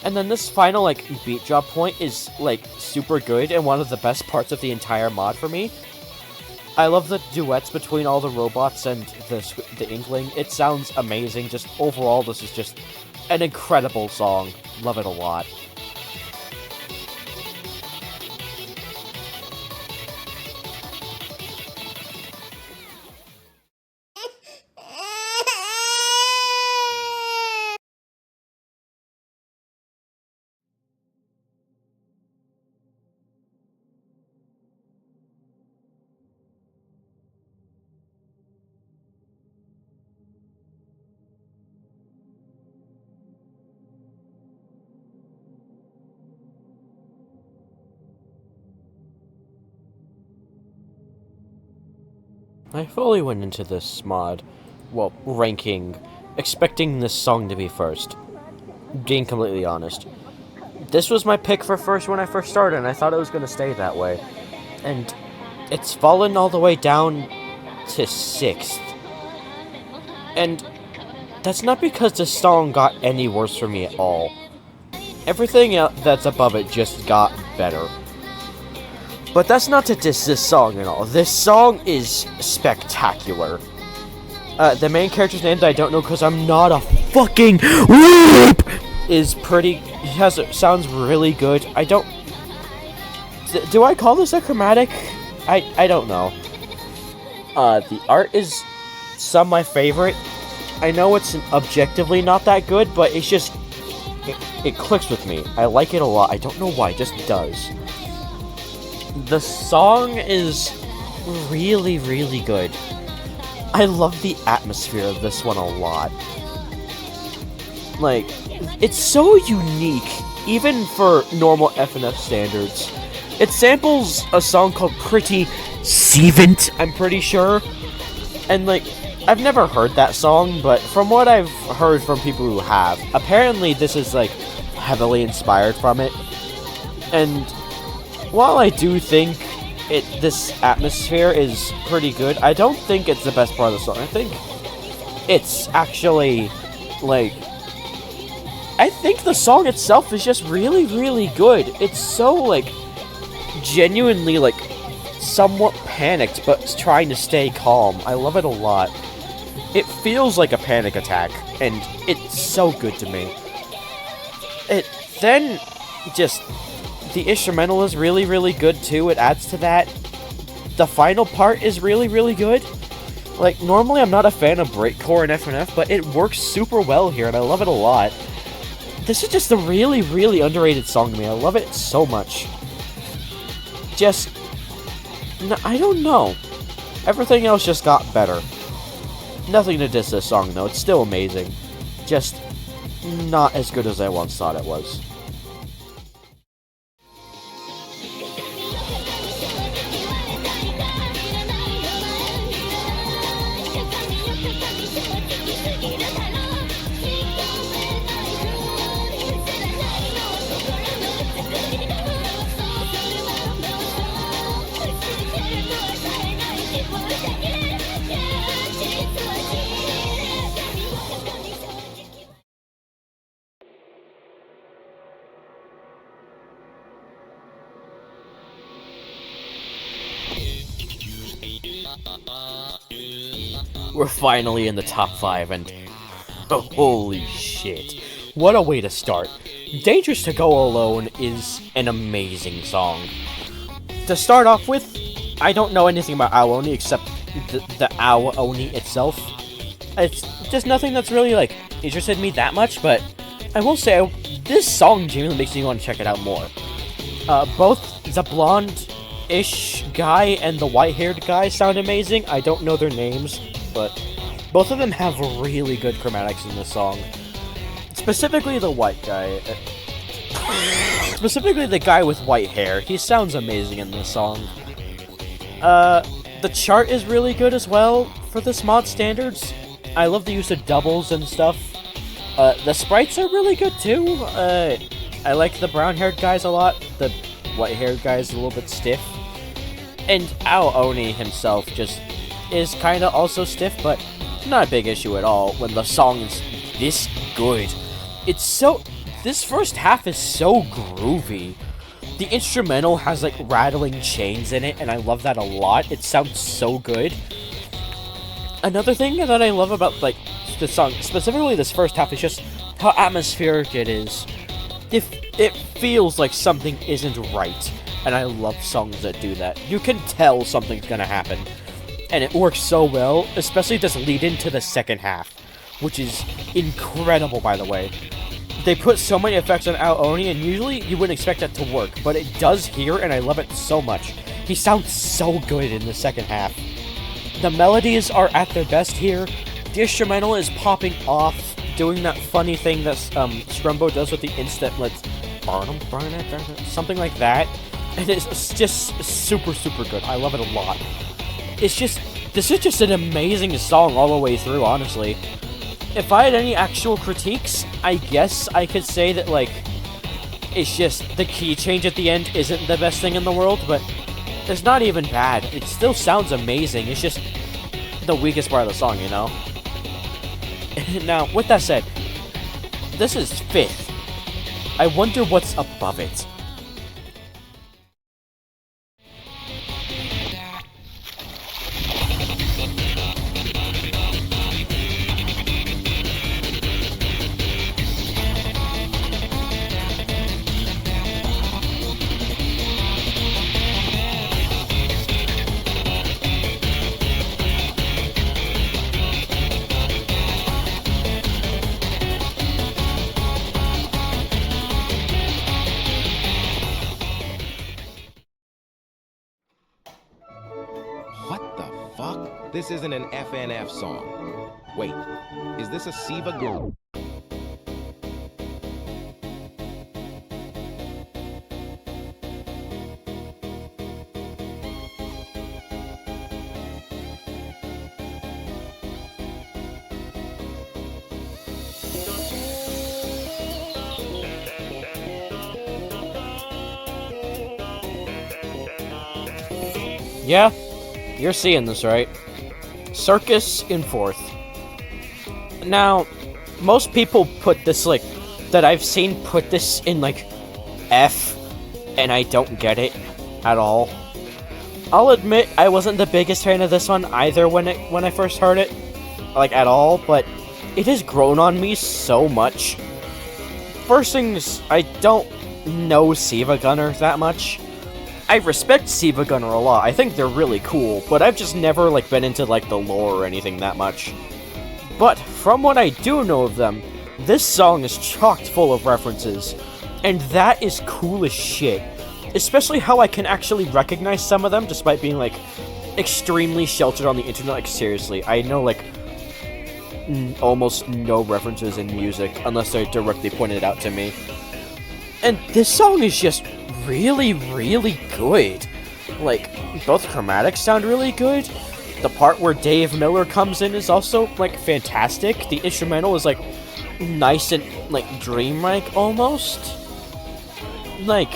And then this final, like, beat drop point is, like, super good and one of the best parts of the entire mod for me. I love the duets between all the robots and the Inkling. It sounds amazing. Just overall, this is just an incredible song. Love it a lot. I fully went into this mod, well, ranking, expecting this song to be first. Being completely honest. This was my pick for first when I first started, and I thought it was going to stay that way. And it's fallen all the way down to 6th. And that's not because the song got any worse for me at all. Everything that's above it just got better. But that's not to diss this song at all. This song is spectacular. The main character's name that I don't know because I'm not a fucking weep is pretty. Sounds really good. I don't. Do I call this a chromatic? I don't know. The art is some of my favorite. I know it's objectively not that good, but it's just it clicks with me. I like it a lot. I don't know why, it just does. The song is really, really good. I love the atmosphere of this one a lot. Like, it's so unique, even for normal FNF standards. It samples a song called Pretty Sevent, I'm pretty sure. And, like, I've never heard that song, but from what I've heard from people who have, apparently this is, like, heavily inspired from it. And while I do think this atmosphere is pretty good, I don't think it's the best part of the song. I think it's actually, like, I think the song itself is just really, really good. It's so, like, genuinely, like, somewhat panicked, but trying to stay calm. I love it a lot. It feels like a panic attack, and it's so good to me. Then, just, the instrumental is really, really good, too. It adds to that. The final part is really, really good. Like, normally I'm not a fan of breakcore in FNF, but it works super well here, and I love it a lot. This is just a really, really underrated song to me. I love it so much. Just, I don't know. Everything else just got better. Nothing to diss this song, though. It's still amazing. Just not as good as I once thought it was. We're finally in the top 5, and holy shit. What a way to start. Dangerous to Go Alone is an amazing song. To start off with, I don't know anything about Ao Oni except the Ao Oni itself. It's just nothing that's really, like, interested me that much, but I will say, this song genuinely makes me want to check it out more. Both the blonde-ish guy and the white-haired guy sound amazing. I don't know their names, but both of them have really good chromatics in this song. Specifically the white guy. Specifically the guy with white hair. He sounds amazing in this song. The chart is really good as well for this mod standards. I love the use of doubles and stuff. The sprites are really good too. I like the brown-haired guys a lot. The white-haired guy is a little bit stiff. And Ao Oni himself just is kind of also stiff, but not a big issue at all when the song is this good. It's so... This first half is so groovy. The instrumental has, like, rattling chains in it, and I love that a lot. It sounds so good. Another thing that I love about, like, this song, specifically this first half, is just how atmospheric it is. It feels like something isn't right, and I love songs that do that. You can tell something's gonna happen, and it works so well, especially this lead into the second half, which is incredible, by the way. They put so many effects on Ao Oni, and usually you wouldn't expect that to work, but it does here, and I love it so much. He sounds so good in the second half. The melodies are at their best here. The instrumental is popping off, doing that funny thing that Strumbo does with the instant, like, something like that. And it's just super, super good. I love it a lot. It's just, this is just an amazing song all the way through, honestly. If I had any actual critiques, I guess I could say that, like, it's just the key change at the end isn't the best thing in the world, but it's not even bad. It still sounds amazing. It's just the weakest part of the song, you know? Now, with that said, this is 5th. I wonder what's above it. What the fuck? This isn't an FNF song. Wait, is this a Siva girl? Yeah, you're seeing this, right? Circus in 4th. Now, most people put this, like, that I've seen put this in, like, F, and I don't get it at all. I'll admit I wasn't the biggest fan of this one either when I first heard it, like, at all, but it has grown on me so much. First things, I don't know Siva Gunner that much. I respect Siva Gunner a lot. I think they're really cool, but I've just never, like, been into, like, the lore or anything that much. But from what I do know of them, this song is chocked full of references, and that is cool as shit. Especially how I can actually recognize some of them, despite being, like, extremely sheltered on the internet. Like, seriously, I know, like, almost no references in music, unless they're directly pointed out to me. And this song is just really, really good. Like, both chromatics sound really good. The part where Dave Miller comes in is also, like, fantastic. The instrumental is, like, nice and, like, dreamlike almost. Like,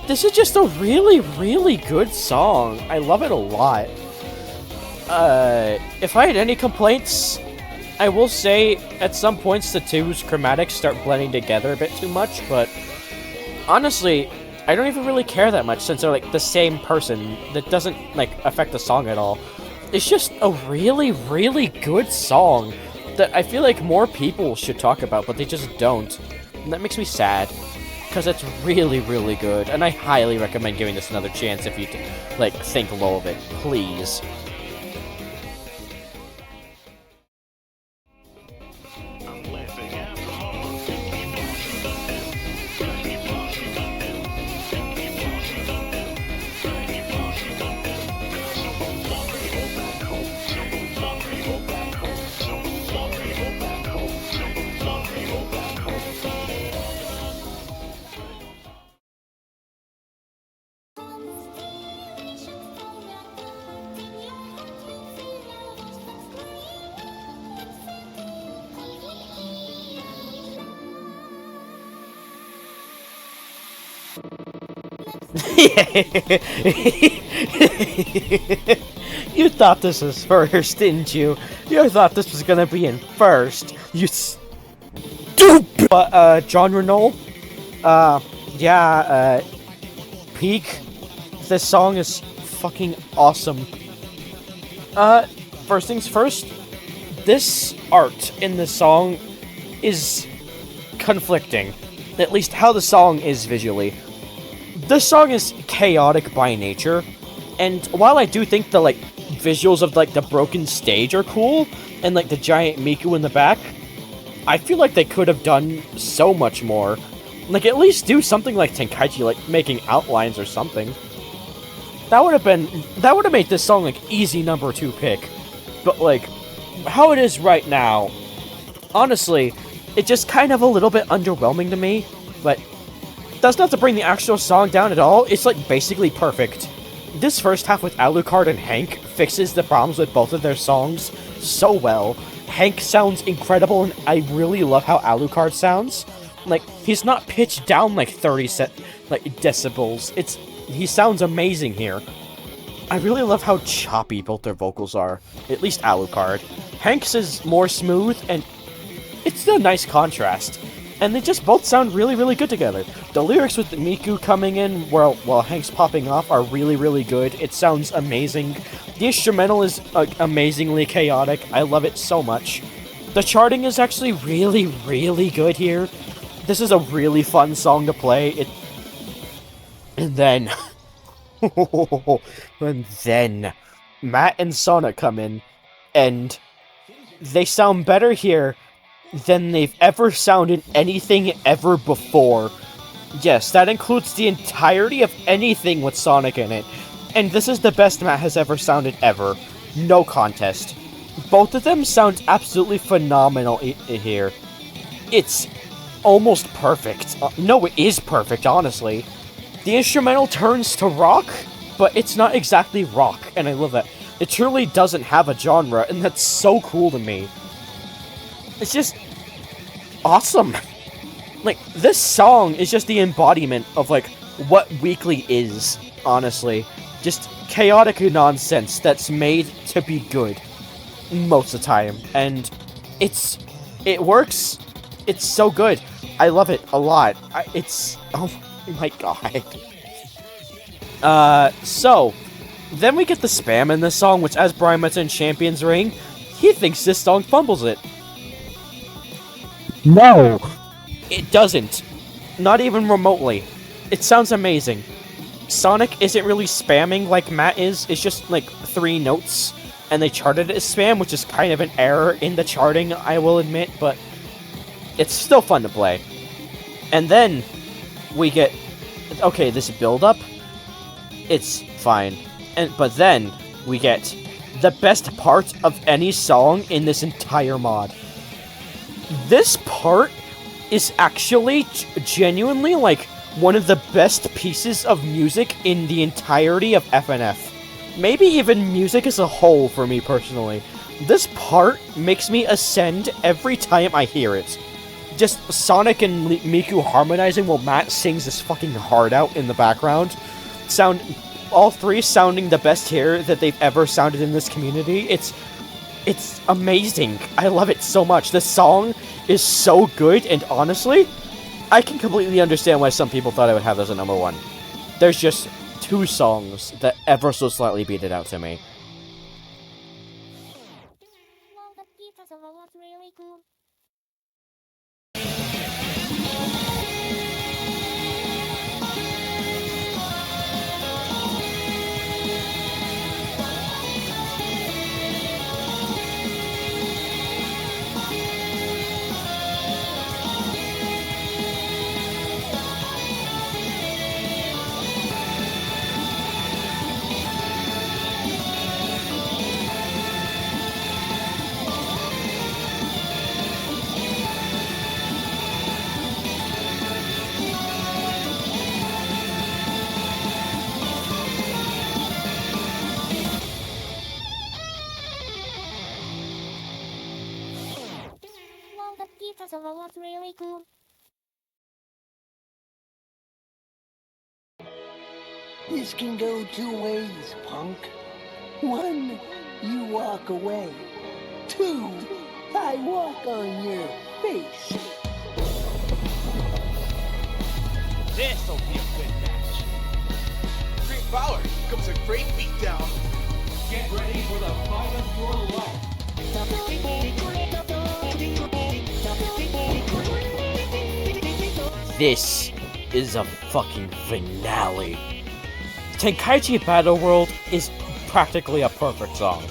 this is just a really, really good song. I love it a lot. If I had any complaints, I will say at some points the two's chromatics start blending together a bit too much, but honestly, I don't even really care that much since they're, like, the same person. That doesn't, like, affect the song at all. It's just a really, really good song that I feel like more people should talk about, but they just don't. And that makes me sad, because it's really, really good, and I highly recommend giving this another chance if you, like, think low of it. Please. You thought this was first, didn't you? You thought this was gonna be in first. You stupid. But John Renault, yeah, Peak. This song is fucking awesome. First things first. This art in the song is conflicting. At least how the song is visually. This song is chaotic by nature, and while I do think the, like, visuals of, like, the broken stage are cool, and, like, the giant Miku in the back, I feel like they could have done so much more. Like, at least do something like Tenkaichi, like, making outlines or something. That would have made this song, like, easy number 2 pick. But, like, how it is right now, honestly, it's just kind of a little bit underwhelming to me, but that's not to bring the actual song down at all. It's, like, basically perfect. This first half with Alucard and Hank fixes the problems with both of their songs so well. Hank sounds incredible, and I really love how Alucard sounds. Like, he's not pitched down, like, 30 decibels. He sounds amazing here. I really love how choppy both their vocals are. At least Alucard. Hank's is more smooth, and it's a nice contrast. And they just both sound really, really good together. The lyrics with Miku coming in while Hank's popping off are really, really good. It sounds amazing. The instrumental is amazingly chaotic. I love it so much. The charting is actually really, really good here. This is a really fun song to play. And then... and then... Matt and Sonic come in, and they sound better here than they've ever sounded anything ever before. Yes, that includes the entirety of anything with Sonic in it. And this is the best Matt has ever sounded ever. No contest. Both of them sound absolutely phenomenal here. It's almost perfect. No, it is perfect, honestly. The instrumental turns to rock, but it's not exactly rock, and I love that. It truly doesn't have a genre, and that's so cool to me. It's just awesome. Like, this song is just the embodiment of, like, what Weekly is, honestly. Just chaotic nonsense that's made to be good most of the time. And it works. It's so good. I love it a lot. Oh my god. So, then we get the spam in this song, which, as Brian mentioned in Champions Ring, he thinks this song fumbles it. No! It doesn't. Not even remotely. It sounds amazing. Sonic isn't really spamming like Matt is. It's just, like, 3 notes, and they charted it as spam, which is kind of an error in the charting, I will admit, but it's still fun to play. And then we get... Okay, this build-up, it's fine. But then we get the best part of any song in this entire mod. This part is actually genuinely, like, one of the best pieces of music in the entirety of FNF. Maybe even music as a whole for me personally. This part makes me ascend every time I hear it. Just Sonic and Miku harmonizing while Matt sings this fucking heart out in the background. All 3 sounding the best here that they've ever sounded in this community. It's amazing. I love it so much. This song is so good, and honestly, I can completely understand why some people thought I would have this at number 1. There's just 2 songs that ever so slightly beat it out to me. Really cool. This can go 2 ways, punk. 1, you walk away. 2, I walk on your face. This'll be a good match. Great power comes a great beatdown. Get ready for the fight of your life. This is a fucking finale. Tenkaichi Battle World is practically a perfect song.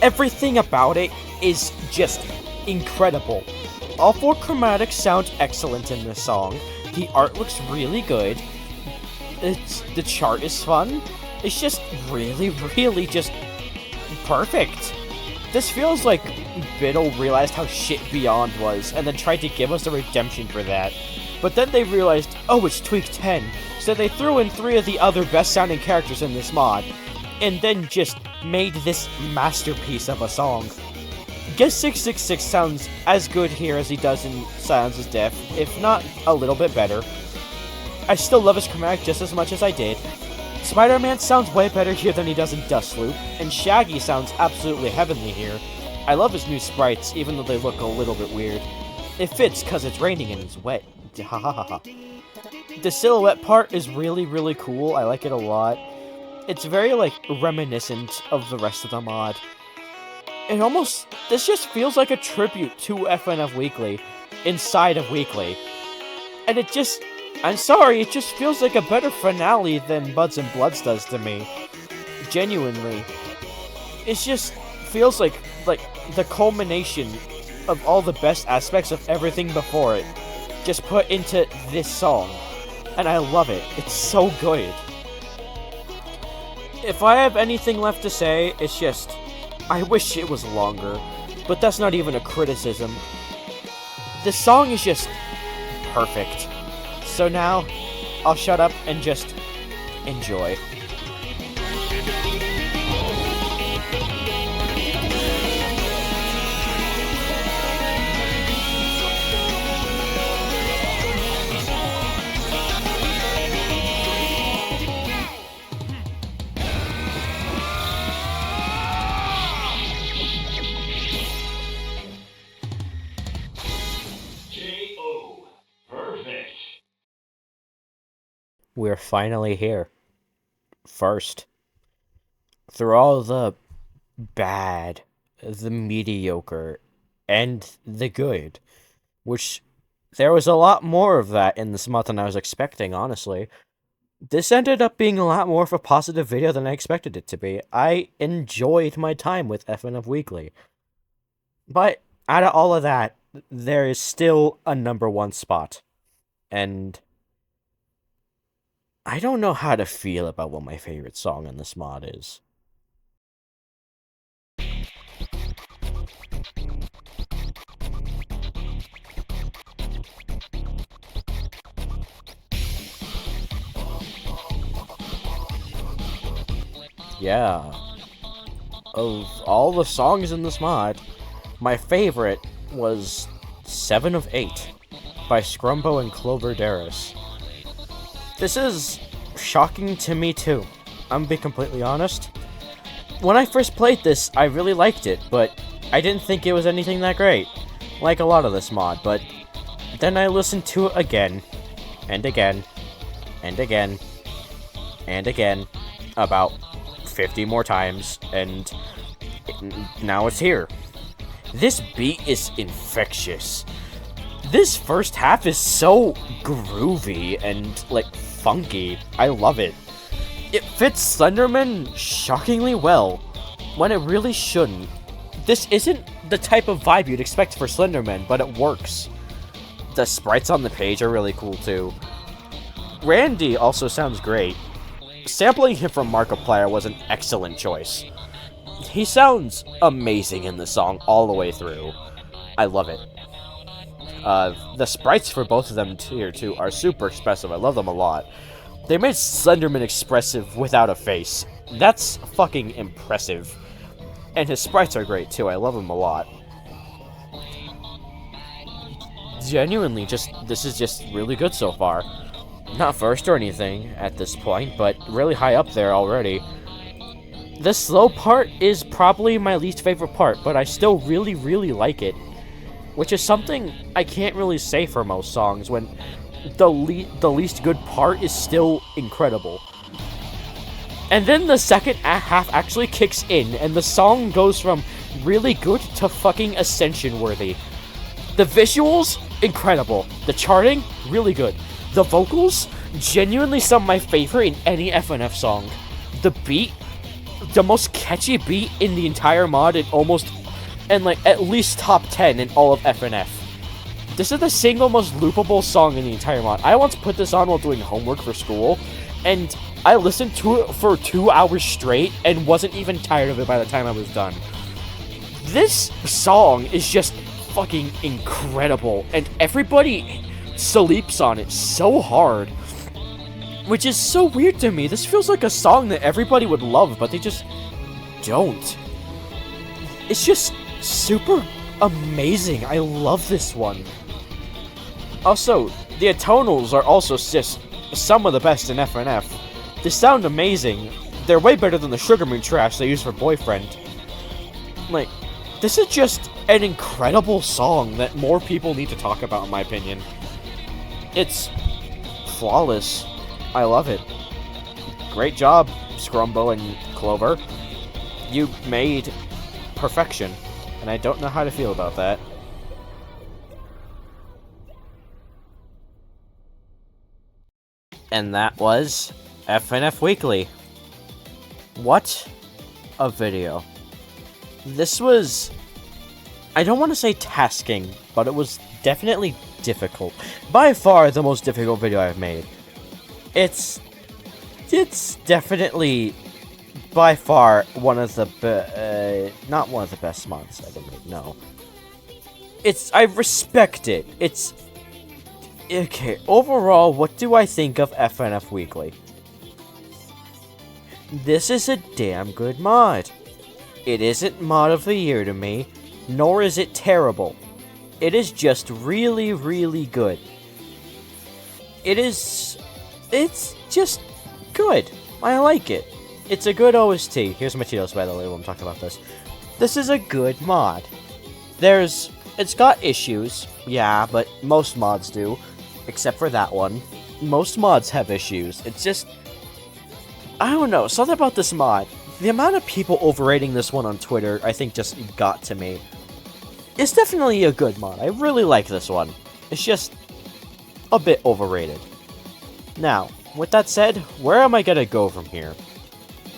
Everything about it is just incredible. All 4 chromatics sound excellent in this song. The art looks really good. The chart is fun. It's just really, really just perfect. This feels like Biddle realized how shit Beyond was, and then tried to give us a redemption for that. But then they realized, oh, it's Tweak 10, so they threw in 3 of the other best-sounding characters in this mod, and then just made this masterpiece of a song. Guess 666 sounds as good here as he does in Silence is Death, if not a little bit better. I still love his chromatic just as much as I did. Spider-Man sounds way better here than he does in Dustloop, and Shaggy sounds absolutely heavenly here. I love his new sprites, even though they look a little bit weird. It fits because it's raining and it's wet. Ha ha ha ha. The silhouette part is really, really cool. I like it a lot. It's very, like, reminiscent of the rest of the mod. This just feels like a tribute to FNF Weekly inside of Weekly. And I'm sorry, it just feels like a better finale than Buds and Bloods does to me. Genuinely. It just feels like the culmination of all the best aspects of everything before it, just put into this song. And I love it. It's so good. If I have anything left to say, it's just, I wish it was longer, but that's not even a criticism. This song is just perfect. So now, I'll shut up and just enjoy. We're finally here. First. Through all the bad, the mediocre, and the good, which there was a lot more of that in this month than I was expecting, honestly. This ended up being a lot more of a positive video than I expected it to be. I enjoyed my time with FNF Weekly. But out of all of that, there is still a #1 spot. And I don't know how to feel about what my favorite song in this mod is. Yeah. Of all the songs in this mod, my favorite was 7 of 8 by Scrumbo and Clover Darris. This is shocking to me too, I'm gonna be completely honest. When I first played this, I really liked it, but I didn't think it was anything that great, like a lot of this mod, but then I listened to it again, and again, and again, and again, about 50 more times, and now it's here. This beat is infectious. This first half is so groovy and, like, funky. I love it. It fits Slenderman shockingly well, when it really shouldn't. This isn't the type of vibe you'd expect for Slenderman, but it works. The sprites on the page are really cool, too. Randy also sounds great. Sampling him from Markiplier was an excellent choice. He sounds amazing in the song all the way through. I love it. The sprites for both of them here, too, are super expressive. I love them a lot. They made Slenderman expressive without a face. That's fucking impressive. And his sprites are great, too. I love them a lot. Genuinely, this is just really good so far. Not first or anything at this point, but really high up there already. The slow part is probably my least favorite part, but I still really, really like it. Which is something I can't really say for most songs, when the least good part is still incredible. And then the second half actually kicks in, and the song goes from really good to fucking ascension-worthy. The visuals, incredible. The charting, really good. The vocals, genuinely some of my favorite in any FNF song. The beat, the most catchy beat in the entire mod, and like at least top 10 in all of FNF. This is the single most loopable song in the entire mod. I once put this on while doing homework for school, and I listened to it for 2 hours straight and wasn't even tired of it by the time I was done. This song is just fucking incredible, and everybody sleeps on it so hard, which is so weird to me. This feels like a song that everybody would love, but they just don't. It's just super amazing. I love this one. Also, the atonals are also just some of the best in FNF. They sound amazing. They're way better than the Sugar Moon trash they use for Boyfriend. Like, This is just an incredible song that more people need to talk about, in my opinion. It's flawless. I love it. Great job, Scrumbo and Clover. You made perfection, and I don't know how to feel about that. And that was FNF Weekly. What a video. This was, I don't want to say tasking, but it was definitely difficult. By far the most difficult video I've made. It's definitely by far one of the not one of the best mods I've ever made. No, I respect it. It's okay. Overall, what do I think of FNF Weekly? This is a damn good mod. It isn't mod of the year to me, nor is it terrible. It is just really, really good. It's just good. I like it. It's a good OST. Here's Matthias, by the way, when I'm talking about this. This is a good mod. It's got issues, yeah, but most mods do. Except for that one. Most mods have issues. It's just, I don't know, something about this mod. The amount of people overrating this one on Twitter, I think, just got to me. It's definitely a good mod. I really like this one. It's just a bit overrated. Now, with that said, where am I gonna go from here?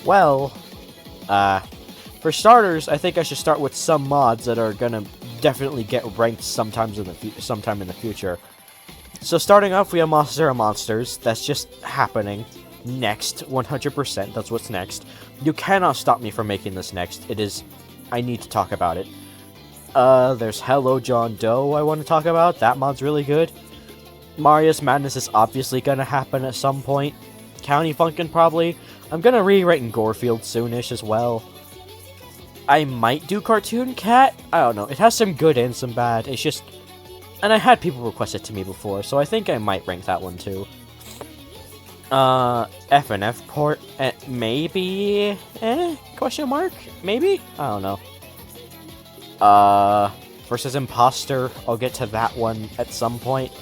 Well, for starters, I think I should start with some mods that are gonna definitely get ranked sometime in the future. So starting off, we have Monster and Monsters. That's just happening. Next, 100%, that's what's next. You cannot stop me from making this next. I need to talk about it. There's Hello John Doe I want to talk about. That mod's really good. Marius Madness is obviously gonna happen at some point. County Funkin' probably. I'm gonna rewrite in Gorefield soonish as well. I might do Cartoon Cat. I don't know. It has some good and some bad. It's just, and I had people request it to me before, so I think I might rank that one too. FNF port, maybe, question mark, maybe? I don't know. Versus Imposter, I'll get to that one at some point.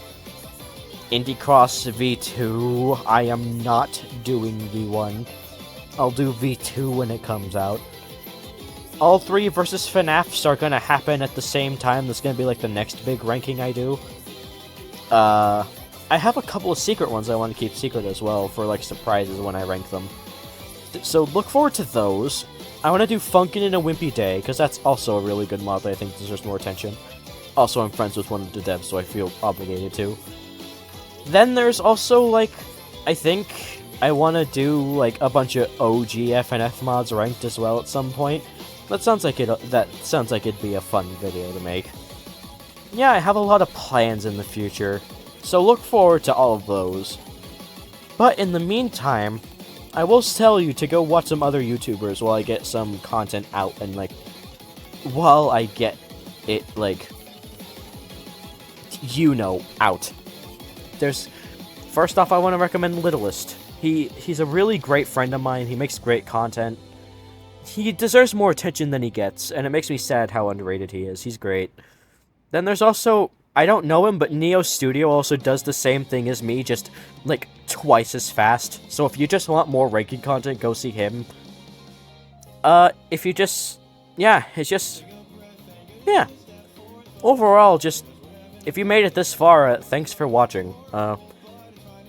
Indie Cross V2, I am not doing V1. I'll do V2 when it comes out. All 3 versus FNAFs are gonna happen at the same time. That's gonna be like the next big ranking I do. I have a couple of secret ones I want to keep secret as well for like surprises when I rank them. So look forward to those. I want to do Funkin' in a Wimpy Day, because that's also a really good mod that I think deserves more attention. Also, I'm friends with one of the devs, so I feel obligated to. Then there's also, like, I think I want to do, like, a bunch of OG FNF mods ranked as well at some point. That sounds like it'd be a fun video to make. Yeah, I have a lot of plans in the future, so look forward to all of those. But in the meantime, I will tell you to go watch some other YouTubers while I get some content out, and, like, while I get it, like, out. First off, I want to recommend Littlest. He's a really great friend of mine. He makes great content. He deserves more attention than he gets, and it makes me sad how underrated he is. He's great. Then there's also, I don't know him, but Neo Studio also does the same thing as me, just, like, twice as fast. So if you just want more ranking content, go see him. If you just, yeah, it's just, yeah. Overall, just, if you made it this far, thanks for watching.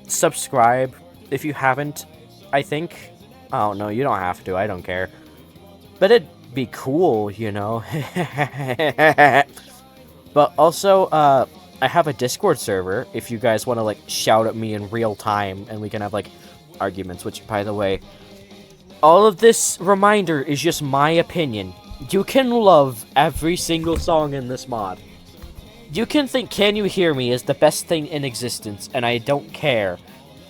Subscribe if you haven't, I think. I don't know, you don't have to, I don't care. But it'd be cool, you know. But also, I have a Discord server if you guys want to, like, shout at me in real time and we can have, like, arguments, which, by the way, all of this reminder is just my opinion. You can love every single song in this mod. You can think Can You Hear Me is the best thing in existence, and I don't care.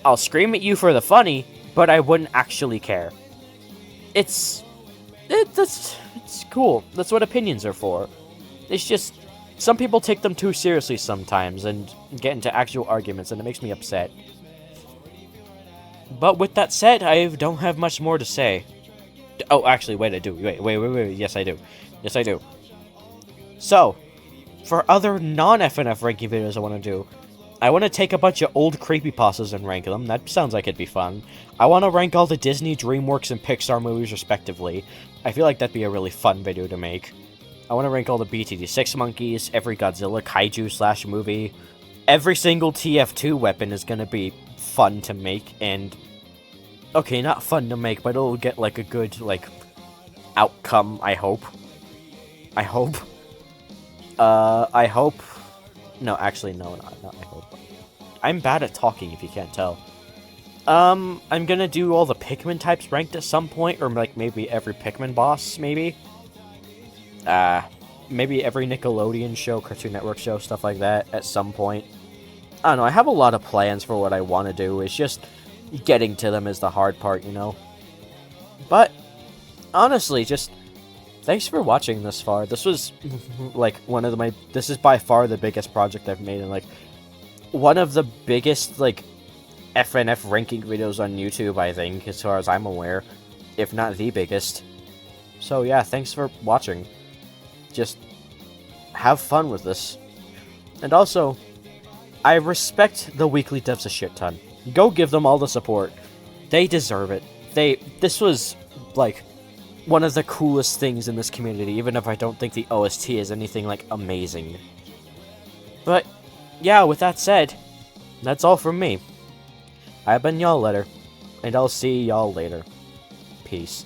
I'll scream at you for the funny, but I wouldn't actually care. It's cool. That's what opinions are for. It's just, some people take them too seriously sometimes and get into actual arguments, and it makes me upset. But with that said, I don't have much more to say. Oh, actually, wait, I do. Wait. Yes, I do. Yes, I do. So, for other non-FNF ranking videos I want to do, I want to take a bunch of old creepypastas and rank them. That sounds like it'd be fun. I want to rank all the Disney, DreamWorks, and Pixar movies respectively. I feel like that'd be a really fun video to make. I want to rank all the BTD6 monkeys, every Godzilla kaiju / movie. Every single TF2 weapon is going to be fun to make, and... Okay, not fun to make, but it'll get, like, a good, like, outcome, I hope. I hope. I hope... No, actually, no, not I hope. I'm bad at talking, if you can't tell. I'm gonna do all the Pikmin types ranked at some point, or, like, maybe every Pikmin boss, maybe? Maybe every Nickelodeon show, Cartoon Network show, stuff like that, at some point. I don't know, I have a lot of plans for what I want to do, it's just getting to them is the hard part, you know? But, honestly, just... Thanks for watching this far. This was, like, this is by far the biggest project I've made, and, like, one of the biggest, like, FNF ranking videos on YouTube, I think, as far as I'm aware. If not the biggest. So, yeah, thanks for watching. Just have fun with this. And also, I respect the weekly devs a shit ton. Go give them all the support. They deserve it. This was, like... one of the coolest things in this community, even if I don't think the OST is anything, like, amazing. But, yeah, with that said, that's all from me. I've been Y'all Letter, and I'll see y'all later. Peace.